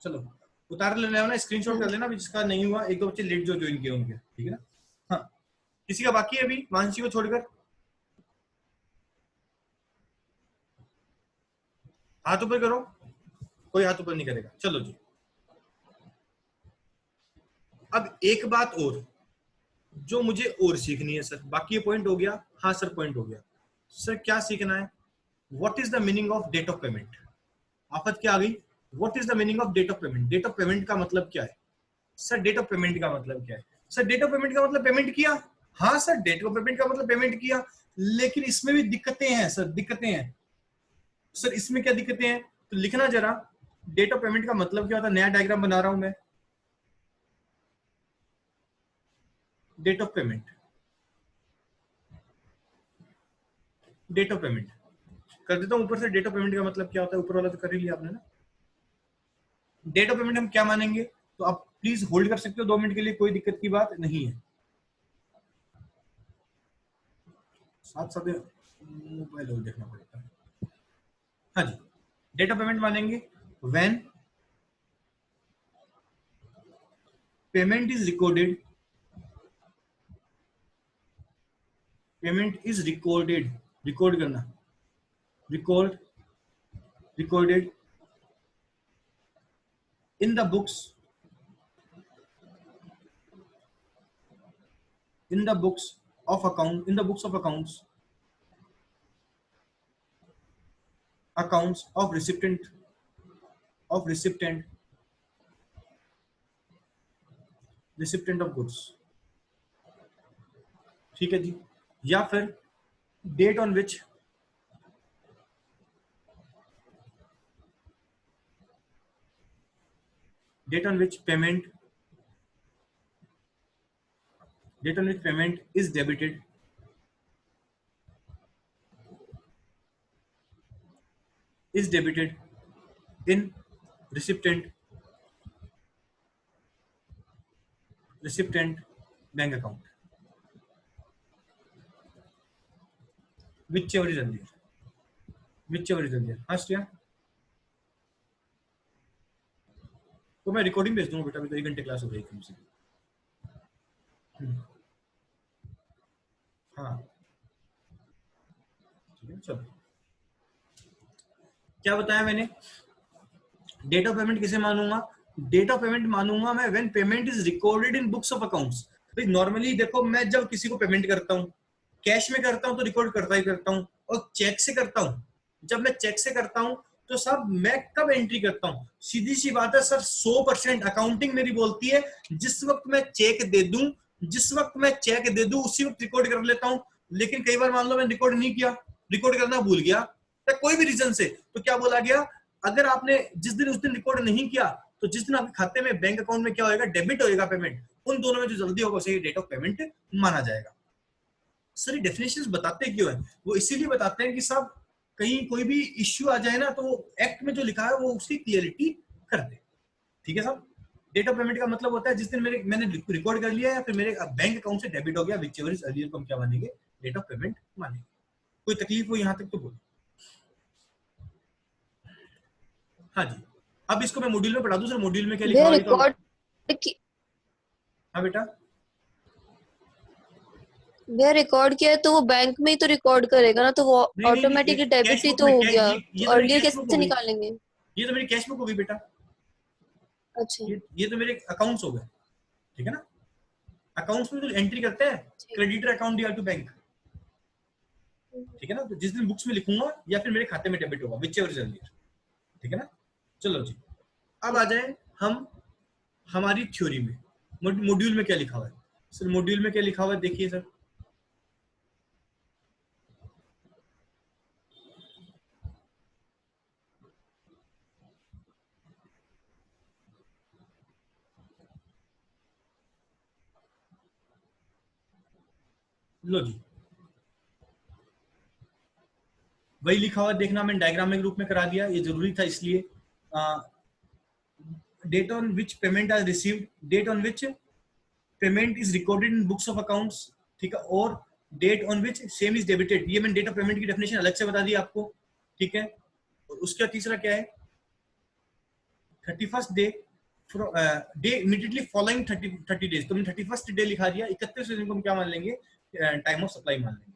चलो उतार लेना ना, स्क्रीनशॉट कर लेना, जिसका नहीं हुआ। एक दो बच्चे लेट जो ज्वाइन किए होंगे, ठीक है ना? हाँ, किसी का बाकी है अभी, मानसी को छोड़कर? हाथ ऊपर करो। कोई हाथ ऊपर नहीं करेगा, चलो जी। अब एक बात और जो मुझे और सीखनी है सर, बाकी ये पॉइंट हो गया। हाँ सर, पॉइंट हो गया। सर क्या सीखना है? What is the meaning of date of payment? आफत क्या आ गई? What is the meaning of date of payment? Date of payment का मतलब क्या है? सर डेट ऑफ पेमेंट का मतलब क्या है? सर डेट ऑफ पेमेंट का मतलब पेमेंट किया। हाँ सर, डेट ऑफ पेमेंट का मतलब पेमेंट किया, लेकिन इसमें भी दिक्कतें हैं सर, दिक्कतें हैं। सर इसमें क्या दिक्कतें हैं? तो लिखना जरा, डेट ऑफ पेमेंट का मतलब क्या होता है। नया डायग्राम बना रहा हूं मैं। Date of payment, date of payment कर देता हूं ऊपर से। डेट ऑफ पेमेंट का मतलब क्या होता है, ऊपर वाला तो कर ही लिया आपने ना। डेट ऑफ पेमेंट हम क्या मानेंगे? तो आप प्लीज होल्ड कर सकते हो 2 मिनट के लिए, कोई दिक्कत की बात नहीं है। साथ साथ मोबाइल और देखना पड़ेगा। हाँ जी, डेट ऑफ पेमेंट मानेंगे when payment is recorded, payment is recorded, record करना, record, recorded in the books, in the books of account, in the books of accounts, accounts of recipient, of recipient, recipient of goods। ठीक है जी। या फिर date on which, date on which payment, date on which payment is debited, is debited in recipient, recipient bank account, whichever is earlier, whichever is earlier। हाँ श्रेया, तो मैं recording भेज दूंगा बेटा, अभी तो 1 घंटे क्लास हो गई कम से कम। हाँ ठीक है, चलो क्या बताया मैंने? डेट ऑफ पेमेंट किसे मानूंगा? डेट ऑफ पेमेंट मानूंगा मैं when payment is recorded in books of accounts. भाई नॉर्मली देखो, मैं जब किसी को पेमेंट करता हूँ, कैश में करता हूँ तो रिकॉर्ड करता ही करता हूँ, और चेक से करता हूं, जब मैं चेक से करता हूं तो साहब मैं कब एंट्री करता हूं? सीधी सी बात है सर, 100% अकाउंटिंग मेरी बोलती है जिस वक्त मैं चेक दे दूं, जिस वक्त मैं चेक दे दूं उसी वक्त रिकॉर्ड कर लेता हूं। लेकिन कई बार मान लो मैं रिकॉर्ड नहीं किया, रिकॉर्ड करना भूल गया या कोई भी रीजन से, तो क्या बोला गया, अगर आपने जिस दिन उस दिन रिकॉर्ड नहीं किया तो जिस दिन आपके खाते में बैंक अकाउंट में क्या होगा, डेबिट होगा पेमेंट, उन दोनों में जो जल्दी होगा उसे डेट ऑफ पेमेंट माना जाएगा। सर ये डेफिनेशंस बताते क्यों है? वो इसीलिए बताते हैं कि साहब कहीं कोई भी इश्यू आ जाए ना तो एक्ट में जो लिखा है वो उसकी क्लियरिटी कर दे। ठीक है साहब, डेट ऑफ पेमेंट का मतलब होता है जिस दिन मैंने रिकॉर्ड कर लिया या फिर मेरे बैंक अकाउंट से डेबिट हो गया, विच एवर इज अर्लियर, को हम क्या मानेंगे, डेट ऑफ पेमेंट मानेंगे। कोई तकलीफ हो यहाँ तक तो बोलो। हाँ जी, अब इसको मैं मॉड्यूल में पढ़ा दूं। सर मॉड्यूल में क्या लिखा हुआ है? रिकॉर्ड हाँ बेटा, भैया रिकॉर्ड किया है तो वो बैंक में ही तो रिकॉर्ड करेगा ना, तो वो ऑटोमेटिकली डेबिट ही तो हो गया, तो अर्लियर कैसे निकालेंगे? ये तो मेरी कैश बुक हो गई बेटा। अच्छा, ये तो मेरे अकाउंट्स हो गए, ठीक है ना। अकाउंट्स में तो एंट्री करते हैं creditor account dear to bank, ठीक है ना। तो जिस दिन बुक्स में लिखूंगा या फिर मेरे खाते में डेबिट होगा, विच एवर इज अर्लियर, ठीक है ना। चलो जी, अब आ जाए हम हमारी थ्योरी में। मॉड्यूल में क्या लिखा हुआ है? सर मॉड्यूल में क्या लिखा हुआ है देखिए सर, लो जी, वही लिखा हुआ देखना, मैंने डायग्राम में रूप में करा दिया, ये जरूरी था इसलिए। Date on which payment are received, date on which payment is recorded in books of accounts, ठीक है, और date on which same is debited. ये मैंने डेट ऑफ पेमेंट की डेफिनेशन अलग से बता दी आपको, ठीक है। और उसका तीसरा क्या है, 31st day day immediately following 30 days, तो मैंने 31st डे लिखा दिया। 31वें दिन को हम क्या मान लेंगे, टाइम ऑफ सप्लाई मान लेंगे।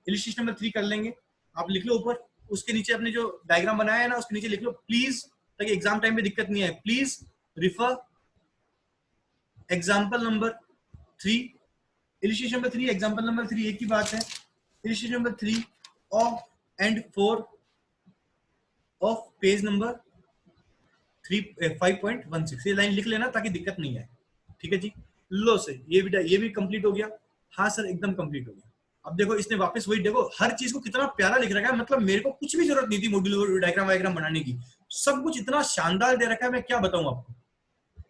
इलिस्ट्रेशन नंबर 3 कर लेंगे, आप लिख लो ऊपर, उसके नीचे अपने जो डायग्राम बनाया है ना उसके नीचे लिख लो प्लीज, ताकि एग्जाम टाइम में दिक्कत नहीं आए, please refer example number 3, illustration number 3, example number 3 एक ही बात है। Illustration number 3 of and 4 of page number 5.16, ये लाइन लिख लेना ताकि दिक्कत नहीं आए, ठीक है जी। लो से ये भी कंप्लीट हो गया। हाँ सर एकदम कंप्लीट हो गया। अब देखो इसने वापस वही, देखो हर चीज को कितना प्यारा लिख रखा है, मतलब मेरे को कुछ भी जरूरत नहीं थी मॉड्यूल डायग्राम वायग्राम बनाने की, सब कुछ इतना शानदार दे रखा है, मैं क्या बताऊं आपको,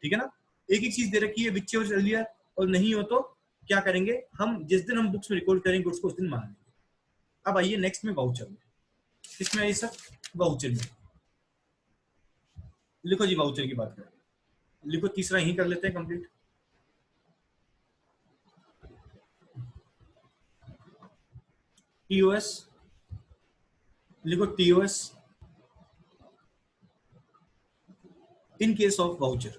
ठीक है ना। एक एक चीज दे रखी है, विच एवर अर्लियर, और नहीं हो तो क्या करेंगे हम, जिस दिन हम बुक्स में रिकॉर्ड करेंगे उसको उस दिन मान लेंगे। अब आइए नेक्स्ट में वाउचर में, इसमें आइए सर वाउचर में, लिखो जी वाउचर की बात करें, लिखो तीसरा यही कर लेते हैं कंप्लीट। टीओएस लिखो, TOS in case of voucher,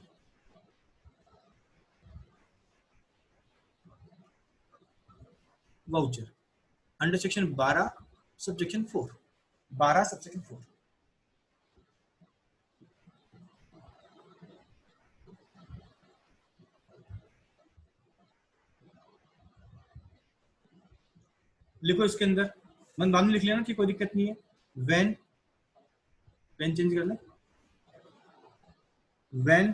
voucher under section 12 subsection 4, 12 subsection 4। लिखो इसके अंदर, मन बाद में लिख लेना कि कोई दिक्कत नहीं है। व्हेन, व्हेन चेंज कर ले, when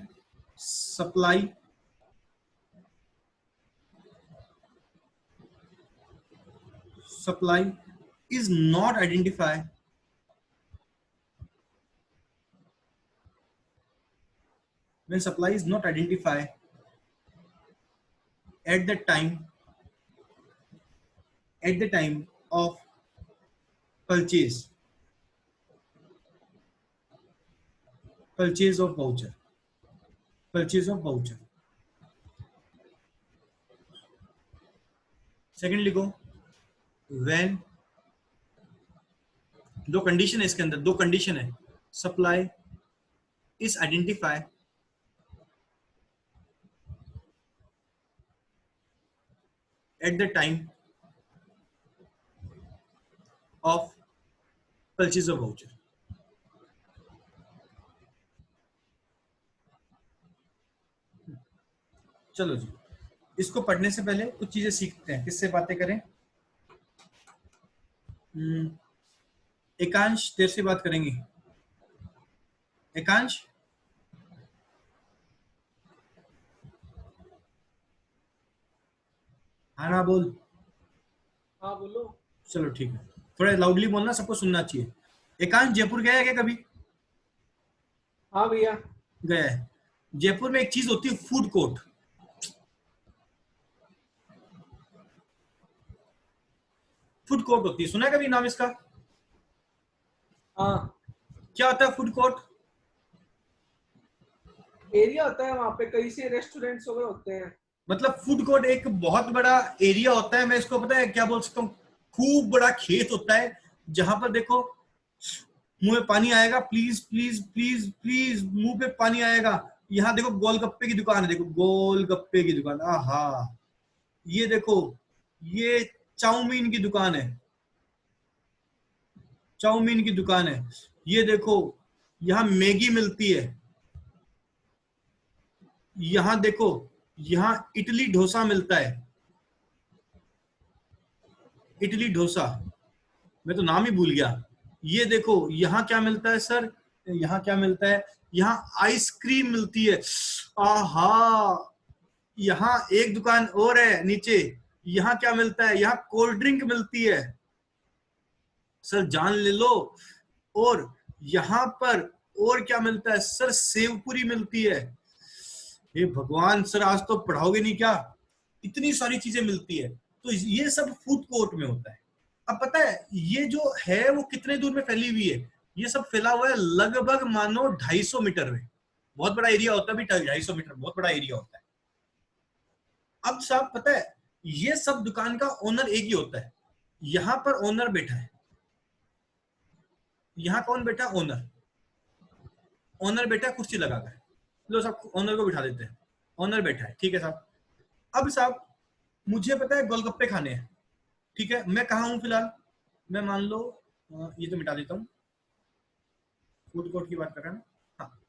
supply supply is not identified when supply is not identified at the time of purchase of voucher, purchase of voucher। Second लिखो, when, दो कंडीशन है इसके अंदर, दो कंडीशन है, supply is identify at the time of purchase of voucher. चलो जी, इसको पढ़ने से पहले कुछ चीजें सीखते हैं, किससे बातें करें। एकांश देर से बात करेंगे। एकांश हाँ ना बोल। हाँ बोलो। चलो ठीक है, थोड़ा लाउडली बोलना, सबको सुनना चाहिए। एकांश जयपुर गया है क्या कभी? हाँ भैया। गया है। जयपुर में एक चीज होती है फूड कोर्ट। फूड कोर्ट होती है, सुना है कभी नाम इसका? हाँ, क्या होता है फूड कोर्ट? एरिया होता है वहाँ पे, कई से रेस्टोरेंट्स वगैरह होते हैं। मतलब फूड कोर्ट एक बहुत बड़ा एरिया होता है, मैं इसको पता है क्या बोल सकता हूँ, खूब बड़ा खेत होता है जहां पर देखो मुंह में पानी आएगा, प्लीज प्लीज प्लीज प्लीज मुंह पे पानी आएगा। यहाँ देखो गोलगप्पे की दुकान है, देखो गोलगप्पे की दुकान, आहा। ये देखो ये चाउमीन की दुकान है, चाउमीन की दुकान है। ये देखो यहाँ मैगी मिलती है। यहाँ देखो यहाँ इडली डोसा मिलता है, इडली डोसा, मैं तो नाम ही भूल गया। ये देखो यहाँ क्या मिलता है सर, यहाँ क्या मिलता है, यहाँ आइसक्रीम मिलती है, आहा। यहाँ एक दुकान और है नीचे, यहाँ क्या मिलता है, यहाँ कोल्ड ड्रिंक मिलती है, सर जान ले लो। और यहाँ पर और क्या मिलता है सर, सेव पूरी मिलती है। हे भगवान सर, आज तो पढ़ाओगे नहीं क्या, इतनी सारी चीजें मिलती है। तो ये सब फूड कोर्ट में होता है। अब पता है ये जो है वो कितने दूर में फैली हुई है, ये सब फैला हुआ है लगभग मानो 250 मीटर में। बहुत बड़ा एरिया होता है भी, 250 मीटर बहुत बड़ा एरिया होता है। अब साहब पता है ये सब दुकान का ओनर एक ही होता है। यहां पर ओनर बैठा है, यहां कौन बैठा? ओनर। ओनर बैठा है कुर्सी लगाकर, लो साहब ओनर को बिठा देते हैं, ओनर बैठा है, ठीक है साहब। अब साहब मुझे पता है गोलगप्पे खाने हैं, ठीक है, मैं कहाँ हूँ फिलहाल, मैं मान लो ये तो मिटा देता हूँ, फूड कोर्ट की बात कर रहा है ना। हाँ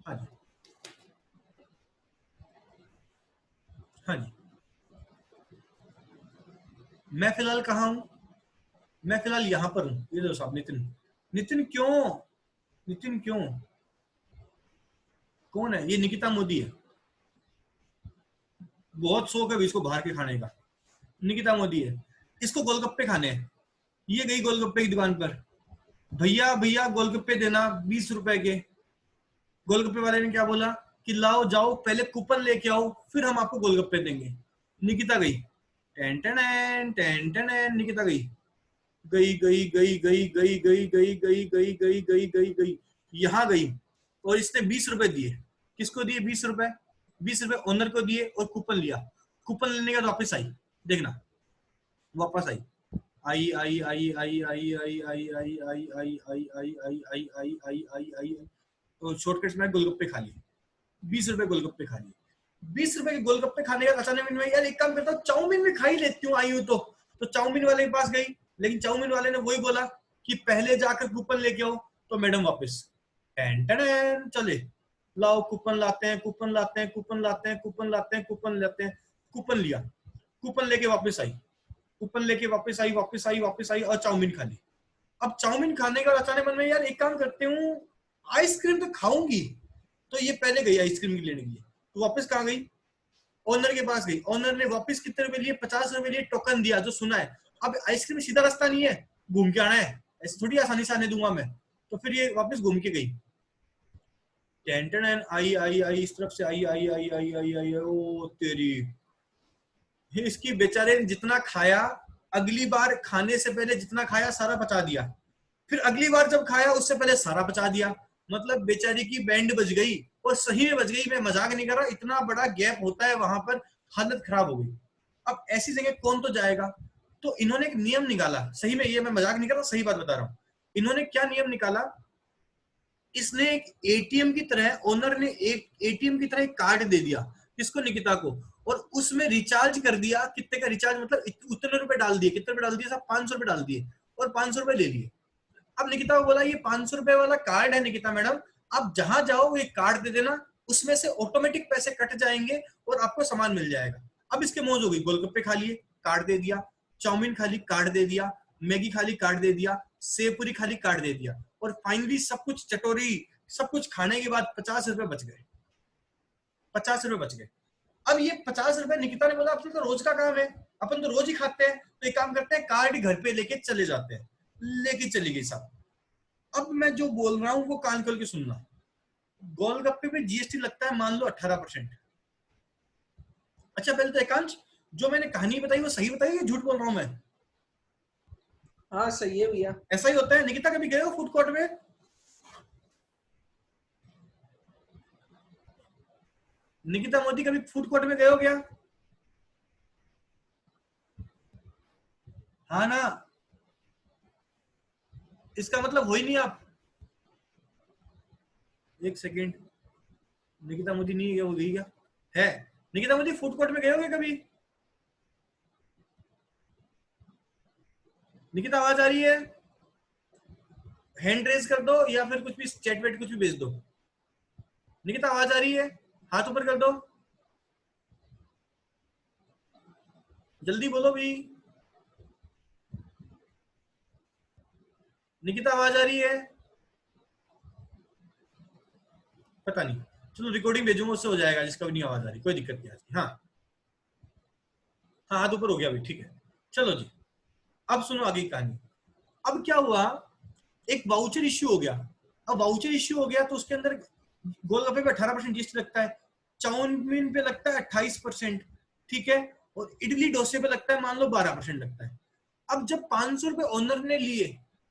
हाँ जी, हाँ जी। मैं फिलहाल कहाँ हूँ, मैं फिलहाल यहाँ पर हूँ। ये लो साहब नितिन। नितिन क्यों, नितिन क्यों, कौन है ये? निकिता मोदी है, बहुत शौक है इसको बाहर के खाने का। निकिता मोदी है, इसको गोलगप्पे खाने हैं। ये गई गोलगप्पे की दुकान पर, भैया भैया गोलगप्पे देना 20 रुपए के। गोलगप्पे वाले ने क्या बोला कि लाओ जाओ पहले कूपन लेके आओ फिर हम आपको गोलगप्पे देंगे। निकिता गई, ten ten ten ten, Nikita गई गई गई गई गई गई गई गई गई गई गई गई गई गई यहाँ गई और इसने 20 रुपए दिए। किसको दिए 20 रुपए? 20 रुपए ओनर को दिए और कूपन लिया। कूपन लेने के बाद वापस आई, देखना वापस आई, आई आई आई आई आई आई आई आई आई आई आई आई आई आई आई आई आई आई, तो शॉर्टकट में गोलगप्पे खा लिए, 20 रुपए गोलगप्पे खा लिए। 20 रुपए के गोलगप्पे खाने का अचानक में यार एक काम करता हूँ चाउमीन में खा ही लेती हूँ, आई हूँ तो चाउमीन वाले के पास गई, लेकिन चाउमीन वाले ने वही बोला कि पहले जाकर कूपन लेके आओ। तो मैडम वापस चले, लाओ कूपन लाते हैं, कूपन लाते हैं, कूपन लाते हैं, कूपन लाते हैं, कूपन लाते हैं, कूपन लिया, कूपन लेके वापस आई, कूपन लेके वापस आई, वापस आई, वापस आई और चाउमीन खा ली। अब चाउमीन खाने का अचानक मन में यार एक काम करते हूँ आइसक्रीम तो खाऊंगी, तो ये पहले गई आइसक्रीम लेने के लिए। तो वापस कहाँ गई? ओनर के पास गई। ओनर ने वापस कितने रुपए लिए? 50 रुपए लिए, टोकन दिया जो सुना है। अब आइसक्रीम सीधा रास्ता नहीं है, घूम के आना है, ऐसे थोड़ी आसानी से आने दूंगा मैं। तो फिर ये वापस घूम के गई, टेंटन आई आई आई इस तरफ से आई आई आई आई आई आई, ओ तेरी, इसकी बेचारे ने जितना खाया अगली बार खाने से पहले जितना खाया सारा बचा दिया, फिर अगली बार जब खाया उससे पहले सारा बचा दिया। मतलब बेचारी की बैंड बज गई, और सही में बज गई, मैं मजाक नहीं कर रहा, इतना बड़ा गैप होता है वहां पर, हालत खराब हो गई। अब ऐसी जगह कौन तो जाएगा, तो इन्होंने एक नियम निकाला, सही में ये मैं मजाक नहीं कर रहा, सही बात बता रहा हूँ। इन्होंने क्या नियम निकाला, इसने एक एटीएम की तरह, ओनर ने एक एटीएम की तरह एक कार्ड दे दिया किसको? निकिता को, और उसमें रिचार्ज कर दिया। कितने का रिचार्ज? मतलब उतने रुपए डाल दिए। कितने रुपए डाल दिए साहब? 500 रुपए डाल दिए, और 500 रुपए ले लिए। अब निकिता को बोला ये 500 रुपए वाला कार्ड है निकिता मैडम, आप जहां जाओ वो एक कार्ड दे देना, उसमें से ऑटोमेटिक पैसे कट जाएंगे और आपको सामान मिल जाएगा। अब इसके मौज हो गई, गोलगप्पे खा लिए, कार्ड दे दिया, चाउमीन खाली कार्ड दे दिया, मैगी खाली कार्ड दे दिया, सेव पूरी खाली कार्ड दे दिया, और फाइनली सब कुछ चटोरी सब कुछ खाने के बाद 50 रुपए बच गए, 50 रुपए बच गए। अब ये 50 रुपए निकिता ने बोला अपने तो रोज का काम है, अपन तो रोज ही खाते हैं, तो एक काम करते हैं कार्ड घर पे लेके चले जाते हैं। लेके चली गई साहब। अब मैं जो बोल रहा हूं वो कान खोल के सुनना। गोलगप्पे पे जीएसटी लगता है मान लो 18%। अच्छा पहले तो एकांश, जो मैंने कहानी बताई वो सही बताई या झूठ बोल रहा हूं मैं? हाँ सही है भैया। ऐसा ही होता है। निकिता कभी गए हो फूड कोर्ट में? निकिता मोदी कभी फूड कोर्ट में गए हो क्या? हाँ ना, इसका मतलब हो ही नहीं आप। एक सेकेंड, निकिता मोदी नहीं गई, वो गई क्या है? निकिता मोदी फूड कोर्ट में गए होगे कभी? निकिता आवाज आ रही है? हैंड रेज कर दो या फिर कुछ भी चैट वेट कुछ भी भेज दो। निकिता आवाज आ रही है? हाथ ऊपर कर दो, जल्दी बोलो भी। निकिता आवाज आ रही है? पता नहीं, चलो रिकॉर्डिंग भेजूंगा, उससे हो जाएगा जिसका भी नहीं आवाज आ रही, कोई दिक्कत नहीं आती। हाँ हाँ हाथ ऊपर हो गया भाई, ठीक है। चलो जी, अब सुनो आगे की कहानी। अब क्या हुआ, एक वाउचर इश्यू हो गया। अब वाउचर इश्यू हो गया तो उसके अंदर गोलगप्पे पे 18% जीएसटी लगता है, चाउमीन पे लगता है 28%, ठीक है, और इडली डोसे पे लगता है मान लो 12% लगता है। अब जब 500 रुपए ओनर ने लिए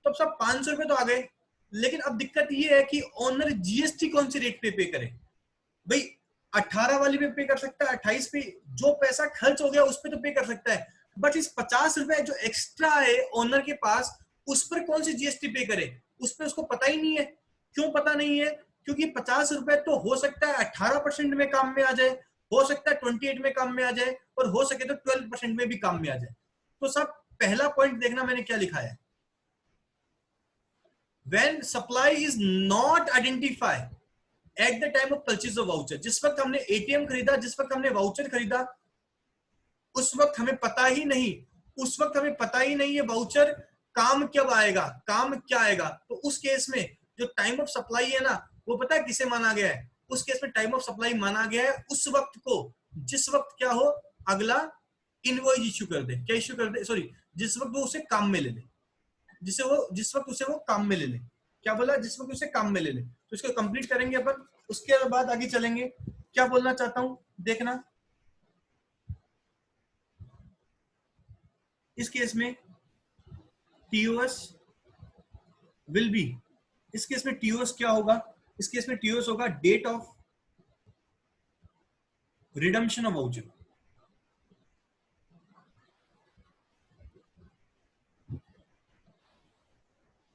तब सब 500 रुपए तो आ गए, लेकिन अब दिक्कत ये है कि ओनर जीएसटी कौन से रेट पे पे करे भाई? 18 वाली पे कर सकता है, 28 पे, जो पैसा खर्च हो गया उस पे तो पे कर सकता है, बट इस 50 रुपए जो एक्स्ट्रा है ओनर के पास, उस पर कौन सी जीएसटी पे करे? उस पर उसको पता ही नहीं है। क्यों पता नहीं है? क्योंकि 50 रुपए तो हो सकता है 18% में काम में आ जाए, हो सकता है 28 में काम में आ जाए, और हो सके तो 12% में भी काम में आ जाए। तो सब पहला पॉइंट देखना मैंने क्या लिखा है, when supply is not identified at the time of purchase of voucher। जिस वक्त हमने एटीएम खरीदा, जिस वक्त हमने वाउचर खरीदा, उस वक्त हमें पता ही नहीं है वाउचर काम कब आएगा, काम क्या आएगा। तो उस केस में जो टाइम ऑफ सप्लाई है ना, वो पता है किसे माना गया है? उस केस में टाइम ऑफ सप्लाई माना गया है उस वक्त को जिस वक्त क्या हो, अगला इनवॉइस इश्यू कर दे, क्या इश्यू कर दे, सॉरी, जिस वक्त वो उसे काम में ले ले, जिस वक्त उसे वो काम में ले ले। क्या बोला? जिस वक्त उसे काम में ले ले। तो इसको कंप्लीट करेंगे अपन, उसके बाद आगे चलेंगे। क्या बोलना चाहता हूं देखना। इस केस में टीओएस विल बी, इस केस में टीओएस क्या होगा? इस केस में टीओएस होगा date of redemption of voucher.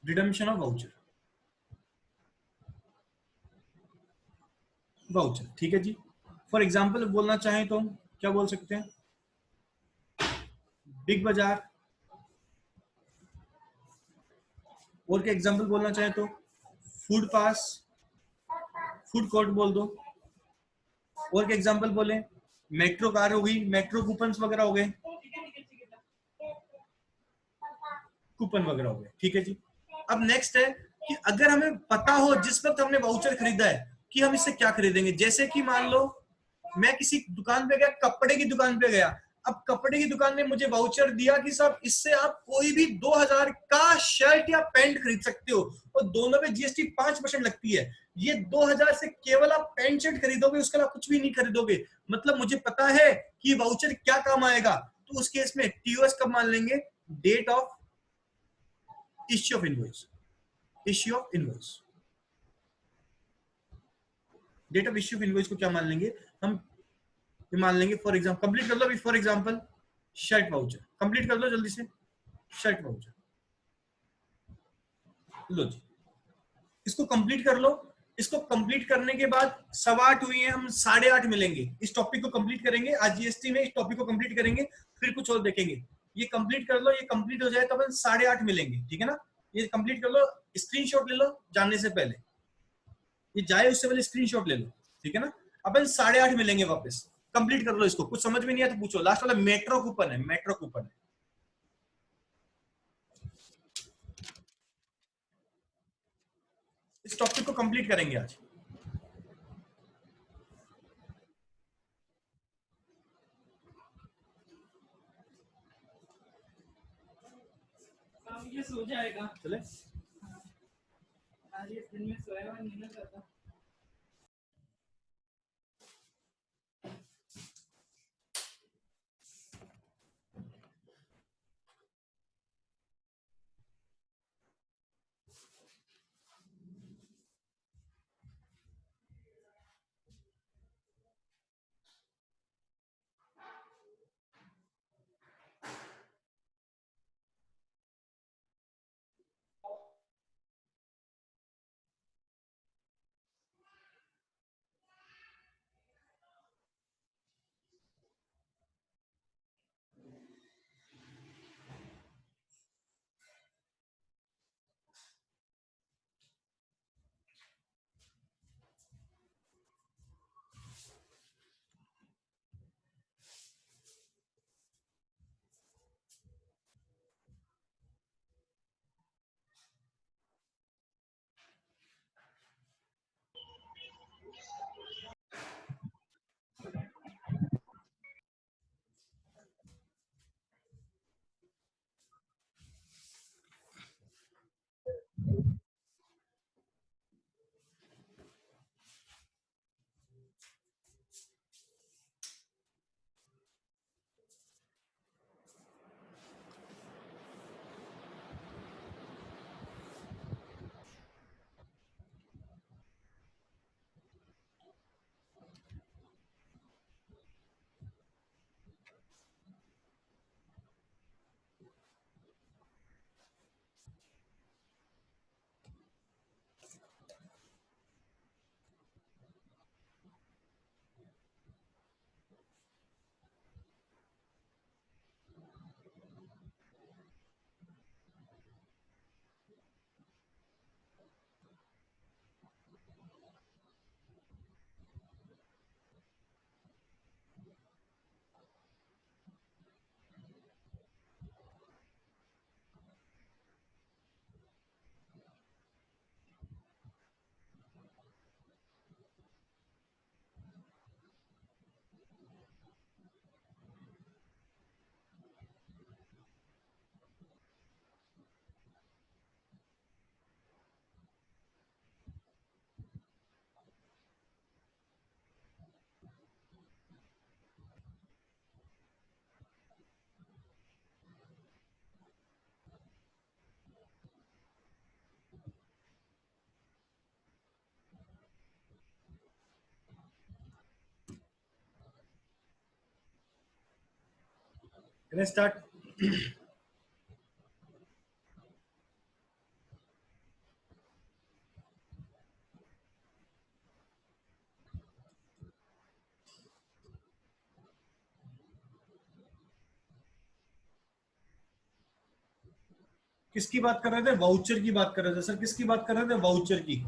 Redemption of voucher, ठीक है जी। फॉर एग्जाम्पल बोलना चाहें तो क्या बोल सकते हैं? बिग बाजार, और क्या एग्जाम्पल बोलना चाहें तो फूड पास, फूड कोर्ट बोल दो। और क्या एग्जाम्पल बोले? मेट्रो कार हो गई, मेट्रो कूपन वगैरह हो गए, कूपन वगैरह हो गए, ठीक है जी। अब नेक्स्ट है कि अगर हमें पता हो जिस वक्त हमने वाउचर खरीदा है कि हम इससे क्या खरीदेंगे। जैसे कि मान लो मैं किसी दुकान पे गया, कपड़े की दुकान पे गया, अब कपड़े की दुकान ने मुझे वाउचर दिया कि साहब इससे आप कोई भी 2000 का शर्ट या पैंट खरीद सकते हो, और दोनों पे जीएसटी 5% लगती है। ये 2000 से केवल आप पैंट शर्ट खरीदोगे, उसके अलावा कुछ भी नहीं खरीदोगे। मतलब मुझे पता है कि वाउचर क्या काम आएगा। तो उस केस में टीओएस कब मान लेंगे? Date of issue of invoice, issue of invoice. Date of issue of invoice को क्या मान लेंगे हम? मान लेंगे फॉर एग्जाम्पल, कंप्लीट कर लो अभी, for example shirt voucher, complete कर लो जल्दी से, शर्ट वाउचर लो जी, इसको कंप्लीट कर लो। इसको कंप्लीट करने के बाद 8:15 हुई है, हम 8:30 मिलेंगे, इस टॉपिक को कंप्लीट करेंगे आज जीएसटी में, इस टॉपिक को कंप्लीट करेंगे, फिर कुछ और देखेंगे। ये कंप्लीट कर लो, ये कंप्लीट हो जाए तो अपन 8:30 मिलेंगे, ठीक है ना। ये कंप्लीट कर लो, स्क्रीनशॉट ले लो जाने से पहले, ये जाए उससे पहले स्क्रीनशॉट ले लो, ठीक है ना। अपन 8:30 मिलेंगे वापस। कंप्लीट कर लो इसको, कुछ समझ में नहीं आया तो पूछो। लास्ट वाला मेट्रो कूपन है, मेट्रो कूपन है, इस टॉपिक को कंप्लीट करेंगे आज। ये सो जाएगा। चले आज इस दिन में सोया हुआ नहीं ना करता। Can I start? किसकी बात कर रहे थे? वाउचर की बात कर रहे थे सर। किसकी बात कर रहे थे? वाउचर की।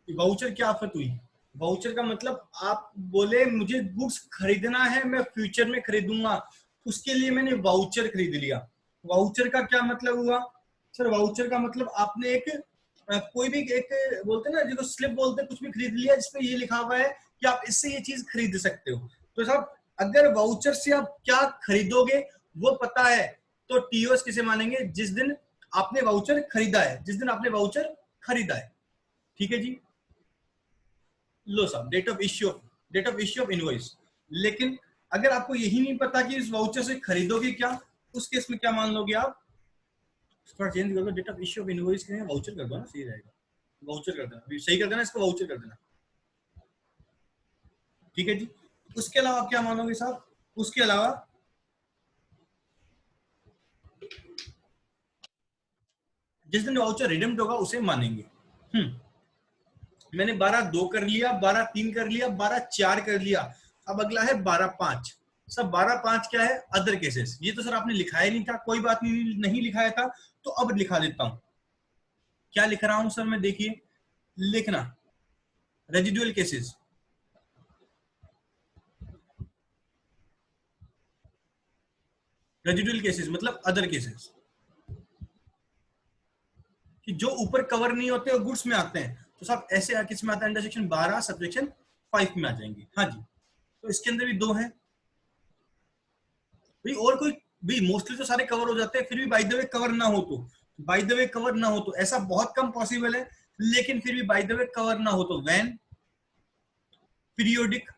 वाउचर क्या आफत हुई? वाउचर का मतलब आप बोले मुझे गुड्स खरीदना है, मैं फ्यूचर में खरीदूंगा, उसके लिए मैंने वाउचर खरीद लिया। वाउचर का क्या मतलब हुआ सर? वाउचर का मतलब आपने एक कोई भी एक बोलते हैं ना, जिसको स्लिप बोलते हैं, कुछ भी खरीद लिया जिसमें ये लिखा हुआ है कि आप इससे ये चीज खरीद सकते हो। तो साहब अगर वाउचर से आप क्या खरीदोगे वो पता है तो टीओएस किसे मानेंगे? जिस दिन आपने वाउचर खरीदा है, जिस दिन आपने वाउचर खरीदा है। ठीक है जी। लो साहब, date of issue of invoice. लेकिन अगर आपको यही नहीं पता कि इस वाउचर से खरीदोगे क्या, उस केस में क्या मान लोगे आप? थोड़ा चेंज कर दो, date of issue of invoice के वाउचर कर दो ना, सही रहेगा। वाउचर कर देना, सही कर देना, इसको वाउचर कर देना। ठीक है जी। उसके अलावा आप क्या मानोगे साहब? उसके अलावा जिस दिन वाउचर रिडीम्ड होगा उसे मानेंगे। मैंने 12(2) कर लिया, 12(3) कर लिया, 12(4) कर लिया। अब अगला है 12(5). सब 12(5) क्या है? Other cases. ये तो सर आपने लिखाया नहीं था, कोई बात नहीं लिखाया था तो अब लिखा देता हूं। क्या लिख रहा हूं सर मैं? देखिए लिखना, रेजिडुअल केसेस। रेजिडुअल केसेस मतलब अदर केसेस कि जो ऊपर कवर नहीं होते और गुड्स में आते हैं। तो सब ऐसे किस में आता है, अंडर सेक्शन 12 सबसेक्शन 5 में आ जाएंगे। हाँ जी, तो इसके अंदर भी 2 हैं भाई, और कोई भी मोस्टली तो सारे कवर हो जाते हैं, फिर भी बाय द वे कवर ना हो तो, बाय द वे कवर ना हो तो ऐसा बहुत कम पॉसिबल है, लेकिन फिर भी बाय द वे कवर ना हो तो when periodic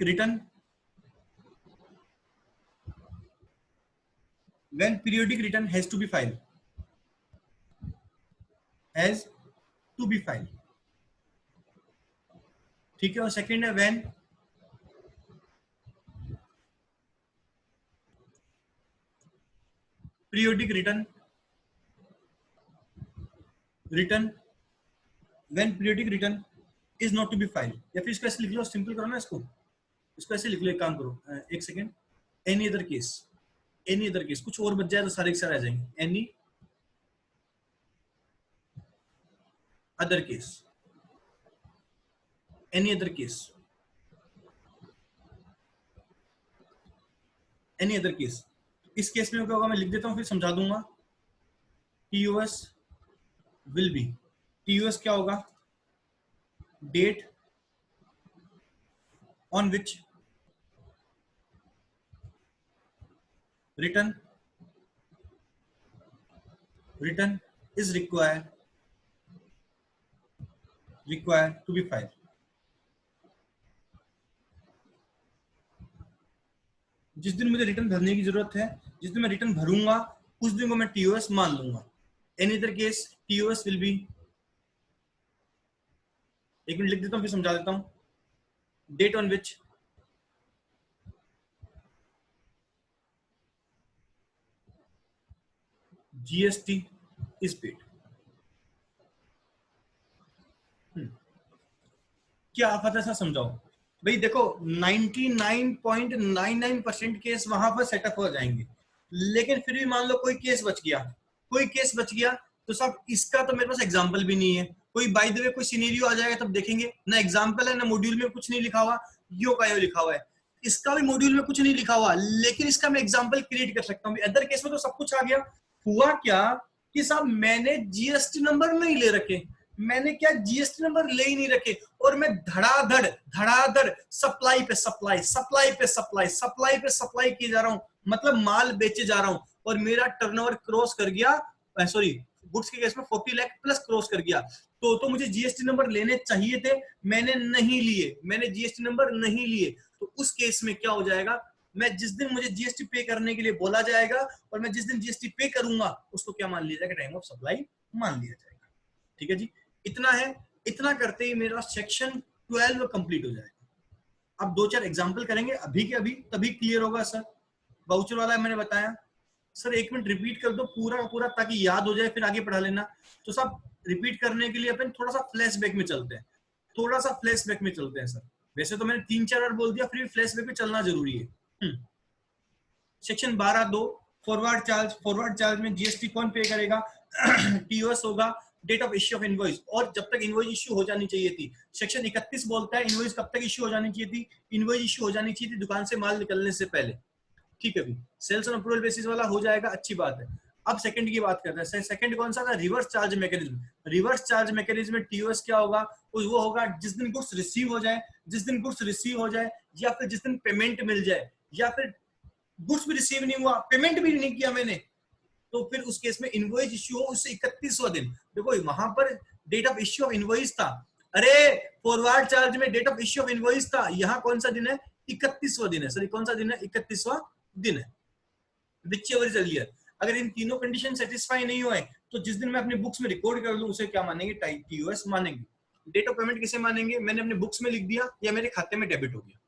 return, when periodic return has to be filed, ठीक है। और सेकंड है when periodic return when periodic return is not to be filed, या फिर इसको ऐसे लिख लो, सिंपल करो ना इसको ऐसे लिख लो, एक काम करो, एक सेकेंड, एनी अदर केस, कुछ और बच जाए तो सारे के सारे आ जाएंगे, एनी अदर केस। इस केस में क्या होगा, मैं लिख देता हूं फिर समझा दूंगा। TOS विल बी, TOS क्या होगा, date on which return is required to be filed। जिस दिन मुझे रिटर्न भरने की जरूरत है, जिस दिन मैं रिटर्न भरूंगा उस दिन को मैं TOS मान लूंगा। Any other case TOS will be, एक मिनट लिख देता हूं फिर समझा देता हूं, date on which GST is paid। क्या आप ऐसा समझाओ भाई, देखो 99.99% केस वहां पर सेटअप हो जाएंगे, लेकिन फिर भी मान लो कोई केस बच गया तो सब इसका तो मेरे पास एग्जांपल भी नहीं है, कोई बाय द वे कोई सिनेरियो आ जाएगा तब देखेंगे, ना एग्जांपल है ना मॉड्यूल में कुछ नहीं लिखा हुआ, यो का यो लिखा हुआ है, इसका भी मॉड्यूल में कुछ नहीं लिखा हुआ, लेकिन इसका मैं एग्जांपल क्रिएट कर सकता हूँ। अदर केस में तो सब कुछ आ गया। हुआ क्या कि साहब मैंने जीएसटी नंबर नहीं ले रखे, मैंने क्या जीएसटी नंबर ले ही नहीं रखे, और मैं धड़ाधड़ सप्लाई पे सप्लाई किए जा रहा हूं, मतलब माल बेचे जा रहा हूं, और मेरा टर्नओवर क्रॉस कर गया, सॉरी गुड्स के केस में 40 लाख प्लस क्रॉस कर गया, तो मुझे जीएसटी नंबर लेने चाहिए थे, मैंने नहीं लिए, मैंने जीएसटी नंबर नहीं लिए, तो उस केस में क्या हो जाएगा, मैं जिस दिन मुझे जीएसटी पे करने के लिए बोला जाएगा और मैं जिस दिन जीएसटी पे करूंगा उसको क्या मान लिया जाएगा, टाइम ऑफ सप्लाई मान लिया जाएगा। ठीक है जी, इतना है, इतना करते ही मेरा सेक्शन 12 कंप्लीट हो जाएगा। अब 2-4 एग्जांपल करेंगे अभी के अभी, तभी क्लियर होगा। सर वाउचर वाला मैंने बताया, सर 1 मिनट रिपीट कर दो पूरा का पूरा ताकि याद हो जाए, फिर आगे पढ़ा लेना। तो सब रिपीट करने के लिए अपन थोड़ा सा फ्लैशबैक में चलते हैं, सर वैसे तो मैंने 3-4 बार बोल दिया, फिर भी फ्लैशबैक में चलना जरूरी है। सेक्शन 12(2) फॉरवर्ड चार्ज में जीएसटी कौन पे करेगा, टीओएस होगा, date of issue of invoice, और जब तक इनवॉइस इश्यू हो जानी चाहिए थी। सेक्शन 31 बोलता है इनवॉइस कब तक इश्यू हो जानी चाहिए थी, इनवॉइस इश्यू हो जानी चाहिए थी दुकान से माल निकलने से पहले। ठीक है, सेल्स ऑन अप्रूवल बेसिस वाला हो जाएगा, अच्छी बात है। अब सेकंड की बात करते हैं। सेकंड कौन सा था, reverse charge mechanism. Reverse charge mechanism में टीओएस क्या होगा, वो होगा जिस दिन गुड्स रिसीव हो जाए, या फिर जिस दिन पेमेंट मिल जाए, या फिर गुड्स भी रिसीव नहीं हुआ, पेमेंट भी नहीं किया मैंने, तो फिर उस केस में इनवॉइस इश्यू हो उससे 31वां दिन। देखो वहां पर date of issue of invoice था, अरे फॉरवर्ड चार्ज में date of issue of invoice था, यहाँ कौन सा दिन है, 31वां दिन है। सर कौन सा दिन है, 31वां दिन है। Which ever is earlier. अगर इन तीनों कंडीशन सेटिस्फाई नहीं हुए तो जिस दिन मैं अपने बुक्स में रिकॉर्ड कर लूं उसे क्या मानेंगे, टीओएस मानेंगे। डेट ऑफ पेमेंट किसे मानेंगे, मैंने अपने बुक्स में लिख दिया या मेरे खाते में डेबिट हो गया।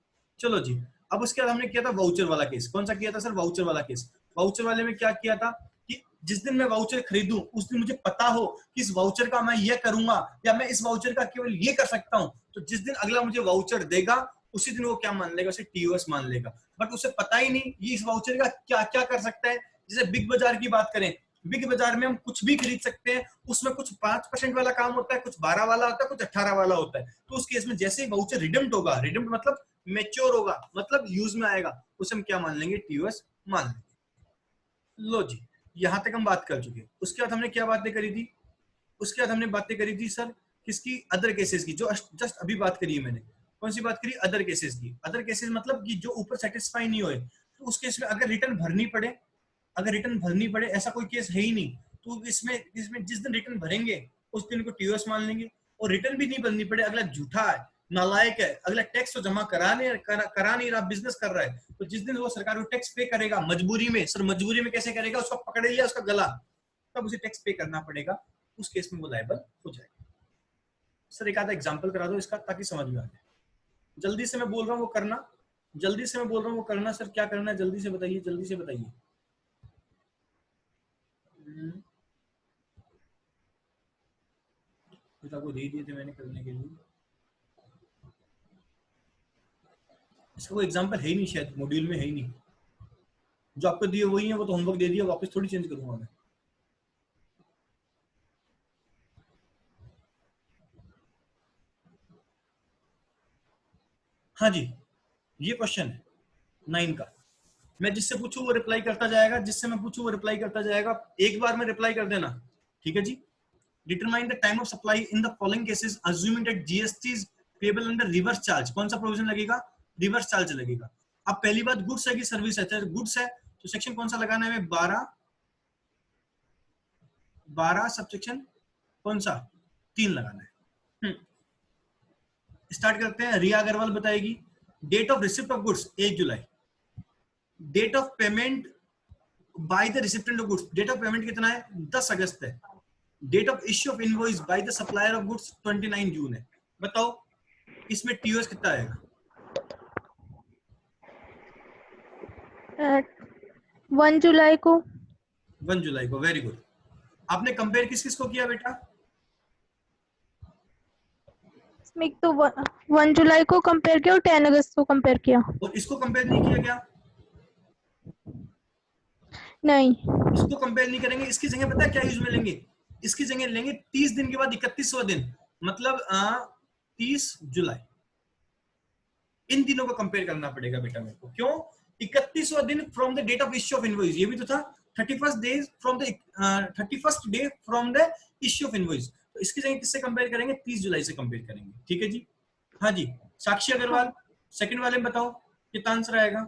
चलो जी, अब उसके बाद हमने किया था वाउचर वाला केस। कौन सा किया था सर, वाउचर वाला केस। वाउचर वाले में क्या किया था कि जिस दिन मैं वाउचर खरीदूं उस दिन मुझे पता हो कि इस वाउचर का मैं ये करूंगा या मैं इस वाउचर का केवल ये कर सकता हूं, तो जिस दिन अगला मुझे वाउचर देगा उसी दिन वो क्या मान लेगा, उसे टीओएस मान लेगा। बट उसे पता ही नहीं ये इस वाउचर का क्या क्या कर सकता है। जैसे बिग बाजार की बात करें, बिग बाजार में हम कुछ भी खरीद सकते हैं, उसमें कुछ 5% वाला काम होता है, कुछ 12 वाला होता है, कुछ 18 वाला होता है। तो उस केस में जैसे ही वाउचर रिडीम्ड होगा, रिडीम्ड मतलब मैच्योर होगा, मतलब यूज में आएगा, उसे हम क्या मान लेंगे, टीओएस मान लेंगे। लो जी, यहां तक हम बात कर चुके हैं। उसके बाद हमने क्या बातें करी थी? उसके बाद हमने बातें करी थी सर किसकी? अदर केसेस की, जो जस्ट अभी बात करी है मैंने। कौन सी बात करी? अदर केसेस की। अदर केसेस मतलब कि जो ऊपर सेटिस्फाई नहीं हुए, तो उस केस में अगर रिटर्न भरनी पड़े, अगर रिटर्न भरनी पड़े, ऐसा कोई केस है ही नहीं, तो इसमें जिस दिन रिटर्न भरेंगे उस दिन को टीओएस मान लेंगे। और रिटर्न भी नहीं भरनी पड़े, अगला झूठा है, नालायक है, अगला टैक्स तो जमा करा नहीं रहा, बिजनेस कर रहा है, तो जिस दिन वो सरकार को टैक्स पे करेगा मजबूरी में, सर मजबूरी में कैसे करेगा? उसका पकड़ लिया उसका गला, तब उसे टैक्स पे करना पड़ेगा, उस केस में वो लायबल हो जाएगा। सर एक आधा एग्जांपल करा दो इसका ताकि समझ में आ जाए। जल्दी से मैं बोल रहा हूँ वो करना, जल्दी से मैं बोल रहा हूँ वो करना। सर क्या करना है जल्दी से बताइए, जल्दी से बताइए। आपको दे दिए थे मैंने करने के लिए, इसका कोई एग्जांपल है ही नहीं, शायद मॉड्यूल में है ही नहीं। जो आपको दिए वही है, वो तो होमवर्क दे दिया, वापस थोड़ी चेंज करूंगा मैं। हाँ जी, ये क्वेश्चन है 9 का। मैं जिससे पूछूं वो रिप्लाई करता जाएगा, जिससे मैं पूछूं वो रिप्लाई करता जाएगा। एक बार में रिप्लाई कर देना, ठीक है जी। Determine the time of supply in the following cases assuming that GST is payable under reverse charge. कौन सा प्रोविजन लगेगा? रिवर्स चार्ज लगेगा। अब पहली बात गुड्स है कि सर्विस है? गुड्स है तो सेक्शन कौन सा लगाना है? 12 सबसेक्शन कौन सा? 3 लगाना है। स्टार्ट करते हैं। रिया अग्रवाल बताएगी। Date of receipt of goods 1 जुलाई। Date of payment by the recipient of goods, date of payment कितना है? 10 अगस्त है। Date of issue of invoice by the supplier of goods 29 जून है। बताओ इसमें टीओएस कितना आएगा? 1 जुलाई को। 1 जुलाई को, वेरी गुड। आपने कंपेयर किस किस को किया बेटा? इसमें एक तो 1 जुलाई को कंपेयर किया और 10 अगस्त को कंपेयर किया। और इसको कंपेयर नहीं किया क्या? नहीं, इसको कंपेयर नहीं करेंगे। इसकी जगह पता है क्या यूज में लेंगे? इसकी जगह लेंगे 30 दिन के बाद 31वां दिन, मतलब 30 जुलाई। इन दिनों को कंपेयर करना पड़ेगा बेटा मेरे को। क्यों? 31वां दिन from the date of issue of invoice, ये भी तो था। 31st day from the issue of invoice. तो इसकी जगह किससे कंपेयर करेंगे? 30 जुलाई से कंपेयर करेंगे, ठीक है जी। हाँ जी, साक्षी अग्रवाल सेकंड वाले में बताओ कितना आंसर आएगा?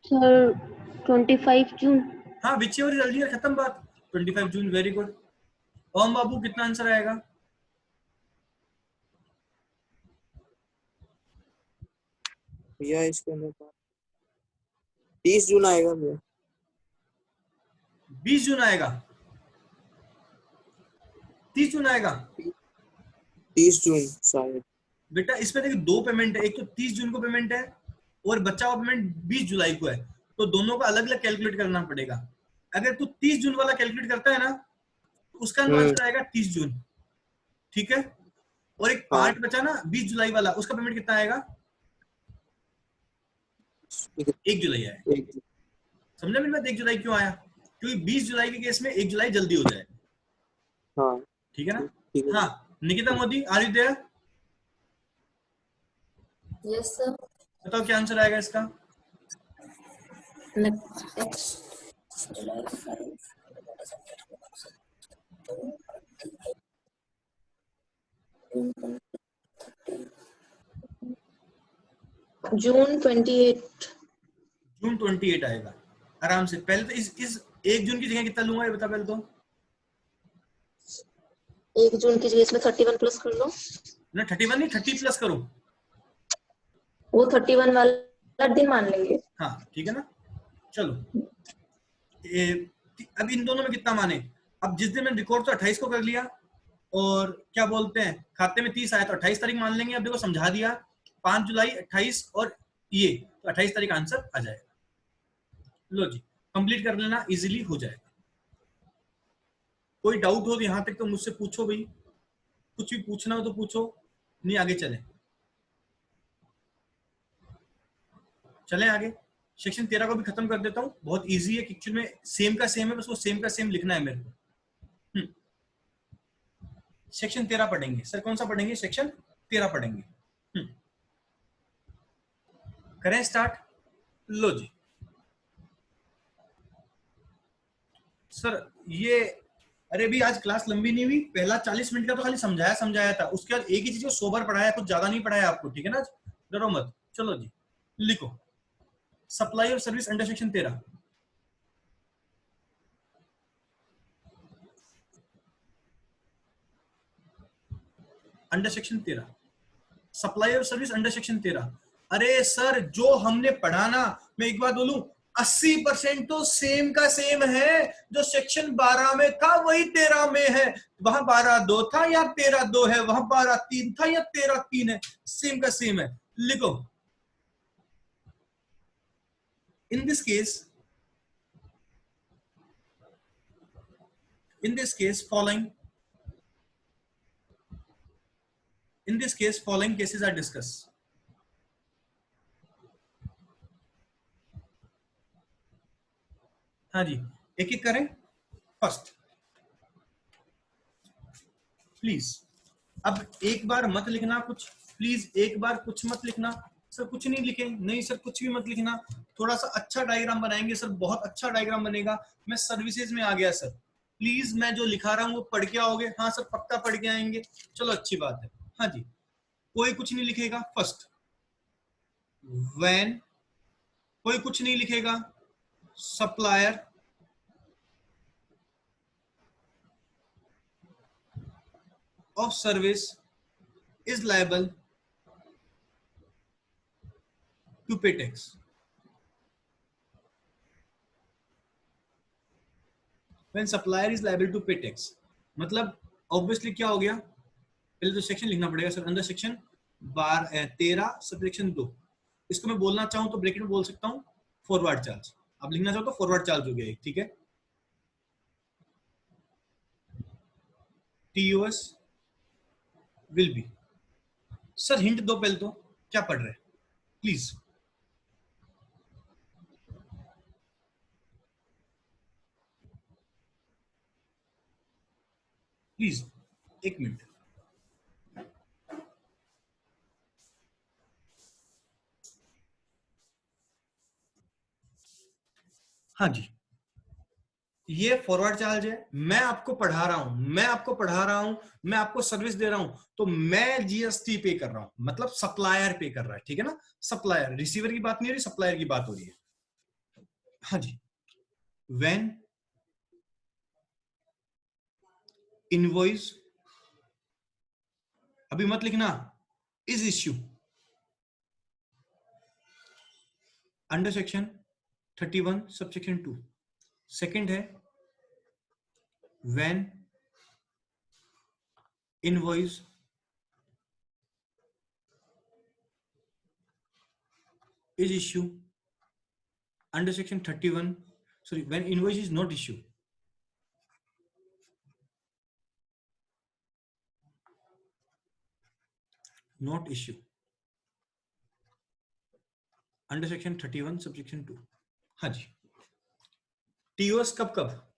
सर 25 जून। हाँ, विच एवर इज अर्लियर, खत्म बात। 25 जून, वेरी गुड। ओम बाबू कितना आंसर आएगा? भैया इसके अंदर 30 जून आएगा भैया। 20 जून आएगा? 30 जून आएगा 30 जून शायद। बेटा इसमें देखिए 2 पेमेंट है, एक तो 30 जून को पेमेंट है और बचा हुआ पेमेंट 20 जुलाई को है, तो दोनों को अलग अलग कैलकुलेट करना पड़ेगा। अगर तू 30 जून वाला कैलकुलेट करता है ना, तो उसका आंसर आएगा 30 जून, ठीक है। और एक पार्ट बचा ना 20 जुलाई वाला, उसका पेमेंट कितना आएगा? 1 जुलाई आएगा। समझा मेरी बात? 1 जुलाई क्यों आया? क्योंकि 20 जुलाई के केस में 1 जुलाई जल्दी हो जाएगा। हाँ, ठीक है ना? हाँ, Nikita Modi are you there? Yes sir. बताओ क्या आंसर आएगा इसका? जून 28। जून 28 आएगा आराम से। पहले तो इस 1 जून की जगह कितना लूंगा ये बता पहले तो। 1 जून की जगह इसमें 31 प्लस कर लो ना। 31 नहीं, 30 प्लस करो। वो 31 वाला दिन मान लेंगे। हाँ ठीक है ना। चलो अब इन दोनों में कितना माने? अब जिस दिन मैंने रिकॉर्ड तो 28 को कर लिया, और क्या बोलते हैं खाते में 30 आया तो 28 तारीख मान लेंगे। अब देखो समझा दिया, 5 जुलाई 28 और ये तो 28 तारीख आंसर आ जाएगा। लो जी, कंप्लीट कर लेना, इजीली हो जाएगा। कोई डाउट हो तो यहां तक तो मुझसे पूछो भाई, कुछ भी पूछना हो तो पूछो, नहीं आगे चलें आगे। सेक्शन 13 को भी खत्म कर देता हूं, बहुत इजी है, एक्चुअली में सेम का सेम है, बस वो सेम का सेम लिखना है मेरे को। सेक्शन 13 पढ़ेंगे। सर कौन सा पढ़ेंगे? सेक्शन 13 पढ़ेंगे। करें स्टार्ट। लो जी सर, ये अरे भी आज क्लास लंबी नहीं हुई, पहला 40 मिनट का तो खाली समझाया था, उसके बाद एक ही चीज को सोबर पढ़ाया, कुछ ज्यादा नहीं पढ़ाया आपको, ठीक है ना, डरो मत। चलो जी लिखो, सप्लाई और service under section 13। Under section 13 supply और सर्विस अंडर सेक्शन 13। अरे सर जो हमने पढ़ा ना, मैं एक बात बोलूं, 80% तो सेम का सेम है, जो सेक्शन 12 में था वही 13 में है। वहां 12(2) था, या 13(2) है, वहां 12(3) था, या 13(3) है, सेम का सेम है। लिखो, in this case following cases are discussed। हाँ जी, एक एक करें। फर्स्ट, प्लीज अब एक बार मत लिखना कुछ, प्लीज एक बार कुछ मत लिखना। सर कुछ नहीं लिखे, नहीं सर कुछ भी मत लिखना, थोड़ा सा अच्छा डायग्राम बनाएंगे सर, बहुत अच्छा डायग्राम बनेगा। मैं सर्विसेज में आ गया सर, प्लीज मैं जो लिखा रहा हूँ वो पढ़ के आओगे। हाँ सर पक्का पढ़ के आएंगे, चलो अच्छी बात है। हाँ जी, कोई कुछ नहीं लिखेगा। फर्स्ट, व्हेन, कोई कुछ नहीं लिखेगा। Supplier of service is liable to pay tax। When supplier is liable to pay tax, मतलब ऑब्वियसली क्या हो गया, पहले तो सेक्शन लिखना पड़ेगा सर, अंडर सेक्शन 13 सबसेक्शन 2। इसको मैं बोलना चाहूं तो ब्रैकेट में बोल सकता हूं फॉरवर्ड चार्ज, अब लिखना चाहो तो फॉरवर्ड चार्ज हो गया एक, ठीक है। TOS will B, sir hint दो पहले तो, क्या पढ़ रहे हैं प्लीज। प्लीज एक मिनट। हाँ जी, ये फॉरवर्ड चार्ज है, मैं आपको पढ़ा रहा हूं, मैं आपको सर्विस दे रहा हूं, तो मैं जीएसटी पे कर रहा हूं, मतलब सप्लायर पे कर रहा है, ठीक है ना। सप्लायर, रिसीवर की बात नहीं हो रही, सप्लायर की बात हो रही है। हाँ जी, व्हेन इनवॉइस, अभी मत लिखना, is issue under section 31 subsection 2। Second है when invoice is issue under section 31, sorry, when invoice is not issue, under section 31 subsection 2। हाँ जी, टीओएस कब कब,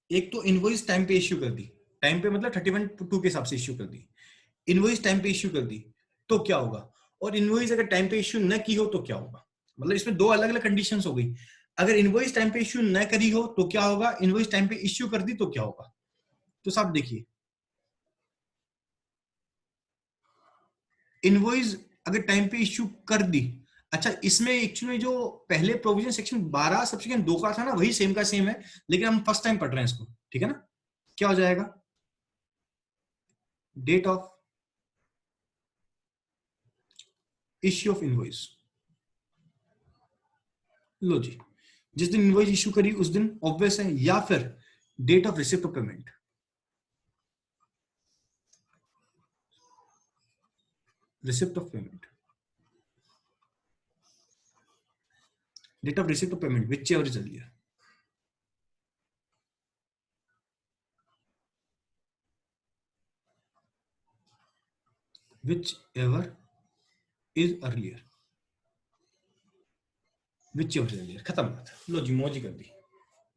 एक तो इनवॉइस टाइम पे इश्यू कर दी, टाइम पे मतलब 31(2) के हिसाब से इश्यू कर दी, इनवॉइस टाइम पे इश्यू कर दी तो क्या होगा, और इनवॉइस अगर टाइम पे इश्यू न की हो तो क्या होगा। मतलब इसमें दो अलग अलग कंडीशंस हो गई। अगर इनवॉइस टाइम पे इश्यू न करी हो तो क्या होगा, इनवॉइस टाइम पे इश्यू कर दी तो क्या होगा। तो साहब देखिए, इनवॉइस अगर टाइम पे इश्यू कर दी, अच्छा इसमें एक्चुअली जो पहले प्रोविजन सेक्शन 12 सबसेक्शन 2 का था ना, वही सेम का सेम है, लेकिन हम फर्स्ट टाइम पढ़ रहे हैं इसको, ठीक है ना। क्या हो जाएगा, date of issue of invoice. लो जी, जिस दिन इनवॉइस इश्यू करी उस दिन ऑब्वियस है, या फिर date of receipt of payment. Receipt of payment, date of receipt of payment, whichever is earlier। whichever is earlier, खत्म बात। लो जी, मौजी कर दी।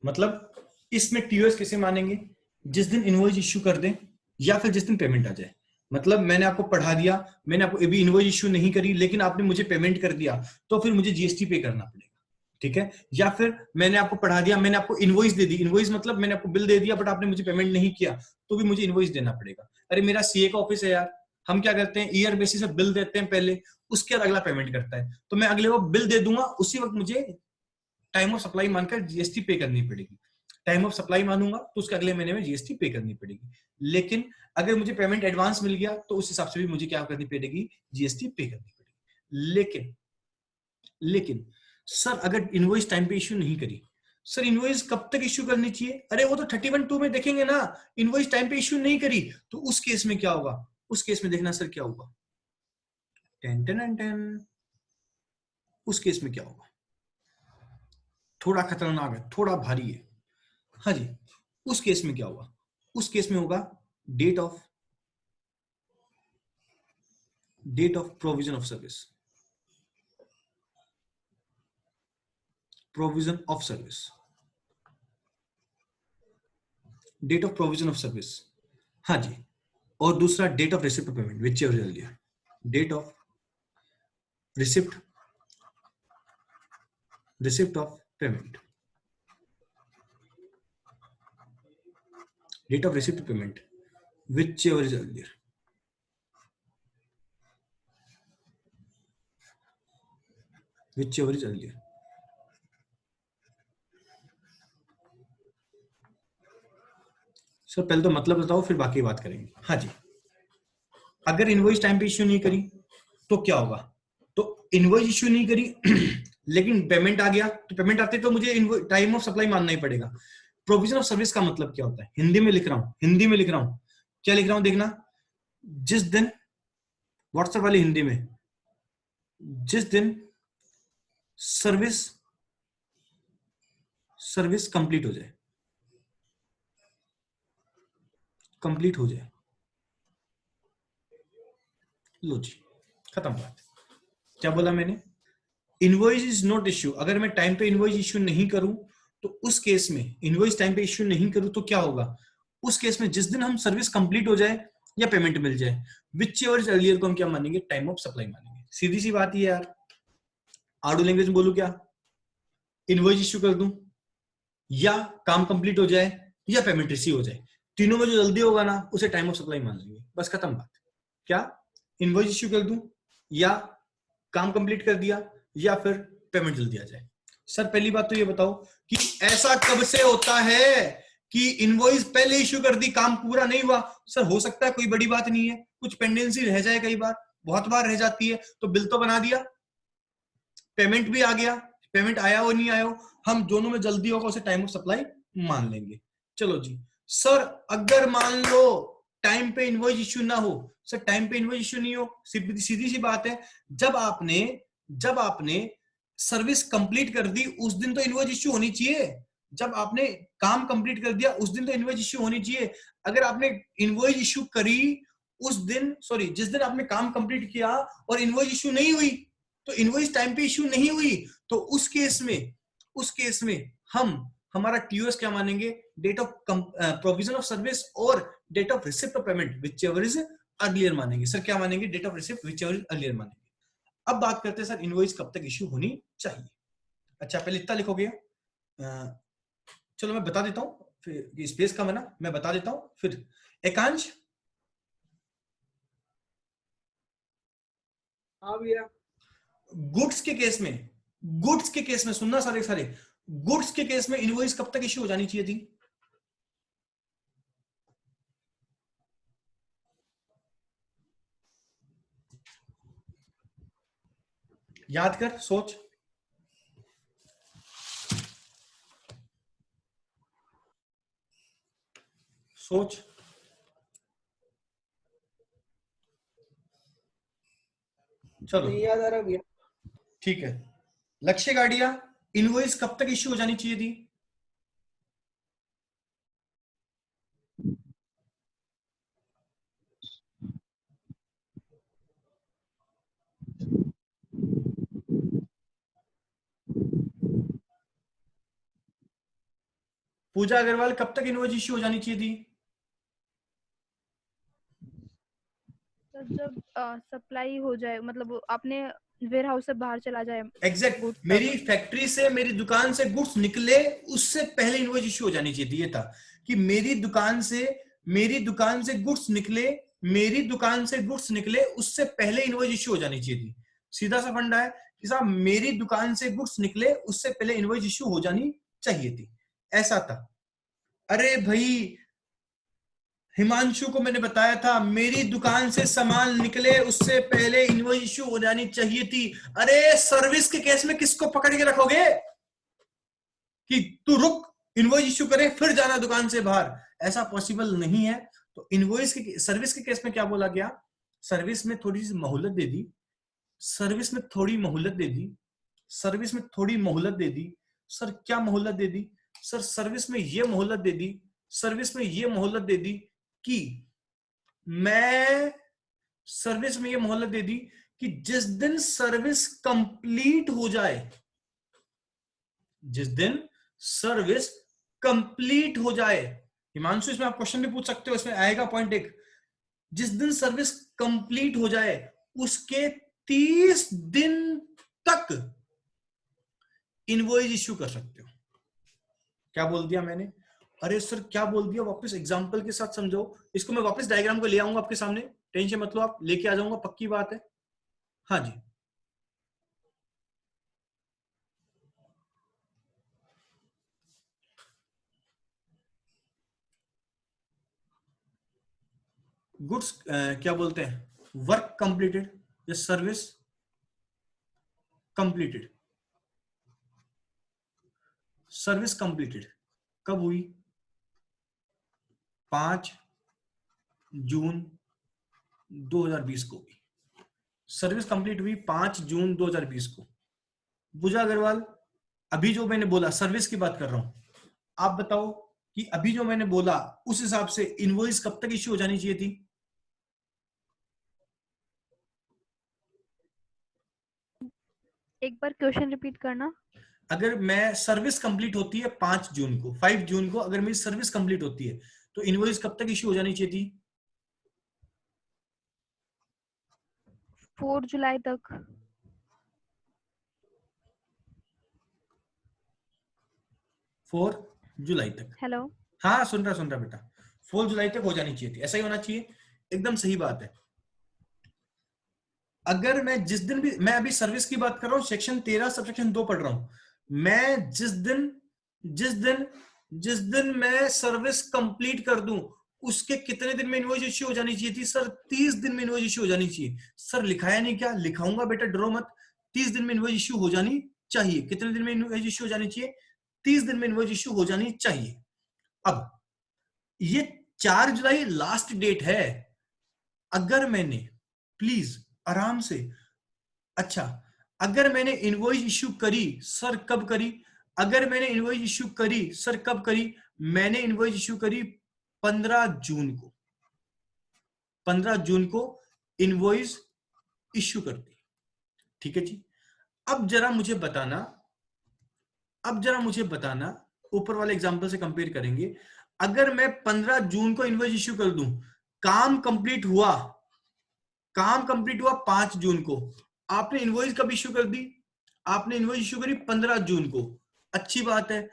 मतलब इसमें टीओएस कैसे मानेंगे, जिस दिन इनवॉइस इश्यू कर दें या फिर जिस दिन पेमेंट आ जाए। मतलब मैंने आपको पढ़ा दिया, मैंने आपको अभी इनवॉइस इश्यू नहीं करी, लेकिन आपने मुझे पेमेंट कर दिया, तो फिर मुझे जीएसटी पे करना पड़ेगा, ठीक है। या फिर मैंने आपको पढ़ा दिया, मैंने आपको इनवॉइस दे दी, इनवॉइस मतलब मैंने आपको बिल दे दिया बट आपने मुझे पेमेंट नहीं किया, तो भी मुझे इनवॉइस देना पड़ेगा। अरे मेरा सीए का ऑफिस है यार, हम क्या करते हैं, ईयर बेसिस पे बिल देते हैं पहले, उसके बाद अगला पेमेंट करता है, तो मैं अगले वो बिल दे दूंगा, उसी वक्त मुझे टाइम ऑफ सप्लाई मानकर जीएसटी पे करनी पड़ेगी। टाइम ऑफ सप्लाई मानूंगा तो उसके अगले महीने में जीएसटी पे करनी पड़ेगी। लेकिन अगर मुझे पेमेंट एडवांस मिल गया तो उस हिसाब से भी मुझे क्या करनी पड़ेगी, जीएसटी पे करनी पड़ेगी। लेकिन सर अगर इनवॉइस टाइम पे इश्यू नहीं करी, सर इनवॉइस कब तक इश्यू करनी चाहिए? अरे वो तो 31(2) में देखेंगे ना, इनवॉइस टाइम पे इश्यू नहीं करी तो उस केस में क्या होगा, उस केस में देखना सर क्या होगा, टेन टेन टेन, उस केस में क्या होगा, थोड़ा खतरनाक है, थोड़ा भारी है। हाँ जी, उस केस में क्या होगा, उस केस में होगा date of provision of service, provision of service, date of provision of service. हाँ जी, और दूसरा date of receipt payment, whichever earlier, date of receipt of payment, date of receipt payment, whichever is earlier. whichever is earlier। Sir पहले तो मतलब बताओ फिर बाकी बात करेंगे। हाँ जी, अगर इनवॉइस टाइम पे इश्यू नहीं करी तो क्या होगा, तो इनवॉइस इश्यू नहीं करी लेकिन पेमेंट आ गया, तो पेमेंट आते तो मुझे टाइम ऑफ सप्लाई मानना ही पड़ेगा। प्रोविजन ऑफ सर्विस का मतलब क्या होता है, हिंदी में लिख रहा हूं, क्या लिख रहा हूं देखना, जिस दिन, व्हाट्सएप वाली हिंदी में, जिस दिन सर्विस कंप्लीट हो जाए, लो जी खत्म बात। क्या बोला मैंने, इनवॉइस इज नॉट इश्यू, अगर मैं टाइम पे इनवॉइस इश्यू नहीं करूं तो उस केस में, इनवॉइस टाइम पे इश्यू नहीं करूं तो क्या होगा, उस केस में जिस दिन हम सर्विस कंप्लीट हो जाए या पेमेंट मिल जाए, विच एवर इज अर्लियर को हम क्या मानेंगे, टाइम ऑफ सप्लाई मानेंगे। सीधी सी बात ही है यार, आडू लैंग्वेज में बोलूं क्या, इनवॉइस इश्यू कर दूं या काम कंप्लीट हो जाए या पेमेंट रिसीव हो जाए, तीनों में जो जल्दी होगा ना उसे टाइम ऑफ सप्लाई मान लेंगे, बस खत्म बात। क्या, इनवॉइस इश्यू कर दूं या काम कंप्लीट कर दिया या फिर पेमेंट जल्दी आ जाए। सर पहली बात तो ये बताओ कि ऐसा कब से होता है कि इनवॉइस पहले इश्यू कर दी, काम पूरा नहीं हुआ? सर हो सकता है कोई बड़ी बात नहीं है, कुछ पेंडेंसी रह जाए, कई बार, बहुत बार रह जाती है, तो बिल तो बना दिया, पेमेंट भी आ गया, पेमेंट आया हो नहीं आया हो, हम दोनों में जल्दी होगा उसे टाइम ऑफ सप्लाई मान लेंगे। चलो जी, सर अगर मान लो टाइम पे इनवॉइस इश्यू ना हो, सर टाइम पे इनवॉइस इश्यू नहीं हो, सीधी सी बात है, जब आपने सर्विस कंप्लीट कर दी उस दिन तो इनवॉइस इश्यू होनी चाहिए, जब आपने काम कंप्लीट कर दिया उस दिन तो इनवॉइस इश्यू होनी चाहिए। अगर आपने इनवॉइस इश्यू करी उस दिन, सॉरी जिस दिन आपने काम कंप्लीट किया और इनवॉइस इश्यू नहीं हुई, तो इनवॉइस टाइम पे इश्यू नहीं हुई, तो उस केस में हम हमारा टीओएस क्या मानेंगे, date of provision of service और date of receipt of payment whichever is earlier मानेंगे। सर क्या मानेंगे, date of receipt whichever is earlier मानेंगे। अब बात करते हैं सर इनवॉइस कब तक इश्यू होनी चाहिए। अच्छा पहले इतना लिखोगे, चलो मैं बता देता हूं, फिर स्पेस का मना मैं बता देता हूं, फिर एकांश। हाँ भैया, गुड्स के केस में सुनना सारे गुड्स के केस में इनवॉइस कब तक इश्यू हो जानी चाहिए थी? याद कर, सोच, चलो नहीं याद आ रहा भैया। ठीक है, लक्ष्य गाड़िया, इनवॉइस कब तक इश्यू हो जानी चाहिए थी? पूजा अग्रवाल कब तक इनवॉइस इश्यू हो जानी चाहिए थी? सर जब सप्लाई हो जाए, मतलब आपने वेयर हाउस से बाहर चला जाए, एग्जैक्ट goods मेरी का। फैक्ट्री से, मेरी दुकान से गुड्स निकले उससे पहले इनवॉइस इश्यू हो जानी चाहिए थी। ये था कि मेरी दुकान से गुड्स निकले, मेरी दुकान से गुड्स निकले उससे पहले इनवॉइस इश्यू हो जानी चाहिए थी। सीधा सा फंडा है कि साहब मेरी दुकान से गुड्स निकले उससे पहले इनवॉइस इश्यू हो जानी चाहिए थी, ऐसा था। अरे भाई हिमांशु को मैंने बताया था मेरी दुकान से सामान निकले उससे पहले इनवॉइस इश्यू हो जानी चाहिए थी। अरे सर्विस के केस में किसको पकड़ के रखोगे कि तू रुक इनवॉइस इश्यू करे फिर जाना दुकान से बाहर? ऐसा पॉसिबल नहीं है। तो इनवॉइस के, सर्विस के केस में क्या बोला गया? सर्विस में थोड़ी सी मोहलत दे दी, सर्विस में थोड़ी मोहलत दे दी, सर्विस में थोड़ी मोहलत दे दी। सर क्या मोहलत दे दी? सर सर्विस में ये मोहलत दे दी, सर्विस में ये मोहलत दे दी कि मैं सर्विस में ये मोहलत दे दी कि जिस दिन सर्विस कंप्लीट हो जाए, जिस दिन सर्विस कंप्लीट हो जाए, हिमांशु इसमें आप क्वेश्चन भी पूछ सकते हो, इसमें आएगा पॉइंट एक, जिस दिन सर्विस कंप्लीट हो जाए उसके 30 दिन तक इनवॉइस इश्यू कर सकते हो। क्या बोल दिया मैंने? अरे सर क्या बोल दिया? वापस एग्जांपल के साथ समझो इसको। मैं वापस डायग्राम को ले आऊंगा आपके सामने, टेंशन मत लो, आप लेके आ जाऊंगा, पक्की बात है। हाँ जी, गुड्स क्या बोलते हैं, वर्क कंप्लीटेड या सर्विस कंप्लीटेड। सर्विस कंप्लीटेड कब हुई? 5 जून 2020 को हुई। सर्विस कंप्लीट हुई 5 जून 2020 को। पूजा अग्रवाल, अभी जो मैंने बोला सर्विस की बात कर रहा हूं, आप बताओ कि अभी जो मैंने बोला उस हिसाब से इनवॉइस कब तक इश्यू हो जानी चाहिए थी? एक बार क्वेश्चन रिपीट करना। अगर मैं सर्विस कंप्लीट होती है 5 जून को, 5 जून को अगर मेरी सर्विस कंप्लीट होती है तो इनवॉइस कब तक इश्यू हो जानी चाहिए थी? 4 जुलाई तक। 4 जुलाई तक। हेलो, हाँ सुन रहा बेटा, 4 जुलाई तक हो जानी चाहिए थी, ऐसा ही होना चाहिए। एकदम सही बात है। अगर मैं जिस दिन भी, मैं अभी सर्विस की बात कर रहा हूं, सेक्शन 13 सबसेक्शन 2 पढ़ रहा हूं, मैं जिस दिन मैं सर्विस कंप्लीट कर दूं उसके कितने दिन में इनवॉइस इश्यू हो जानी चाहिए थी? सर 30 दिन में इनवॉइस इश्यू हो जानी चाहिए। सर लिखाया नहीं क्या? लिखाऊंगा बेटा, डरो मत। 30 दिन में इनवॉइस इश्यू हो जानी चाहिए। कितने दिन में इनवॉइस इश्यू हो जानी चाहिए? 30 दिन में इनवॉइस इश्यू हो जानी चाहिए। अब ये 4 जुलाई लास्ट डेट है। अगर मैंने, प्लीज आराम से, अच्छा अगर मैंने इनवॉइस इश्यू करी, सर कब करी? अगर मैंने इनवॉइस इश्यू करी, सर कब करी? मैंने इनवॉइस इश्यू करी 15 जून को। 15 जून को इनवॉइस इश्यू कर दी। ठीक है जी। अब जरा मुझे बताना, ऊपर वाले एग्जांपल से कंपेयर करेंगे। अगर मैं 15 जून को इनवॉइस इश्यू कर दूं, काम कंप्लीट हुआ 5 जून को, आपने इनवॉइस कब इश्यू कर दी? आपने इनवॉइस इश्यू करी 15 जून को। अच्छी बात है।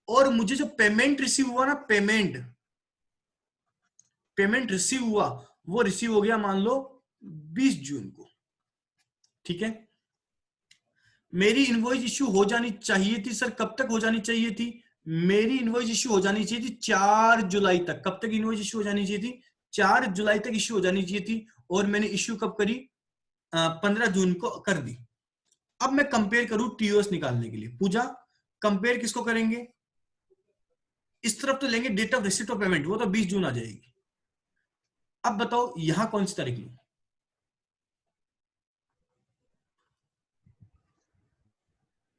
और मुझे जो पेमेंट रिसीव हुआ ना, पेमेंट रिसीव हुआ, वो रिसीव हो गया मान लो 20 जून को। ठीक है। मेरी इनवॉइस इश्यू हो जानी चाहिए थी, सर कब तक हो जानी चाहिए थी? मेरी इनवॉइस इश्यू हो जानी चाहिए थी 4 जुलाई तक। कब तक इनवॉइस इश्यू हो जानी चाहिए थी? 4 जुलाई तक इश्यू हो जानी चाहिए थी। और मैंने इश्यू कब करी? 15 जून को कर दी। अब मैं कंपेयर करूं टीओएस निकालने के लिए। पूजा कंपेयर किसको करेंगे? इस तरफ तो लेंगे date of receipt of payment, वो तो 20 जून आ जाएगी। अब बताओ यहां कौन सी तारीख लूं?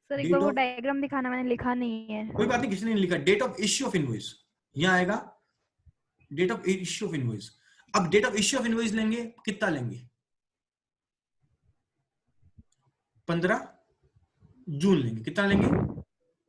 सर एक बार वो डायग्राम दिखाना, मैंने लिखा नहीं है। कोई बात नहीं, किसी ने नहीं लिखा। Date of issue of invoice यहां आएगा, date of issue of invoice. अब date of issue of invoice लेंगे, कितना लेंगे? 15 जून लेंगे। कितना लेंगे?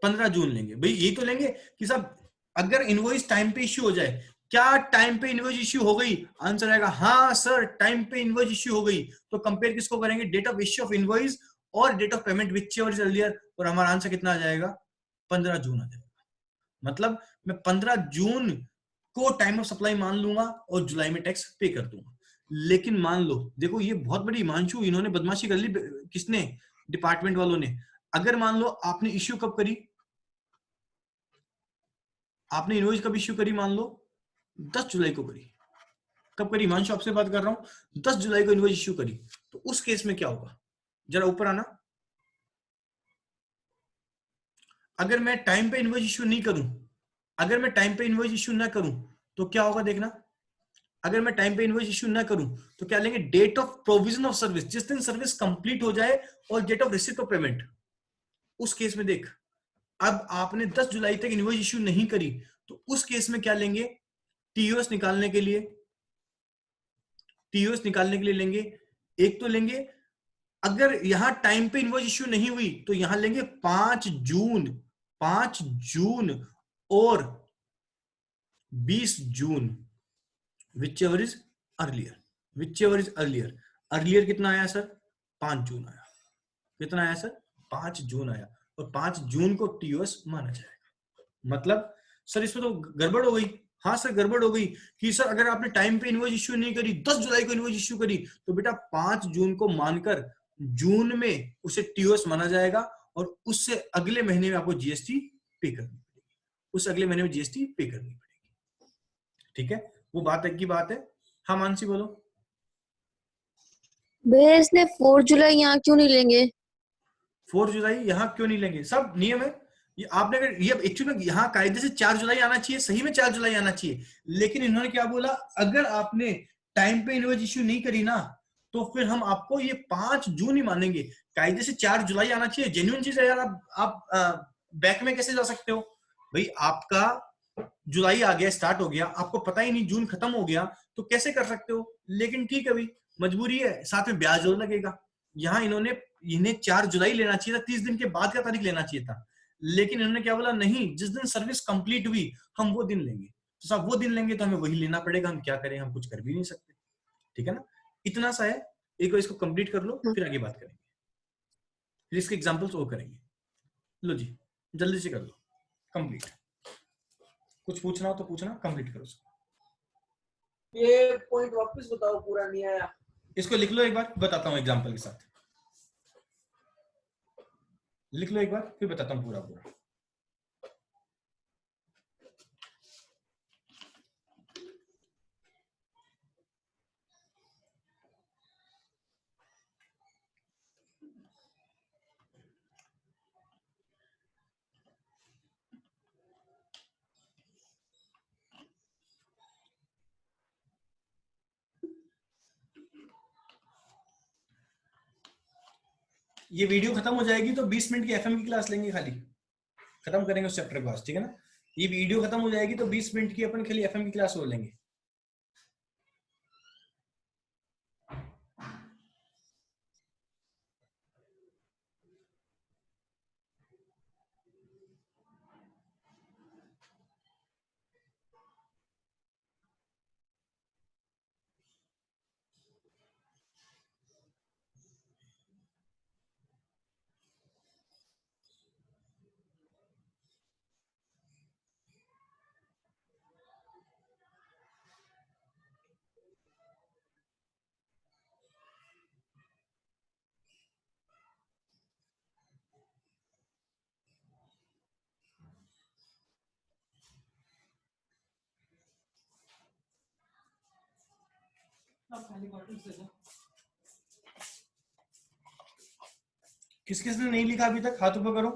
15 जून लेंगे। भाई यही तो लेंगे कि साहब अगर इनवॉइस टाइम पे इश्यू हो जाए क्या टाइम पे इनवॉइस इश्यू हो गई? आंसर आएगा हाँ सर, टाइम पे इनवॉइस इश्यू हो गई। तो कंपेयर किसको करेंगे? Date of issue of invoice और date of payment whichever is earlier, और हमारा आंसर कितना आ जाएगा? 15 जून आ जाएगा। मतलब मैं 15 जून को टाइम ऑफ सप्लाई मान लूंगा और जुलाई में टैक्स पे कर दूंगा। लेकिन मान लो, देखो ये बहुत बड़ी हिमांशु, इन्होंने बदमाशी कर ली, किसने? डिपार्टमेंट वालों ने। अगर मान लो आपने इश्यू कब करी, आपने इनवॉइस कब इश्यू करी? मान लो 10 जुलाई को करी। कब करी? हिमांशु आपसे बात कर रहा हूं, 10 जुलाई को इनवॉइस इश्यू करी। तो उस केस में क्या होगा? जरा ऊपर आना। अगर मैं टाइम पे इनवॉइस इश्यू नहीं करूं, अगर मैं टाइम पे इनवॉइस इश्यू ना करूं तो क्या होगा देखना। अगर मैं टाइम पे इनवॉइस इश्यू ना करूं तो क्या लेंगे? Date of provision of service, जिस दिन सर्विस कंप्लीट हो जाए, और date of receipt of payment. उस केस में देख, अब आपने 10 जुलाई तक इनवॉइस इश्यू नहीं करी, तो उस केस में क्या लेंगे? टीओएस निकालने के लिए, टीओएस निकालने के लिए लेंगे, एक तो लेंगे, अगर यहां टाइम पे इनवॉइस इश्यू नहीं हुई तो यहां लेंगे 5 जून, 5 जून और 20 जून, whichever is earlier, whichever is earlier. Earlier कितना आया सर? 5 जून आया। कितना आया सर? 5 जून आया, और 5 जून को टीओएस माना जाएगा। मतलब सर इसमें तो गड़बड़ हो गई। हाँ सर गड़बड़ हो गई कि सर अगर आपने टाइम पे इनवॉइस इश्यू नहीं करी, 10 जुलाई को इनवॉइस इश्यू करी, तो बेटा 5 जून को मानकर जून में उसे टीओएस माना जाएगा, और उससे अगले महीने में आपको जीएसटी पे करनी पड़ेगी, उस अगले महीने में जीएसटी पे करनी पड़ेगी। ठीक है, वो बात की बात है। हाँ मानसी बोलो। भैया इसलिए 4 जुलाई यहाँ क्यों नहीं लेंगे? 4 जुलाई यहाँ क्यों नहीं लेंगे? सब नियम है। ये आपने अगर ये एक्चुअली में यहाँ कायदे से 4 जुलाई आना चाहिए, सही में 4 जुलाई आना चाहिए, लेकिन इन्होंने क्या बोला, अगर आपने टाइम पे इनवॉइस इश्यू नहीं करी ना, तो फिर हम आपको ये 5 जून ही मानेंगे। कायदे से 4 जुलाई आना चाहिए, जेन्युइन चीज है यार। आप बैक में कैसे जा सकते हो भाई? आपका जुलाई आ गया, स्टार्ट हो गया, आपको पता ही नहीं जून खत्म हो गया, तो कैसे कर सकते हो? लेकिन ठीक है भाई, मजबूरी है, साथ में ब्याज और लगेगा। यहाँ इन्हें 4 जुलाई लेना चाहिए था, 30 दिन के बाद का तारीख लेना चाहिए था, लेकिन इन्होंने क्या बोला, नहीं, जिस दिन सर्विस कंप्लीट हुई हम वो दिन लेंगे। तो साहब वो दिन लेंगे तो हमें वही लेना पड़ेगा, हम क्या करें? हम कुछ कर भी नहीं सकते। ठीक है ना, इतना सा है। एक बार इसको कंप्लीट कर लो, फिर आगे बात करेंगे, फिर इसके एग्जांपल्स और करेंगे। लो जी, जल्दी से कर लो कंप्लीट। कुछ पूछना हो तो पूछना, कंप्लीट करो उसको। ये पॉइंट वापस बताओ, पूरा नहीं आया। इसको लिख लो एक बार, बताता हूँ एग्जांपल के साथ। लिख लो एक बार, फिर बताता हूँ पूरा पूरा। ये वीडियो खत्म हो जाएगी तो 20 मिनट की एफएम की क्लास लेंगे, खाली खत्म करेंगे उस चैप्टर के पास। ठीक है ना, ये वीडियो खत्म हो जाएगी तो 20 मिनट की अपन खाली एफएम की क्लास हो लेंगे। किस किस ने नहीं लिखा अभी तक, हाथ ऊपर करो।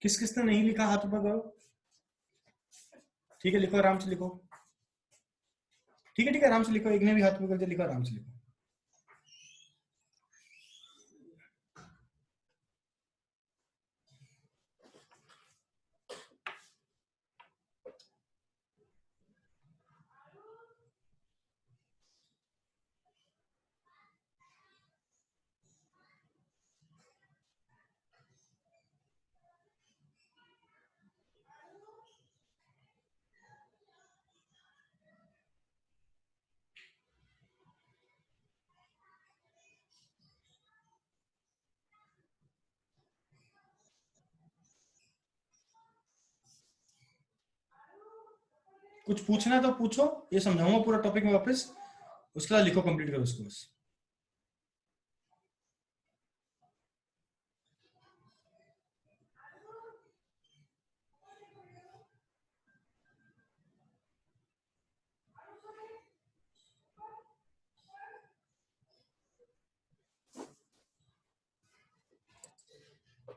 किस किस ने नहीं लिखा, हाथ ऊपर करो। ठीक है, लिखो, आराम से लिखो। ठीक है, आराम से लिखो। एक ने भी हाथ ऊपर कर दिया, लिखो, आराम से लिखो। कुछ पूछना है तो पूछो, ये समझाऊंगा पूरा टॉपिक में वापस, उसके बाद लिखो, कंप्लीट करो उसको बस।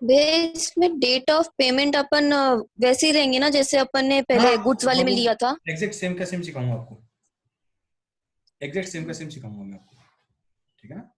भैया इसमें डेट ऑफ पेमेंट अपन वैसे ही रहेंगे ना जैसे अपन ने पहले गुड्स वाले में लिया था? एग्जैक्ट सेम का सेम सिखाऊंगा आपको, एग्जैक्ट सेम का सेम सिखाऊंगा मैं आपको, ठीक है ना।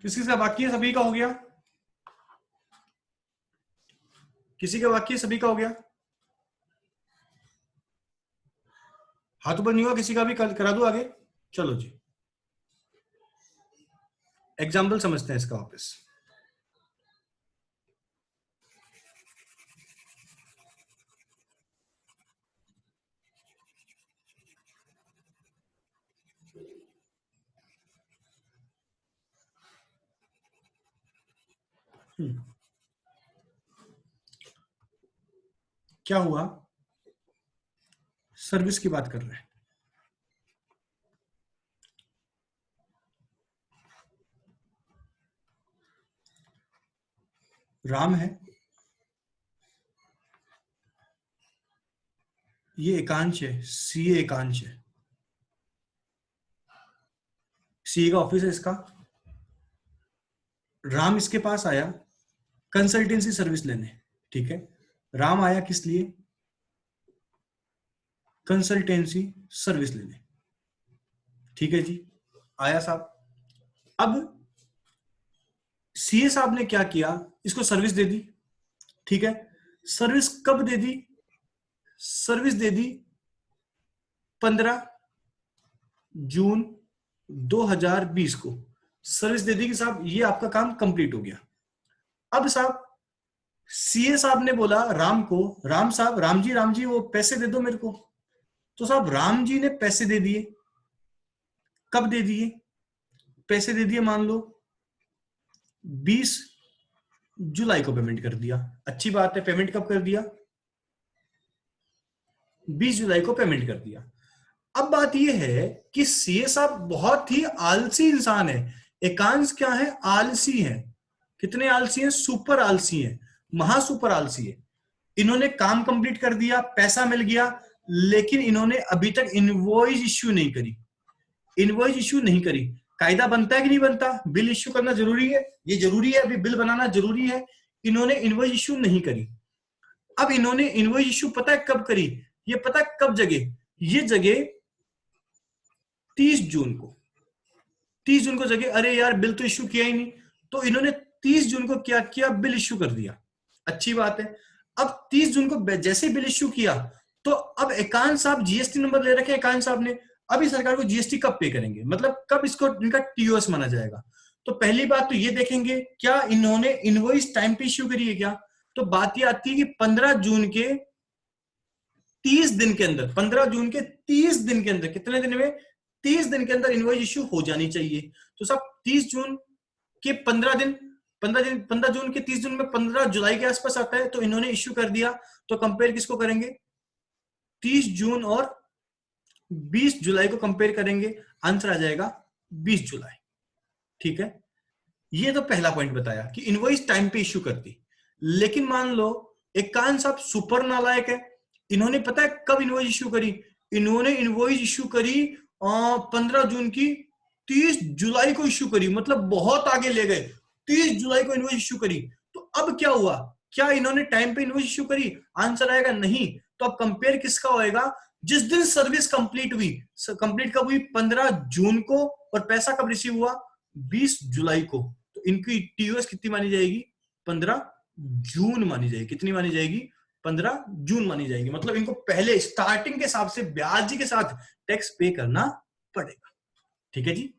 किसी का बाकी है? सभी का हो गया? किसी का बाकी है? सभी का हो गया? हाथ ऊपर नहीं हुआ किसी का भी? करा दूं आगे? चलो जी, एग्जाम्पल समझते हैं इसका वापस। क्या हुआ? सर्विस की बात कर रहे हैं। राम है, ये एकांश है, सीए एकांश है, सीए का ऑफिस है इसका। राम इसके पास आया कंसल्टेंसी सर्विस लेने, ठीक है। राम आया किस लिए? कंसल्टेंसी सर्विस लेने, ठीक है जी, आया साहब। अब सीए साहब ने क्या किया? इसको सर्विस दे दी, ठीक है। सर्विस कब दे दी? सर्विस दे दी 15 जून 2020 को सर्विस दे दी कि साहब ये आपका काम कंप्लीट हो गया। अब साहब सीए साहब ने बोला राम को, राम जी वो पैसे दे दो मेरे को। तो साहब राम जी ने पैसे दे दिए। कब दे दिए? पैसे दे दिए मान लो 20 जुलाई को पेमेंट कर दिया। अच्छी बात है, पेमेंट कब कर दिया? 20 जुलाई को पेमेंट कर दिया। अब बात यह है कि सीए साहब बहुत ही आलसी इंसान है। एकांश क्या है? आलसी है। कितने आलसी हैं? सुपर आलसी है, महासुपर आलसी है। इन्होंने काम कंप्लीट कर दिया, पैसा मिल गया, लेकिन इन्होंने अभी तक इनवॉइस इश्यू नहीं करी। इनवॉइस इश्यू नहीं करी। कायदा बनता है कि नहीं बनता? बिल इश्यू करना जरूरी है, ये जरूरी है, अभी बिल बनाना जरूरी है। इन्होंने इनवॉइस इश्यू नहीं करी। अब इन्होंने इनवॉइस इश्यू पता है कब करी? ये पता है कब जगे? ये जगे 30 जून को। 30 जून को जगे, अरे यार बिल तो इश्यू किया ही नहीं। तो इन्होंने 30 जून को क्या किया? बिल इश्यू कर दिया। अच्छी बात है। अब 30 जून को जैसे बिल इश्यू किया तो अब एकांश साहब जीएसटी नंबर ले रखे एकांश साहब ने। अभी सरकार को जीएसटी कब पे करेंगे, मतलब कब इसको इनका टीओएस माना जाएगा? तो पहली बात तो ये देखेंगे क्या इन्होंने इनवॉइस टाइम पे इश्यू करी है क्या। तो बात ये आती है कि 15 जून के 30 दिन के अंदर, 15 जून के 30 दिन के अंदर, कितने दिन में? 30 दिन के अंदर इनवॉइस इश्यू हो जानी चाहिए। तो सब 30 जून के 15 जून के 30 जून में 15 जुलाई के आसपास आता है, तो इन्होंने इश्यू कर दिया। तो कंपेयर किसको करेंगे? 30 जून और 20 जुलाई को कंपेयर करेंगे, आंसर आ जाएगा 20 जुलाई। ठीक है, ये तो पहला पॉइंट बताया कि इनवॉइस टाइम पे इश्यू करती। लेकिन मान लो एकांश साहब सुपर नालायक है, इन्होंने पता है कब इनवॉइस इश्यू करी? इन्होंने इनवॉइस इश्यू करी 15 जून की 30 जुलाई को इश्यू करी, मतलब बहुत आगे ले गए। 30 जुलाई को इनवॉइस इश्यू करी। तो अब क्या हुआ? क्या इन्होंने टाइम पे इनवॉइस इश्यू करी? आंसर आएगा नहीं। तो अब कंपेयर किसका होएगा, जिस दिन सर्विस कंप्लीट हुई, कंप्लीट कब हुई 15 जून को, और पैसा कब रिसीव हुआ 20 जुलाई को, तो इनकी टीओएस कितनी मानी जाएगी 15 जून मानी जाएगी। कितनी मानी जाएगी 15 जून मानी जाएगी। मतलब इनको पहले स्टार्टिंग के हिसाब से ब्याज के साथ टैक्स पे करना पड़ेगा। ठीक है जी।